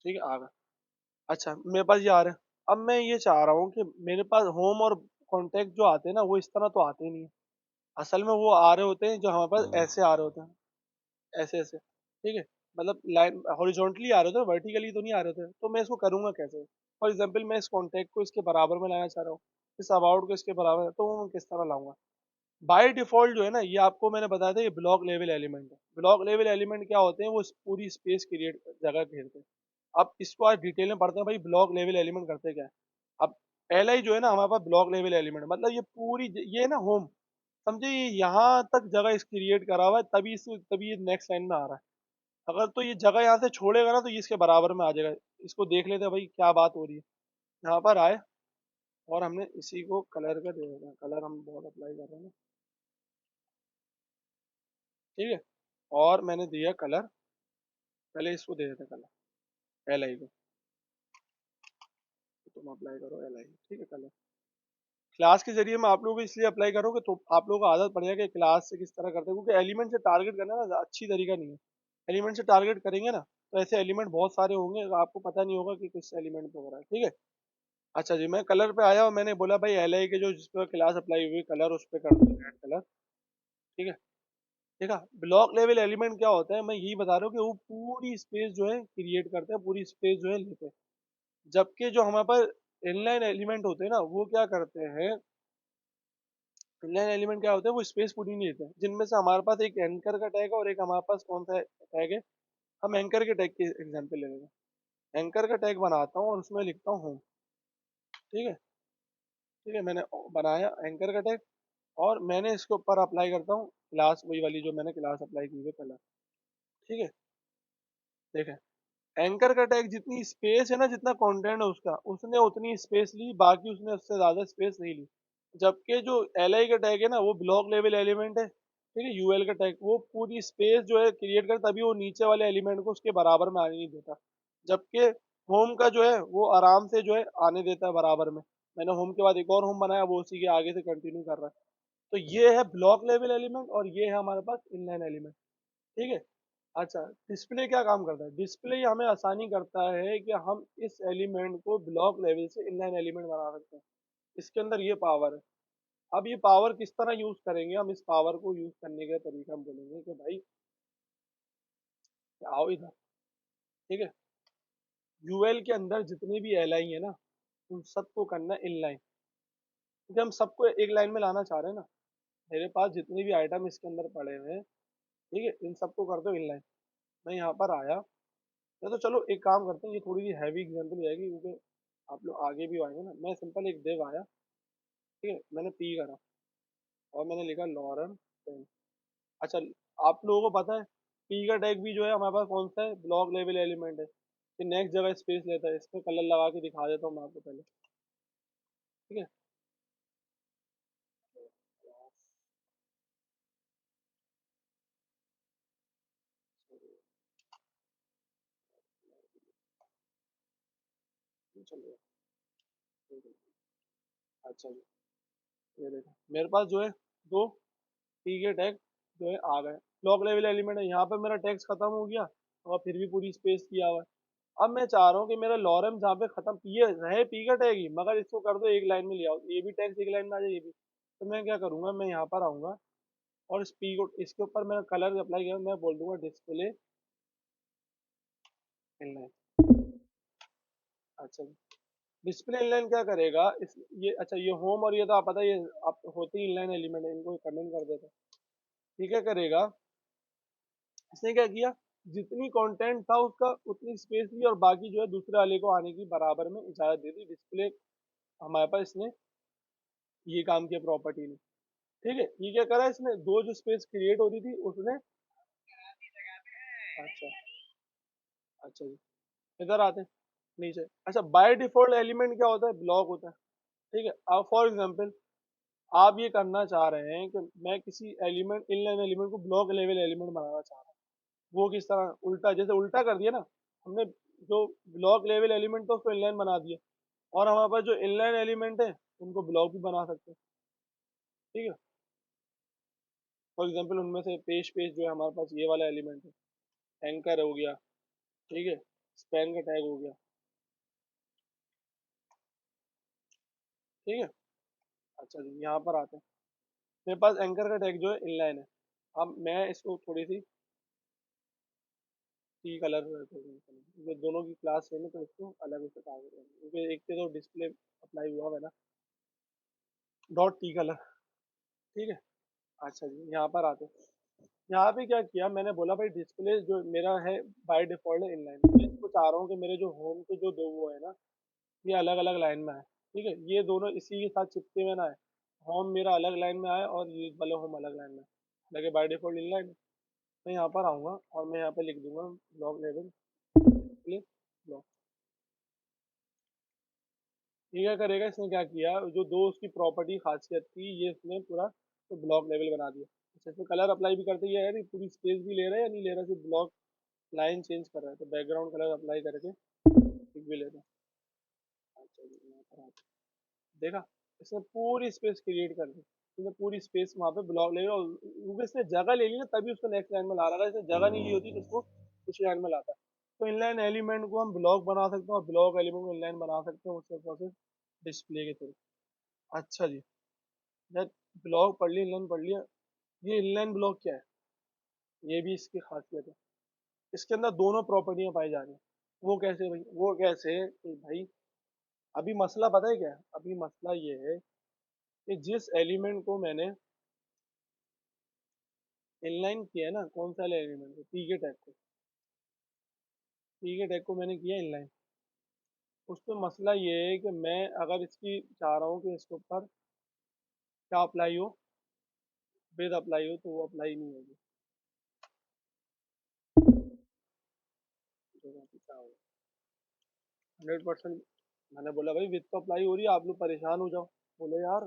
ठीक है, आ गया। अच्छा, मेरे पास ये आ रहा है। अब मैं ये चाह रहा हूँ कि मेरे पास होम और कॉन्टैक्ट जो आते हैं ना वो इस तरह तो आते ही नहीं है। असल में वो आ रहे होते हैं जो हमारे पास ऐसे आ रहे होते हैं, ऐसे ऐसे। ठीक है, मतलब लाइन हॉरिजॉन्टली आ रहे होते हैं, वर्टिकली तो नहीं आ रहे होते। तो मैं इसको करूँगा कैसे? फॉर एग्जाम्पल मैं इस कॉन्टैक्ट को इसके बराबर में लाना चाह रहा हूँ, इस अबाउट को इसके बराबर, तो वो मैं किस तरह लाऊंगा? बाय डिफॉल्ट जो है ना, ये आपको मैंने बताया था, ये ब्लॉक लेवल एलिमेंट है। ब्लॉक लेवल एलिमेंट क्या होते हैं? वो पूरी स्पेस क्रिएट जगह घेरते हैं। अब इसको आज डिटेल में पढ़ते हैं भाई ब्लॉक लेवल एलिमेंट करते क्या है। अब LI जो है ना हमारे पास ब्लॉक लेवल एलिमेंट, मतलब ये पूरी ये ना होम, समझे, ये यहाँ तक जगह इस क्रिएट करा हुआ है, तभी ये नेक्स्ट लाइन में आ रहा है। अगर तो ये जगह यहाँ से छोड़ेगा ना तो ये इसके बराबर में आ जाएगा। इसको देख लेते हैं भाई क्या बात हो रही है। यहाँ पर आए और हमने इसी को कलर का दे देना, कलर हम बहुत अप्लाई कर रहे हैं ना। ठीक है, और मैंने दिया कलर, पहले इसको दे देते कलर LI को। तो तुम अप्लाई करो LI। ठीक है, कलर क्लास के जरिए मैं आप लोगों को इसलिए अप्लाई करूँ कि तो आप लोगों को आदत पड़ जाए कि क्लास से किस तरह करते हैं, क्योंकि एलिमेंट से टारगेट करना ना अच्छी तरीका नहीं है। एलिमेंट से टारगेट करेंगे ना तो ऐसे एलिमेंट बहुत सारे होंगे, आपको पता नहीं होगा कि किस एलिमेंट पे हो रहा है। ठीक है, अच्छा जी, मैं कलर पे आया और मैंने बोला भाई LI के जो जिस पर क्लास अप्लाई हुई कलर उस पर कर दो रेड कलर। ठीक है, ठीक है। ब्लॉक लेवल एलिमेंट क्या होता है, मैं यही बता रहा हूँ कि वो पूरी स्पेस जो है क्रिएट करते हैं, पूरी स्पेस जो है लेते हैं। जबकि जो हमारे पास इनलाइन एलिमेंट होते हैं ना वो क्या करते हैं, इनलाइन एलिमेंट क्या होते हैं, वो स्पेस पूरी नहीं लेते हैं। जिनमें से हमारे पास एक एंकर का टैग है और एक हमारे पास कौन सा टैग है। हम एंकर के टैग की एग्जांपल ले लेंगे। एंकर का टैग बनाता हूँ और उसमें लिखता हूँ होम। ठीक है, ठीक है, मैंने बनाया एंकर का टैग, और मैंने इसके ऊपर अप्लाई करता हूँ क्लास, वही वाली जो मैंने क्लास अप्लाई की है कलर। ठीक है, देखें, एंकर का टैग जितनी स्पेस है ना, जितना कंटेंट है उसका, उसने उतनी स्पेस ली, बाकी उसने उससे ज्यादा स्पेस नहीं ली। जबकि जो LI का टैग है ना वो ब्लॉक लेवल एलिमेंट है। ठीक है, UL का टैग वो पूरी स्पेस जो है क्रिएट कर, तभी वो नीचे वाले एलिमेंट को उसके बराबर में आने नहीं देता। जबकि होम का जो है वो आराम से जो है आने देता है बराबर में। मैंने होम के बाद एक और होम बनाया, वो उसी के आगे से कंटिन्यू कर रहा है। तो ये है ब्लॉक लेवल एलिमेंट और ये है हमारे पास इनलाइन एलिमेंट। ठीक है, अच्छा, डिस्प्ले क्या काम करता है? डिस्प्ले हमें आसानी करता है कि हम इस एलिमेंट को ब्लॉक लेवल से इनलाइन एलिमेंट बना सकते हैं। इसके अंदर ये पावर है। अब ये पावर किस तरह यूज करेंगे, हम इस पावर को यूज करने का तरीका हम बोलेंगे कि भाई आओ इधर। ठीक है, UL के अंदर जितने भी LI है ना उन सबको करना इनलाइन, क्योंकि हम सबको एक लाइन में लाना चाह रहे हैं ना। मेरे पास जितने भी आइटम इसके अंदर पड़े हुए हैं, ठीक है, इन सबको कर दो इनलाइन। मैं यहाँ पर आया, या तो चलो एक काम करते हैं, ये थोड़ी सी हैवी एग्जाम्पल हो जाएगी क्योंकि आप लोग आगे भी आएंगे ना। मैं सिंपल एक देव आया, ठीक है, मैंने पी करा और मैंने लिखा लॉरेन पेन। अच्छा, आप लोगों को पता है पी का टैग भी जो है हमारे पास कौन सा है, ब्लॉक लेवल एलिमेंट है, कि नेक्स्ट जगह स्पेस लेता है। इसमें कलर लगा के दिखा देता हूँ मैं आपको पहले। ठीक है, चलिए, अच्छा जी, ये देखो मेरे पास जो है दो पी के टैग जो है आ गए। ब्लॉक लेवल एलिमेंट है, यहाँ पे मेरा टैक्स खत्म हो गया और फिर भी पूरी स्पेस किया हुआ है। अब मैं चाह रहा हूँ कि मेरा लॉरम जहाँ पे खत्म ये रहे पी का टैग ही, मगर इसको कर दो एक लाइन में ले आओ, ये भी टैक्स एक लाइन में आ जाए ये भी। तो मैं क्या करूंगा, मैं यहाँ पर आऊंगा और इस पी को इसके ऊपर मैंने कलर अप्लाई किया, मैं बोल दूंगा डिस्प्ले इनलाइन। अच्छा, डिस्प्ले इनलाइन क्या करेगा इस ये, अच्छा ये होम और ये तो आप पता है, ये आप होते ही इनलाइन एलिमेंट है, इनको कमेंट कर देते हैं। ये क्या करेगा, इसने क्या किया, जितनी कंटेंट था उसका उतनी स्पेस ली और बाकी जो है दूसरे वाले को आने की बराबर में इजाजत दे दी। डिस्प्ले हमारे पास इसने ये काम किया प्रॉपर्टी ने। ठीक है, ये क्या करा इसने, दो जो स्पेस क्रिएट हो रही थी उसने, अच्छा अच्छा जी, इधर आते हैं नीचे। अच्छा, बाय डिफॉल्ट एलिमेंट क्या होता है, ब्लॉक होता है। ठीक है, अब फॉर एग्जांपल आप ये करना चाह रहे हैं कि मैं किसी एलिमेंट, इनलाइन एलिमेंट को ब्लॉक लेवल एलिमेंट बनाना चाह रहा हूँ। वो किस तरह, उल्टा, जैसे उल्टा कर दिया ना हमने, जो ब्लॉक लेवल एलिमेंट था उसको इनलाइन बना दिया, और हमारे पास जो इनलाइन एलिमेंट है उनको ब्लॉक भी बना सकते हैं। ठीक है, फॉर एग्जांपल उनमें से पेज पेज जो है हमारे पास ये वाला एलिमेंट है, एंकर हो गया, ठीक है, स्पैन का टैग हो गया। ठीक है, अच्छा जी, यहाँ पर आते हैं। मेरे पास एंकर का टैग जो है इनलाइन है। अब मैं इसको थोड़ी सी टी कलर ये दोनों की क्लास है ना, तो इसको अलग से काम करेंगे क्योंकि एक पे तो डिस्प्ले अप्लाई हुआ है ना, डॉट टी कलर। ठीक है, अच्छा जी, यहाँ पर आते हैं। यहाँ पे क्या किया मैंने, बोला भाई डिस्प्ले जो मेरा है बाय डिफॉल्ट है इनलाइन, मैं इसको चाह रहा हूँ कि मेरे जो होम के जो दो वो है ना, ये अलग अलग लाइन में है। ठीक है, ये दोनों इसी के साथ चिपके हुए ना है, होम मेरा अलग लाइन में आए और यूज वाले होम अलग लाइन में, लगे बाय डिफॉल्ट इनलाइन। मैं यहाँ पर आऊँगा और मैं यहाँ पे लिख दूंगा ब्लॉक लेवल डिस्प्ले ब्लॉक। ये क्या करेगा, इसने क्या किया, जो दो उसकी प्रॉपर्टी खासियत थी ये इसने पूरा तो ब्लॉक लेवल बना दिया। अच्छा, इसमें कलर अप्लाई भी करते ही है यार, पूरी स्पेस भी ले रहा है या नहीं ले रहा, सिर्फ ब्लॉक लाइन चेंज कर रहा है, तो बैकग्राउंड कलर अप्लाई करके ठीक भी ले रहा है। अच्छा जी, यहाँ पर आते हैं। देखा, इसने पूरी स्पेस क्रिएट कर दी, इसने पूरी स्पेस वहाँ पे ब्लॉक ले, और क्योंकि इसने जगह ले ली ना तभी उसको नेक्स्ट लाइन में ला रहा है, इसने जगह नहीं ली होती तो उसको उसी लाइन में लाता। तो इनलाइन एलिमेंट को हम ब्लॉक बना सकते हैं और ब्लॉक एलिमेंट को इनलाइन बना सकते हैं उसके प्रोसेस डिस्प्ले के थ्रू। अच्छा जी, जब ब्लॉक पढ़ लिया, इनलाइन पढ़ लिया, ये इनलाइन ब्लॉक क्या है, ये भी इसकी खासियत है। इसके अंदर दोनों प्रॉपर्टियां पाई जा रही हैं। वो कैसे भाई, वो कैसे कि भाई, अभी मसला पता है क्या है, अभी मसला ये है कि जिस एलिमेंट को मैंने इनलाइन किया है ना, कौन सा एलिमेंट को, पी के टैग को, पी के टैग को मैंने किया इनलाइन। उसमें मसला ये है कि मैं अगर इसकी चाह रहा हूँ कि इसके ऊपर क्या अप्लाई हो, विद अप्लाई हो, तो वो अप्लाई नहीं होगी। 100%। मैंने बोला भाई विद तो अप्लाई हो रही है, आप लोग परेशान हो जाओ। बोले यार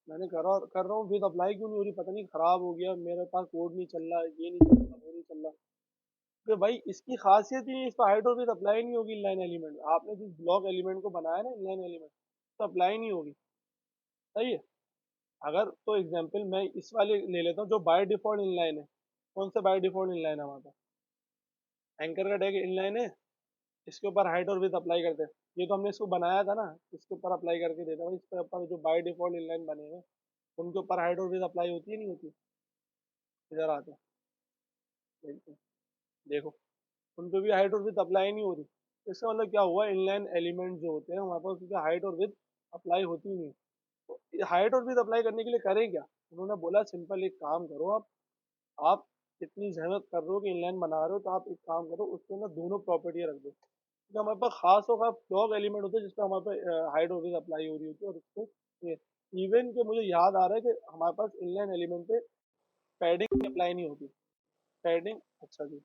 मैंने कर रहा हूँ विद अप्लाई क्यों नहीं हो रही, पता नहीं खराब हो गया, मेरे पास कोड नहीं चल रहा, ये नहीं चल रहा, वो नहीं चल रहा। कि भाई इसकी खासियत ही इसका हाइड और विद अप्लाई नहीं होगी इनलाइन एलिमेंट, आपने जिस ब्लॉक एलिमेंट को बनाया ना इनलाइन एलिमेंट, तो अप्लाई नहीं होगी। सही है, अगर तो एग्जाम्पल मैं इस वाले ले लेता हूँ जो बाय डिफॉल्ट इनलाइन है। कौन सा बाय डिफॉल्ट इनलाइन है हमारा, एंकर का टैग इनलाइन है, इसके ऊपर हाइट और विद अप्लाई करते हैं। ये तो हमने इसको बनाया था ना, इसके ऊपर अप्लाई करके देता हूँ, इसके ऊपर जो बाय डिफॉल्ट इनलाइन बने हैं उनके ऊपर हाइट और विद अप्लाई होती है नहीं होती। इधर आते हैं, देखते हैं, देखो उन पे भी हाइट और विथ अप्लाई नहीं हो रही। तो इसका मतलब क्या हुआ, इनलाइन एलिमेंट जो होते हैं हमारे पास उसकी हाइट और विथ अप्लाई होती ही नहीं। तो हाइट और विथ अप्लाई करने के लिए करें क्या, उन्होंने बोला सिंपल एक काम करो आप इतनी जहमत कर रहे हो कि इनलाइन बना रहे हो, तो आप एक काम करो उसके अंदर दोनों प्रॉपर्टियां रख दो, क्योंकि हमारे पास खास होगा फ्लॉग एलिमेंट होता है जिसपे हमारे पास हाइट और विथ अप्लाई हो रही होती है, और उसको इवन के मुझे याद आ रहा है कि हमारे पास इनलाइन एलिमेंट पे पैडिंग अप्लाई नहीं होती, पैडिंग। अच्छा जी,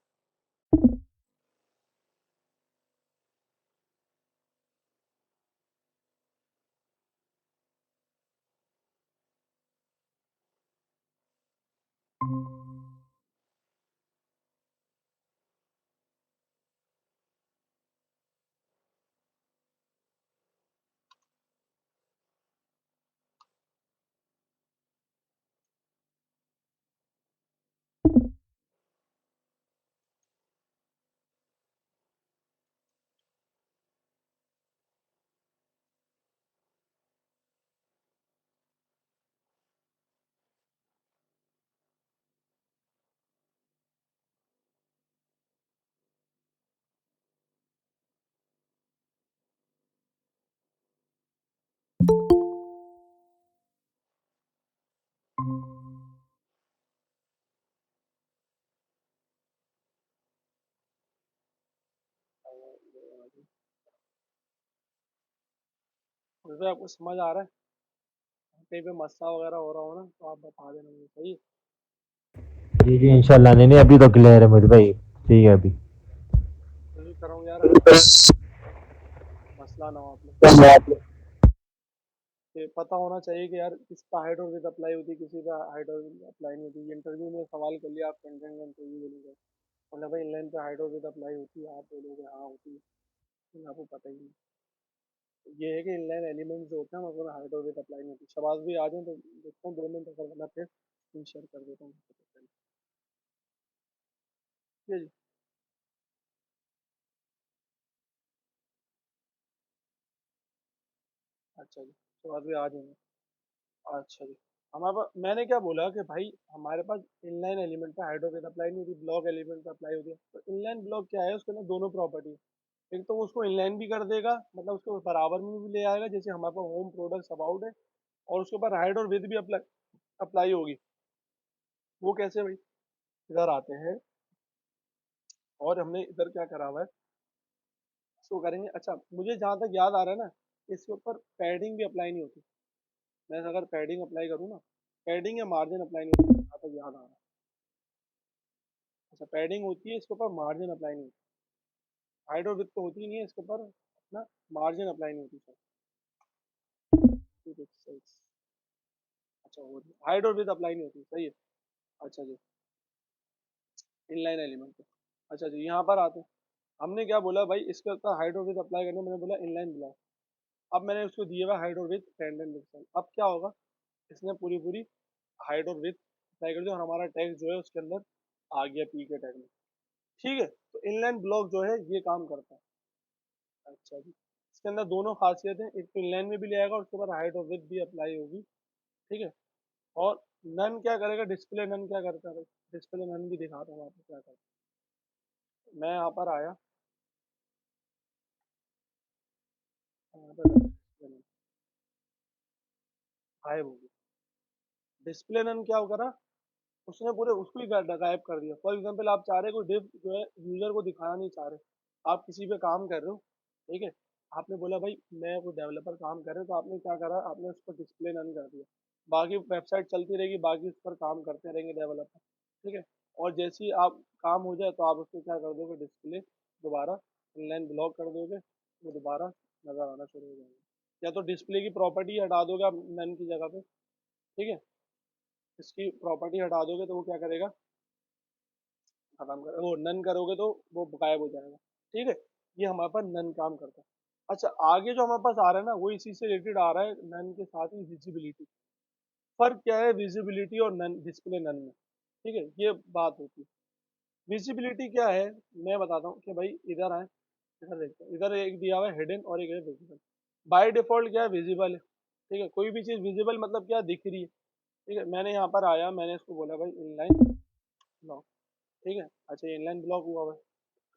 जाए। मुझे आपको समझ आ रहा है? कहीं पे मसला वगैरह हो रहा हो ना तो आप बता देना मुझे, सही है? जी जी इंशाल्लाह, नहीं नहीं अभी तो क्लियर है मुझे भाई, ठीक है अभी। कोशिश कर रहा हूँ यार, हर मसला ना हो आप लोग। ये पता होना चाहिए कि यार किसका हाइट और विद अप्लाई होती है, किसी का हाइट और विद अप्लाई नहीं होती। इंटरव्यू में सवाल कर लिया आप, कंटेंट का इंटरव्यू बोलोगे, मतलब भाई इनलाइन पे हाइट और विद अप्लाई होती है, आप बोलोगे हाँ होती है, लेकिन आपको पता ही नहीं। ये है कि इनलाइन एलिमेंट्स जो होते हैं मतलब हाइट और विद अप्लाई नहीं होती। शबाज भी आ जाए तो देखता हूँ 2 मिनट अगर बना फिर स्क्रीन शेयर कर देता हूँ। ठीक है जी। अच्छा जी, शबाज भी आ जाएंगे। अच्छा जी। हमारे पास मैंने क्या बोला कि भाई हमारे पास इनलाइन एलिमेंट पे हाइट और विद अप्लाई नहीं होती, ब्लॉक एलिमेंट पे अप्लाई होती है। तो इनलाइन ब्लॉक क्या है, उसके अंदर दोनों प्रॉपर्टी है। एक तो वो उसको इनलाइन भी कर देगा, मतलब उसको बराबर में भी ले आएगा, जैसे हमारे पास होम प्रोडक्ट्स अबाउट है, और उसके ऊपर हाइट और विद भी अप्लाई अप्लाई होगी। वो कैसे भाई, इधर आते हैं और हमने इधर क्या करा हुआ है, इसको करेंगे। अच्छा, मुझे जहाँ तक याद आ रहा है ना, इसके ऊपर पैडिंग भी अप्लाई नहीं होती। मैं अगर पैडिंग अप्लाई करूँ ना, पैडिंग या मार्जिन अप्लाई नहीं होती, जहाँ तक याद आ रहा है। अच्छा, पैडिंग होती है, इसके ऊपर मार्जिन अप्लाई नहीं होती। हाइट और विड्थ तो होती ही नहीं है इसके ऊपर अपना, मार्जिन अप्लाई नहीं होती सर। अच्छा, वो हाइट और विड्थ अप्लाई नहीं होती, सही है। अच्छा जी, इनलाइन एलिमेंट पे। अच्छा जी, यहाँ पर आते हैं। हमने क्या बोला भाई, इसके ऊपर हाइट और विड्थ अप्लाई करने, मैंने बोला इनलाइन ब्लॉक। अब मैंने उसको दिया हुआ हाइट और विड्थ 10 पिक्सल। अब क्या होगा, इसने पूरी पूरी हाइट और विड्थ अप्लाई कर दी और हमारा टैग जो है उसके अंदर आ गया पी के टैग में। ठीक है, तो इनलाइन ब्लॉक जो है ये काम करता है। अच्छा जी, इसके अंदर दोनों खासियत है, एक तो इनलाइन में भी ले आएगा और उसके ऊपर हाइट और विड्थ भी अप्लाई होगी। ठीक है, और नन क्या करेगा, डिस्प्ले नन क्या करता है, डिस्प्ले नन भी दिखाता हूँ आपको क्या करता है। मैं यहाँ पर आया, यहाँ पर डिस्प्ले नन गायब हो गई। डिस्प्ले नन क्या करा, उसने पूरे उसको ही गायब कर दिया। फॉर एग्जाम्पल आप चाह रहे कोई डिव जो है यूजर को दिखाना नहीं चाह रहे, आप किसी पे काम कर रहे हो, ठीक है, आपने बोला भाई मैं कोई डेवलपर काम कर रहे हो, तो आपने क्या करा, आपने उस पर डिस्प्ले नन कर दिया। बाकी वेबसाइट चलती रहेगी, बाकी उस पर काम करते रहेंगे डेवलपर। ठीक है, और जैसे ही आप काम हो जाए तो आप उसको क्या कर दोगे, डिस्प्ले दोबारा इनलाइन ब्लॉक कर दोगे, वो दोबारा नजर आना शुरू हो जाएगा। या तो डिस्प्ले की प्रॉपर्टी हटा दोगे आप नन की जगह पे, ठीक है, इसकी प्रॉपर्टी हटा दोगे तो वो क्या करेगा, खत्म कर, वो नन करोगे तो वो गायब हो जाएगा। ठीक है, ये हमारे पास नन काम करता है। अच्छा, आगे जो हमारे पास आ रहा है ना, वो इसी से रिलेटेड आ रहा है, नन के साथ ही विजिबिलिटी। फर्क क्या है विजिबिलिटी और नन, डिस्प्ले नन में? ठीक है, ये बात होती है। विजिबिलिटी क्या है, मैं बताता हूँ कि भाई इधर आए, इधर देखते हैं, इधर एक दिया हुआ है हिडन और एक है विजिबल। बाय डिफॉल्ट क्या है, विजिबल है। ठीक है, कोई भी चीज़ विजिबल मतलब क्या, दिख रही है। ठीक है, मैंने यहाँ पर आया, मैंने इसको बोला भाई इनलाइन ब्लॉक। ठीक है, अच्छा इनलाइन ब्लॉक हुआ भाई,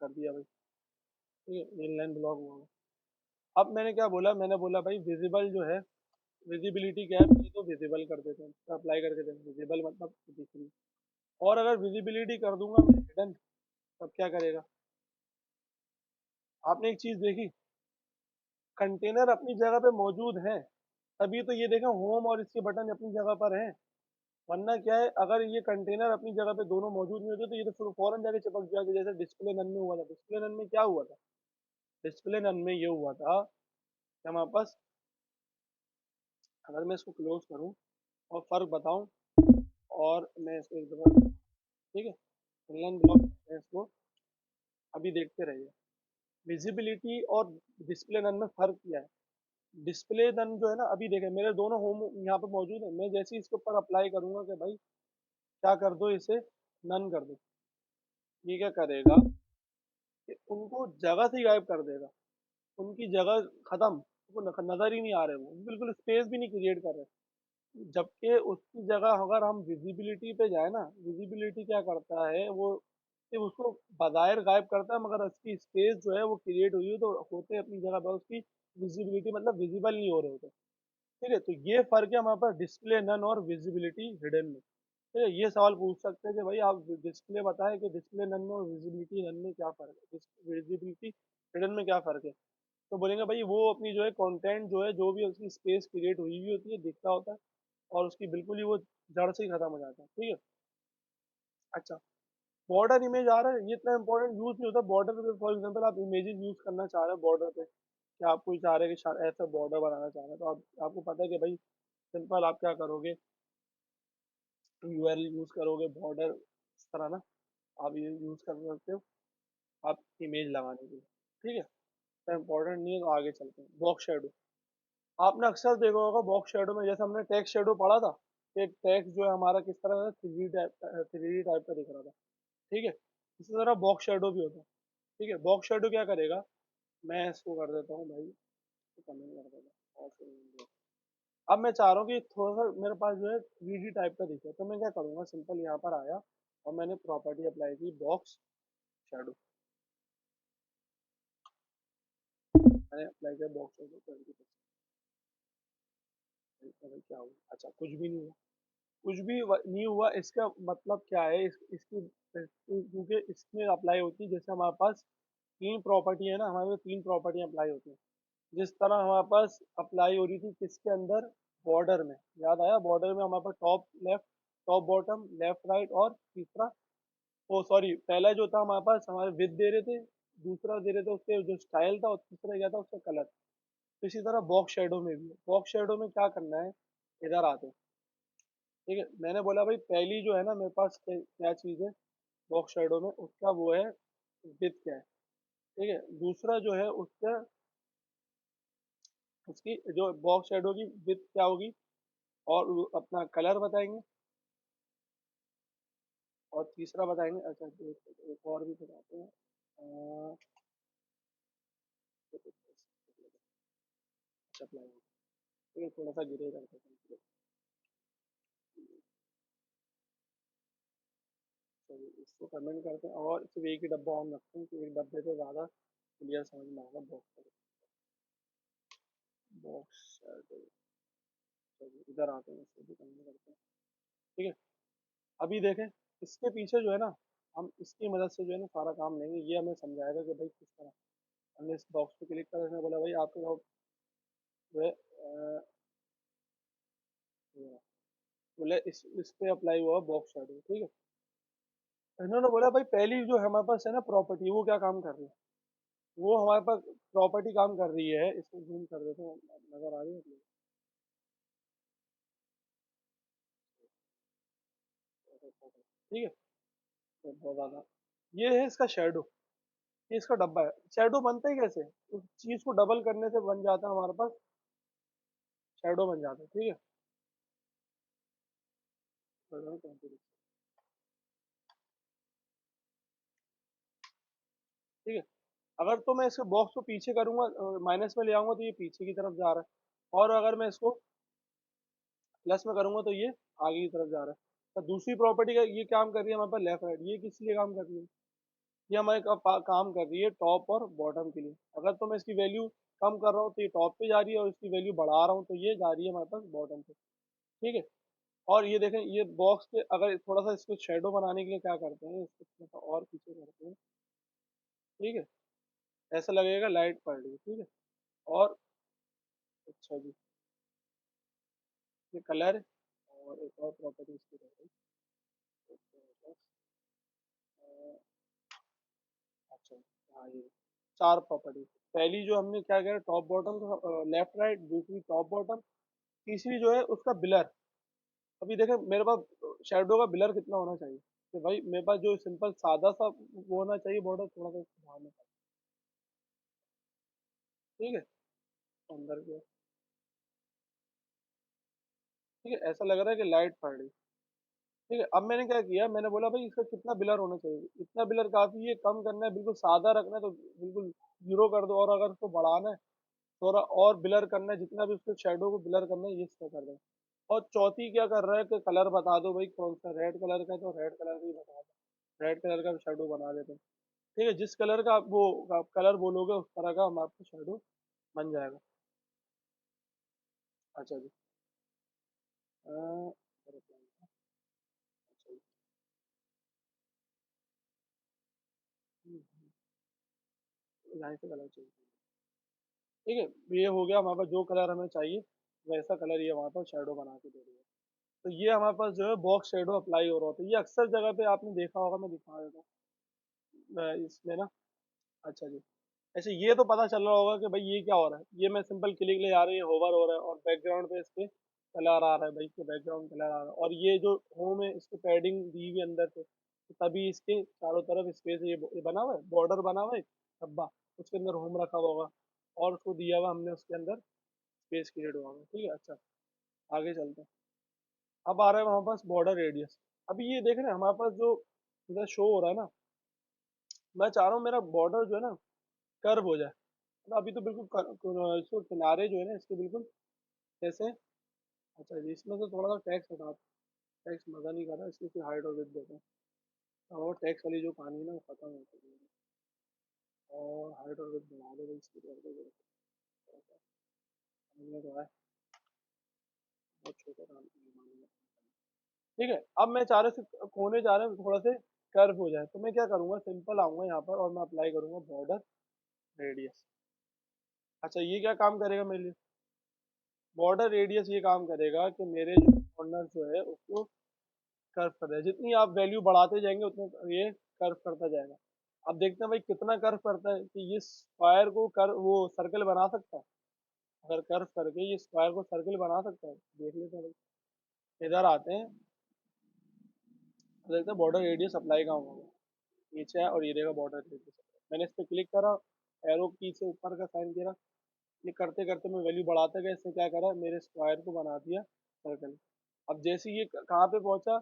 कर दिया भाई। ठीक है, इनलाइन ब्लॉक हुआ भाई। अब मैंने क्या बोला, मैंने बोला भाई विजिबल जो है, विजिबिलिटी क्या है, पहले तो विजिबल कर देते हैं, अप्लाई करके देते हैं, विजिबल मतलब दिख रही है। और अगर विजिबिलिटी कर दूंगा मैं हिडन, तब क्या करेगा। आपने एक चीज देखी, कंटेनर अपनी जगह पे मौजूद है, तभी तो ये देखा होम और इसके बटन अपनी जगह पर हैं। वरना क्या है, अगर ये कंटेनर अपनी जगह पे दोनों मौजूद नहीं होते तो ये तो फिर फौरन जाके चिपक जाते, जैसे डिस्प्ले नन में हुआ था। डिस्प्ले नन में क्या हुआ था, डिस्प्ले नन में ये हुआ था कि हमारे पास, अगर मैं इसको क्लोज करूँ और फर्क बताऊं, और मैं इसको एक दफा, ठीक है, इनलाइन ब्लॉक करते हैं इसको, अभी देखते रहिए विजिबिलिटी और डिस्प्ले नन में फर्क क्या है। डिस्प्ले नन जो है ना, अभी देखें मेरे दोनों होम यहाँ पे मौजूद है, मैं जैसे ही इसके ऊपर अप्लाई करूंगा कि भाई क्या कर दो इसे, नन कर दो, ये क्या करेगा कि उनको जगह से ही गायब कर देगा। उनकी जगह खत्म, उनको नजर ही नहीं आ रहे, वो बिल्कुल स्पेस भी नहीं क्रिएट कर रहे। जबकि उसकी जगह अगर हम विजिबिलिटी पे जाए ना, विजिबिलिटी क्या करता है, वो सिर्फ उसको बाहर गायब करता है, मगर उसकी स्पेस जो है वो क्रिएट हुई है तो होते अपनी जगह पर, उसकी विजिबिलिटी मतलब विजिबल नहीं हो रहे होते। ठीक है, तो ये फर्क है हमारे पास डिस्प्ले नन और विजिबिलिटी हिडन में। ठीक है, ये सवाल पूछ सकते हैं कि भाई आप डिस्प्ले बताएं कि डिस्प्ले नन में और विजिबिलिटी नन में क्या फर्क है। विजिबिलिटी हिडन में क्या फर्क है? तो बोलेंगे भाई वो अपनी जो है कंटेंट जो है, जो भी उसकी स्पेस क्रिएट हुई हुई होती है दिखता होता है, और उसकी बिल्कुल ही वो जड़ से ही खत्म हो जाता है, ठीक है। अच्छा, बॉर्डर इमेज आ रहा है, ये इतना इंपॉर्टेंट यूज नहीं होता बॉर्डर पे। फॉर एग्जांपल आप इमेजेस यूज करना चाह रहे हो बॉर्डर पे, कि आप कोई चाह रहे हैं कि ऐसा बॉर्डर बनाना चाह रहे हैं, तो आप आपको पता है कि भाई सिंपल आप क्या करोगे, यूआरएल यूज करोगे बॉर्डर इस तरह ना, आप ये यूज कर सकते हो आप इमेज लगाने के लिए, ठीक है। तो इम्पोर्टेंट नहीं है, तो आगे चलते हैं। बॉक्स शेडो, आपने अक्सर देखा होगा बॉक्स शेडो में, जैसे हमने टेक्स्ट शेडो पढ़ा था कि टेक्स्ट जो है हमारा किस तरह का थ्री डी टाइप का दिख रहा था, ठीक है। इसी तरह बॉक्स शेडो भी होता है, ठीक है। बॉक्स शेडो क्या करेगा, मैं इसको कर देता हूँ भाई, कमेंट कर देता हूँ, और फिर अब मैं चाह रहा हूँ कि थोड़ा सा मेरे पास जो है 3D टाइप का दिखे, तो मैं क्या करूँगा, सिंपल यहाँ पर आया और मैंने प्रॉपर्टी अप्लाई की बॉक्स शेडो, मैंने अप्लाई किया बॉक्स शेडो 20%। क्या हुआ, अच्छा कुछ भी नहीं हुआ, नहीं हुआ। इसका मतलब क्या है, क्योंकि इसमें अप्लाई होती है, जैसे हमारे पास तीन प्रॉपर्टी है ना, हमारे पास तीन प्रॉपर्टी अप्लाई होती है। जिस तरह हमारे पास अप्लाई हो रही थी किसके अंदर, बॉर्डर में, याद आया, बॉर्डर में हमारे पास top left, top bottom, left right, और तीसरा, ओ सॉरी, पहला जो था हमारे पास हमारे विद दे रहे थे, दूसरा दे रहे थे उसके जो स्टाइल था, और तीसरा क्या था उसका कलर। तो इसी तरह बॉक्स शेडो में भी है। बॉक्स शेडो में क्या करना है, इधर आते हैं, ठीक है। मैंने बोला भाई पहली जो है ना मेरे पास क्या चीज़ है बॉक्स शेडो में, उसका वो है विथ क्या है, ठीक है। दूसरा जो है उसका, उसकी जो बॉक्स शेडो की विथ क्या होगी, और अपना कलर बताएंगे, और तीसरा बताएंगे, अच्छा एक और भी बताते हैं, अ, अच्छा ठीक है, थोड़ा सा गिरे करते हैं, चलिए इसको कमेंट करते हैं, और सिर्फ एक ही डब्बा ऑन रखते हैं, कि एक डब्बे से ज़्यादा क्लियर समझ में आएगा बॉक्स, बॉक्स शेडो। चलिए इधर आते हैं, इसको भी कमेंट करते हैं, ठीक है। अभी देखें, इसके पीछे जो है ना, हम इसकी मदद से जो है ना सारा काम लेंगे, ये हमें समझाएगा कि भाई किस तरह। हमने इस बॉक्स पे क्लिक कर, इसने बोला भाई आपके जो है ये बोले इस पे अप्लाई हुआ बॉक्स शेडो, ठीक है। इन्होंने बोला भाई पहली जो हमारे पास है ना प्रॉपर्टी, वो क्या काम कर रही है, वो हमारे पास प्रॉपर्टी काम कर रही है, इसको जूम कर देते हैं, नजर आ रही है, ठीक है। तो बहुत ज्यादा, ये है इसका शेडो, ये इसका डब्बा है। शेडो बनता ही कैसे, उस चीज को डबल करने से बन जाता है हमारे पास, शेडो बन जाता है, ठीक है। ठीक है, अगर तो मैं इसके बॉक्स को पीछे करूंगा, माइनस में ले आऊंगा तो ये पीछे की तरफ जा रहा है, और अगर मैं इसको प्लस में करूंगा तो ये आगे की तरफ जा रहा है। तो दूसरी प्रॉपर्टी का ये काम कर रही है हमारे पास लेफ्ट राइट, ये किस लिए काम कर रही है, ये हमारे काम कर रही है टॉप और बॉटम के लिए। अगर तो मैं इसकी वैल्यू कम कर रहा हूँ तो ये टॉप पे जा रही है, और इसकी वैल्यू बढ़ा रहा हूँ तो ये जा रही है हमारे पास बॉटम पे, ठीक है। और ये देखें, ये बॉक्स पे अगर थोड़ा सा इसको शेडो बनाने के लिए क्या करते हैं, इसको थोड़ा सा और पीछे करते हैं, ठीक है। ऐसा लगेगा लाइट पड़ रही है, ठीक है। और अच्छा जी, ये कलर, और एक और प्रॉपर्टी इसकी रह गई, अच्छा, हाँ ये चार प्रॉपर्टी। पहली जो हमने क्या किया, टॉप बॉटम, लेफ्ट राइट, दूसरी टॉप बॉटम, तीसरी जो है उसका बिलर। अभी देखें मेरे पास शेडो का बिलर कितना होना चाहिए, कि भाई मेरे पास जो सिंपल सादा सा वो होना चाहिए बॉर्डर, थोड़ा सा इसको बढ़ाना चाहिए, ठीक है। अंदर के, ठीक है, ऐसा लग रहा है कि लाइट पड़ रही, ठीक है। अब मैंने क्या किया, मैंने बोला भाई इसका कितना बिलर होना चाहिए, इतना बिलर काफी है, कम करना है, बिल्कुल सादा रखना है तो बिल्कुल जीरो कर दो, और अगर उसको बढ़ाना है थोड़ा और बिलर करना है, जितना भी उसके शेडो को बिलर करना है ये इसका कर दो। और चौथी क्या कर रहा है कि कलर बता दो भाई कौन सा, रेड कलर का है तो रेड कलर का ही बता दो, रेड कलर का शेडो बना देते हैं, ठीक है। जिस कलर का आप कलर बोलोगे उस तरह का हमारे पास शेडो बन जाएगा। अच्छा जी, अच्छा जी, यहाँ से कलर चेंज। ठीक है, ये हो गया हमारे पास, जो कलर हमें चाहिए वैसा कलर ये हमारे पास शेडो बना के दे रही है। तो ये हमारे पास जो है बॉक्स शेडो अप्लाई हो रहा होता है। ये अक्सर जगह पे आपने देखा होगा, मैं दिखा देता हूँ इसमें ना। अच्छा जी, ऐसे ये तो पता चल रहा होगा कि भाई ये क्या हो रहा है। ये मैं सिंपल क्लिक ले आ रही है, होवर हो रहा है और बैकग्राउंड पे इसके कलर आ रहा है भाई, इसके बैकग्राउंड कलर आ रहा है। और ये जो होम है इसको पैडिंग दी हुई है अंदर से, तो तभी इसके चारों तरफ स्पेस ये बना हुआ है, बॉर्डर बना हुआ है डब्बा, उसके अंदर होम रखा हुआ होगा और उसको दिया हुआ हमने उसके अंदर स्पेस क्रिएट हुआ होगा। ठीक है, अच्छा आगे चलते हैं। अब आ रहा है हमारे पास बॉर्डर रेडियस। अभी ये देख रहे हैं हमारे पास जो इधर शो हो रहा है ना, मैं चाह रहा हूँ मेरा बॉर्डर जो है ना कर्व हो जाए। तो अभी तो बिल्कुल इसको किनारे जो है ना इसके बिल्कुल कैसे। अच्छा जी, इसमें से थोड़ा सा टैक्स हटा, टैक्स मजा नहीं कर रहा, इसलिए फिर हाइड और विड्थ देते हैं। और टैक्स वाली जो कहानी है ना वो खत्म हो चुकी है। और हाइड और विड्थ बना दो भाई इसकी, कर दो थोड़ा सा, हमने तो है बहुत छोटा काम मानूंगा। ठीक है, अब मैं चाह रहा से कोने चाह रहे हैं थोड़ा से कर्व हो जाए, तो मैं क्या करूंगा, सिंपल आऊंगा यहाँ पर और मैं अप्लाई करूंगा बॉर्डर रेडियस। अच्छा ये क्या काम करेगा मेरे लिए, बॉर्डर रेडियस ये काम करेगा कि मेरे जो कॉर्नर जो है उसको कर्व कर देगा। जितनी आप वैल्यू बढ़ाते जाएंगे उतने ये कर्व करता जाएगा। अब देखते हैं भाई कितना कर्व करता है, कि ये स्क्वायर को कर वो सर्कल बना सकता है। अगर कर्व करके ये स्क्वायर को सर्कल बना सकता है, देख लेते हैं भाई। इधर आते हैं, देखते हैं बॉर्डर रेडियस अप्लाई कहाँ होगा। नीचे है और ये देखा बॉर्डर रेडियस, मैंने इस पर क्लिक करा, एरो की से ऊपर का साइन किया। ये करते करते मैं वैल्यू बढ़ाते गया, इसने क्या करा मेरे स्क्वायर को बना दिया सर्कल। अब जैसे ये कहाँ पे पहुंचा,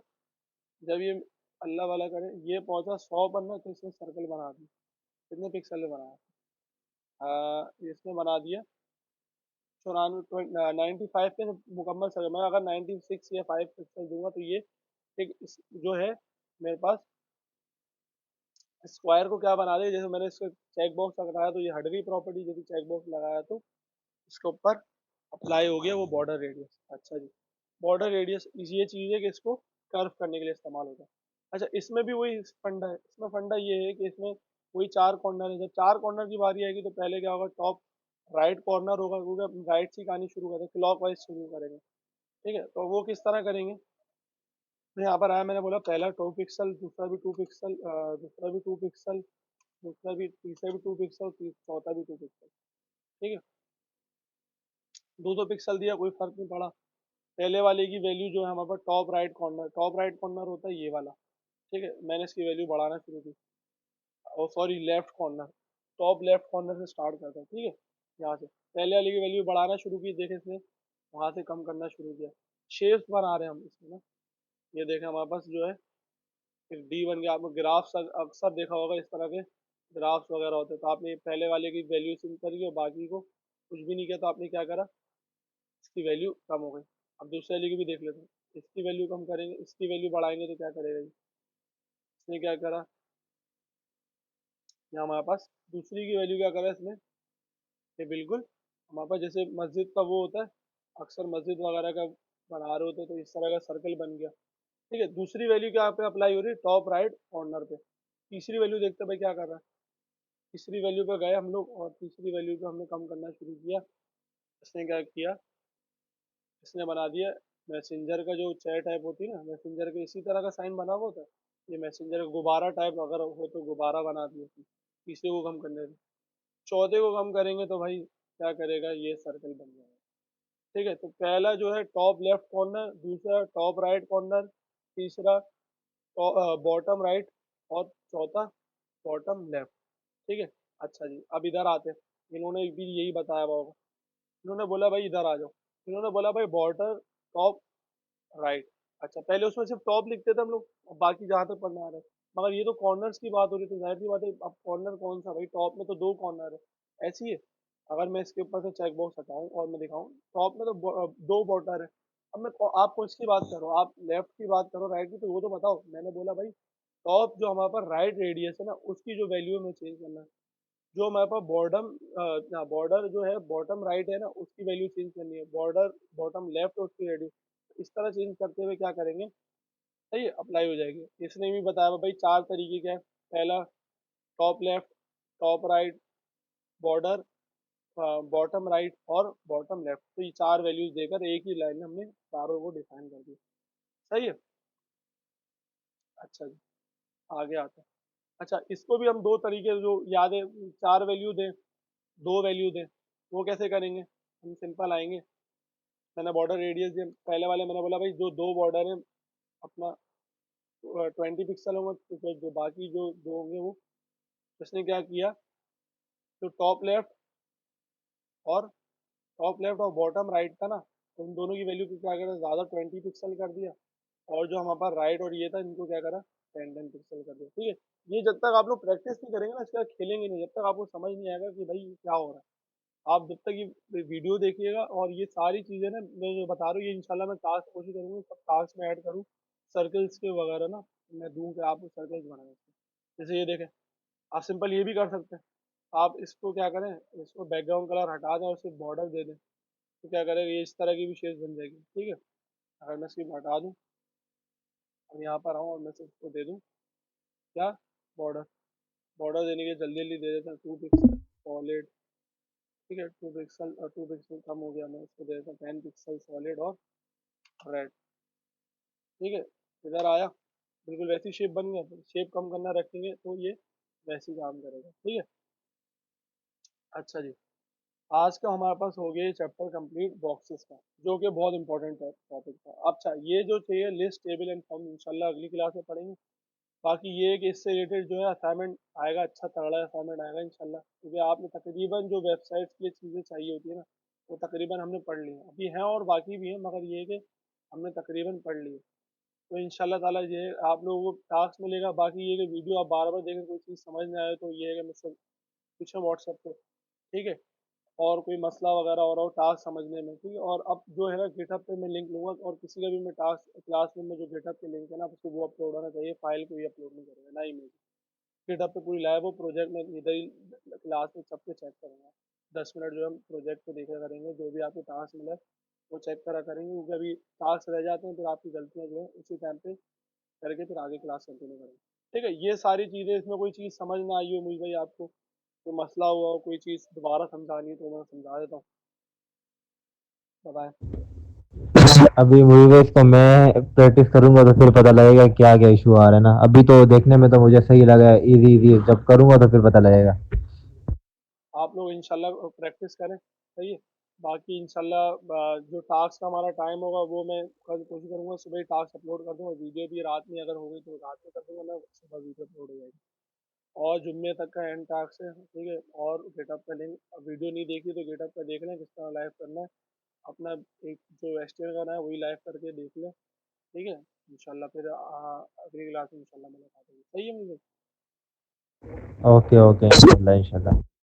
जब ये अल्लाह वाला करे ये पहुंचा 100 पर ना, तो इसने सर्कल बना दिया। कितने पिक्सल में बनाया, इसने बना दिया 95 पे मुकम्मल सर्कल। मैं अगर 96 या 5 पिक्सल दूंगा तो ये एक जो है मेरे पास स्क्वायर को क्या बना दिया। जैसे मैंने इसको चेक बॉक्स लगाया तो ये हट गई प्रॉपर्टी, जैसे चेक बॉक्स लगाया तो इसके ऊपर अप्लाई हो गया वो बॉर्डर रेडियस। अच्छा जी, बॉर्डर रेडियस ये चीज़ है कि इसको कर्व करने के लिए इस्तेमाल होता है। अच्छा इसमें भी वही फंडा है, इसमें फंडा ये है कि इसमें वही चार कॉर्नर है। जब चार कॉर्नर की बारी आएगी तो पहले क्या होगा, टॉप राइट कॉर्नर होगा, क्योंकि हम राइट से ही कहानी शुरू करते हैं, क्लॉक वाइज शुरू करेंगे। ठीक है, तो वो किस तरह करेंगे, तो यहाँ पर आया मैंने बोला पहला 2 पिक्सल, दूसरा भी 2 पिक्सल, दूसरा भी 2 पिक्सल, दूसरा भी, तीसरा भी 2 पिक्सल, चौथा भी 2 पिक्सल। ठीक है, 2 पिक्सल दिया कोई फर्क नहीं पड़ा। पहले वाले की वैल्यू जो है हमारे पास टॉप राइट कॉर्नर होता है ये वाला। ठीक है, मैंने इसकी वैल्यू बढ़ाना शुरू की, और sorry left corner, top left corner से स्टार्ट करता है। ठीक है, यहाँ से पहले वाले की वैल्यू बढ़ाना शुरू की, देखे इसने वहां से कम करना शुरू किया। शेप्स बना रहे हैं हम इसमें ना, ये देखें हमारे पास जो है एक डी बन गया। आपको ग्राफ्स अक्सर देखा होगा, इस तरह के ग्राफ्स वगैरह होते हैं। तो आपने पहले वाले की वैल्यू सिंक करी और बाकी को कुछ भी नहीं किया, तो आपने क्या करा, इसकी वैल्यू कम हो गई। अब दूसरे वाले की भी देख लेते हैं, इसकी वैल्यू कम करेंगे, इसकी वैल्यू बढ़ाएंगे तो क्या करेगा ये, इसने क्या करा, यहाँ हमारे पास दूसरी की वैल्यू क्या करा इसने, ये बिल्कुल हमारे पास जैसे मस्जिद का वो होता है, अक्सर मस्जिद वगैरह का बना रहे होते हैं, तो इस तरह का सर्कल बन गया। ठीक है, दूसरी वैल्यू क्या पे अप्लाई हो रही है, टॉप राइट कॉर्नर पे। तीसरी वैल्यू देखते हैं भाई क्या कर रहा है। तीसरी वैल्यू पे गए हम लोग और तीसरी वैल्यू को हमने कम करना शुरू किया। इसने क्या किया, इसने बना दिया मैसेंजर का जो चैट टाइप होती है ना, मैसेंजर के इसी तरह का साइन बना हुआ होता है। ये मैसेंजर का गुब्बारा टाइप अगर हो तो गुब्बारा बना दिया। तीसरे को कम करने, चौथे को कम करेंगे तो भाई क्या करेगा, ये सर्कल बन जाएगा। ठीक है, तो पहला जो है टॉप लेफ्ट कॉर्नर, दूसरा टॉप राइट कॉर्नर, तीसरा बॉटम राइट, और चौथा बॉटम लेफ्ट। ठीक है, अच्छा जी अब इधर आते हैं। इन्होंने भी यही बताया हुआ होगा, इन्होंने बोला भाई इधर आ जाओ, इन्होंने बोला भाई बॉर्डर टॉप राइट। अच्छा पहले उसमें सिर्फ टॉप लिखते थे हम लोग, अब बाकी जहाँ तक पढ़ना आ रहा है। मगर ये तो कॉर्नर्स की बात हो रही है, तो जाहिर सी बात है अब कॉर्नर कौन सा भाई, टॉप में तो 2 कॉर्नर है ऐसी है। अगर मैं इसके ऊपर से चेक बॉक्स हटाऊं और मैं दिखाऊं, टॉप में तो 2 बॉर्डर है। अब मैं आप कौन सी बात करो, आप लेफ्ट की बात करो राइट की, तो वो तो बताओ। मैंने बोला भाई टॉप जो हमारे पास राइट रेडियस है ना उसकी जो वैल्यू है मैं चेंज करना है। जो हमारे पास बॉर्डर जो है बॉटम राइट है ना उसकी वैल्यू चेंज करनी है, बॉर्डर बॉटम लेफ्ट है उसकी वैल्यू, इस तरह चेंज करते हुए क्या करेंगे, सही है अप्लाई हो जाएगी। इसने भी बताया भाई 4 तरीके के हैं, पहला top left, top right, border, bottom right और बॉटम लेफ्ट। तो ये 4 वैल्यूज देकर एक ही लाइन में हमने चारों को डिफाइन कर दिया। सही है। अच्छा जी, आगे आते हैं। अच्छा, इसको भी हम दो तरीके से जो याद है, 4 वैल्यू दें, 2 वैल्यू दें, वो कैसे करेंगे? हम सिंपल आएंगे। मैंने बॉर्डर रेडियस दिया पहले वाले, मैंने बोला भाई जो 2 बॉर्डर है अपना 20 पिक्सल होंगे, तो जो बाकी जो 2 होंगे वो, उसने क्या किया, तो और टॉप लेफ्ट और बॉटम राइट था ना, तो उन दोनों की वैल्यू को क्या करा, ज़्यादा 20 पिक्सल कर दिया, और जो हमारे पास राइट और ये था इनको क्या करा, 10 पिक्सल कर दिया। ठीक है। ये जब तक आप लोग प्रैक्टिस नहीं करेंगे ना, इसका खेलेंगे नहीं, जब तक आपको समझ नहीं आएगा कि भाई क्या हो रहा है। आप जब तक ये वीडियो देखिएगा, और ये सारी चीज़ें ना मैं जो बता रहा हूँ, ये इंशाल्लाह मैं टास्क कोशिश करूँगा सब टास्क में ऐड करूँ, सर्कल्स के वगैरह ना मैं दूँ कि आप सर्कल्स बनाएं। जैसे ये देखें, आप सिंपल ये भी कर सकते हैं। आप इसको क्या करें, इसको बैकग्राउंड कलर हटा दें और सिर्फ बॉर्डर दे दें, तो क्या करेगा, ये इस तरह की भी शेप बन जाएगी। ठीक है। अगर मैं इसकी हटा दूँ और यहाँ पर आऊँ और मैं सिर्फ इसको दे दूँ क्या, बॉर्डर, बॉर्डर देने के जल्दी जल्दी दे देता हूँ 2 पिक्सल सॉलिड। ठीक है, 2 पिक्सल और 2 पिक्सल कम हो गया, मैं इसको दे देता हूँ 10 पिक्सल सॉलिड और रेड। ठीक है। इधर आया, बिल्कुल वैसी शेप बन गया। शेप कम करना रखेंगे तो ये वैसे ही काम करेगा। ठीक है। अच्छा जी, आज का हमारे पास हो गया चैप्टर कंप्लीट बॉक्सेस का, जो कि बहुत इंपॉर्टेंट टॉपिक था। अच्छा, ये जो चाहिए लिस्ट टेबल एंड फॉर्म, इंशाल्लाह अगली क्लास में पढ़ेंगे। बाकी ये है कि इससे रिलेटेड जो है असाइनमेंट आएगा, अच्छा तगड़ा असाइनमेंट आएगा इंशाल्लाह, क्योंकि आपने तकरीबन जो वेबसाइट्स के लिए चीज़ें चाहिए होती है ना, वो तकरीबन हमने पढ़ ली हैं। अभी हैं और बाकी भी हैं, मगर ये है कि हमने तकरीबन पढ़ ली है। तो इंशाल्लाह ताला ये आप लोगों को टास्क मिलेगा। बाकी ये कि वीडियो आप बार बार देखें, कोई चीज़ समझ में आए तो ये है कि मुझसे पूछें व्हाट्सएप पे। ठीक है। और कोई मसला वगैरह हो रहा हो टास्क समझने में, ठीक है। और अब जो है ना गिटहब पे मैं लिंक लूंगा, और किसी का भी मैं टास्क क्लास में जो गिटहब पे लिंक है ना, उसको वो अपलोड होना चाहिए, फाइल को ही अपलोड नहीं करेगा ना इमेज। गिटहब पे पूरी लाइव वो प्रोजेक्ट में इधर ही क्लास में सब पे चेक करूंगा। 10 मिनट जो हम प्रोजेक्ट पे देखा करेंगे, जो भी आपको टास्क मिला है, वो चेक करा करेंगे, क्योंकि अभी टास्क रह जाते हैं फिर आपकी गलतियाँ जो है उसी टाइम पे करके फिर आगे क्लास कंटिन्यू करेंगे। ठीक है। ये सारी चीज़ें, इसमें कोई चीज़ समझ ना आई हो मुझे भाई आपको, कोई मसला हुआ हो, कोई चीज़ दोबारा समझानी है तो मैं समझा देता हूँ। बताएं। अभी मूवी को मैं प्रैक्टिस करूंगा तो फिर पता लगेगा क्या क्या इशू आ रहा है ना। अभी तो देखने में तो मुझे सही लगा, इजी इजी, जब करूंगा तो फिर पता लगेगा। आप लोग इंशाल्लाह प्रैक्टिस करें। सही है। बाकी इंशाल्लाह जो टास्क का हमारा टाइम होगा वो मैं कल कोशिश करूंगा सुबह ही टास्क अपलोड कर दूंगा। वीडियो भी रात में अगर हो गई तो रात में कर दूंगा, मैं सुबह वीडियो अपलोड हो जाएगी। और जुम्मे तक का एंड टास्क है। ठीक है। और गेटअप का लिंक, वीडियो नहीं देखी तो गेटअप का देख लें किस तरह लाइव करना है अपना। एक जो एस्टिमेट करना है वही लाइव करके देख लें। ठीक है। इंशाल्लाह फिर अगली क्लास में इंशाल्लाह मुलाकात होगी। सही है मुझे। ओके ओके, इंशाल्लाह इंशाल्लाह।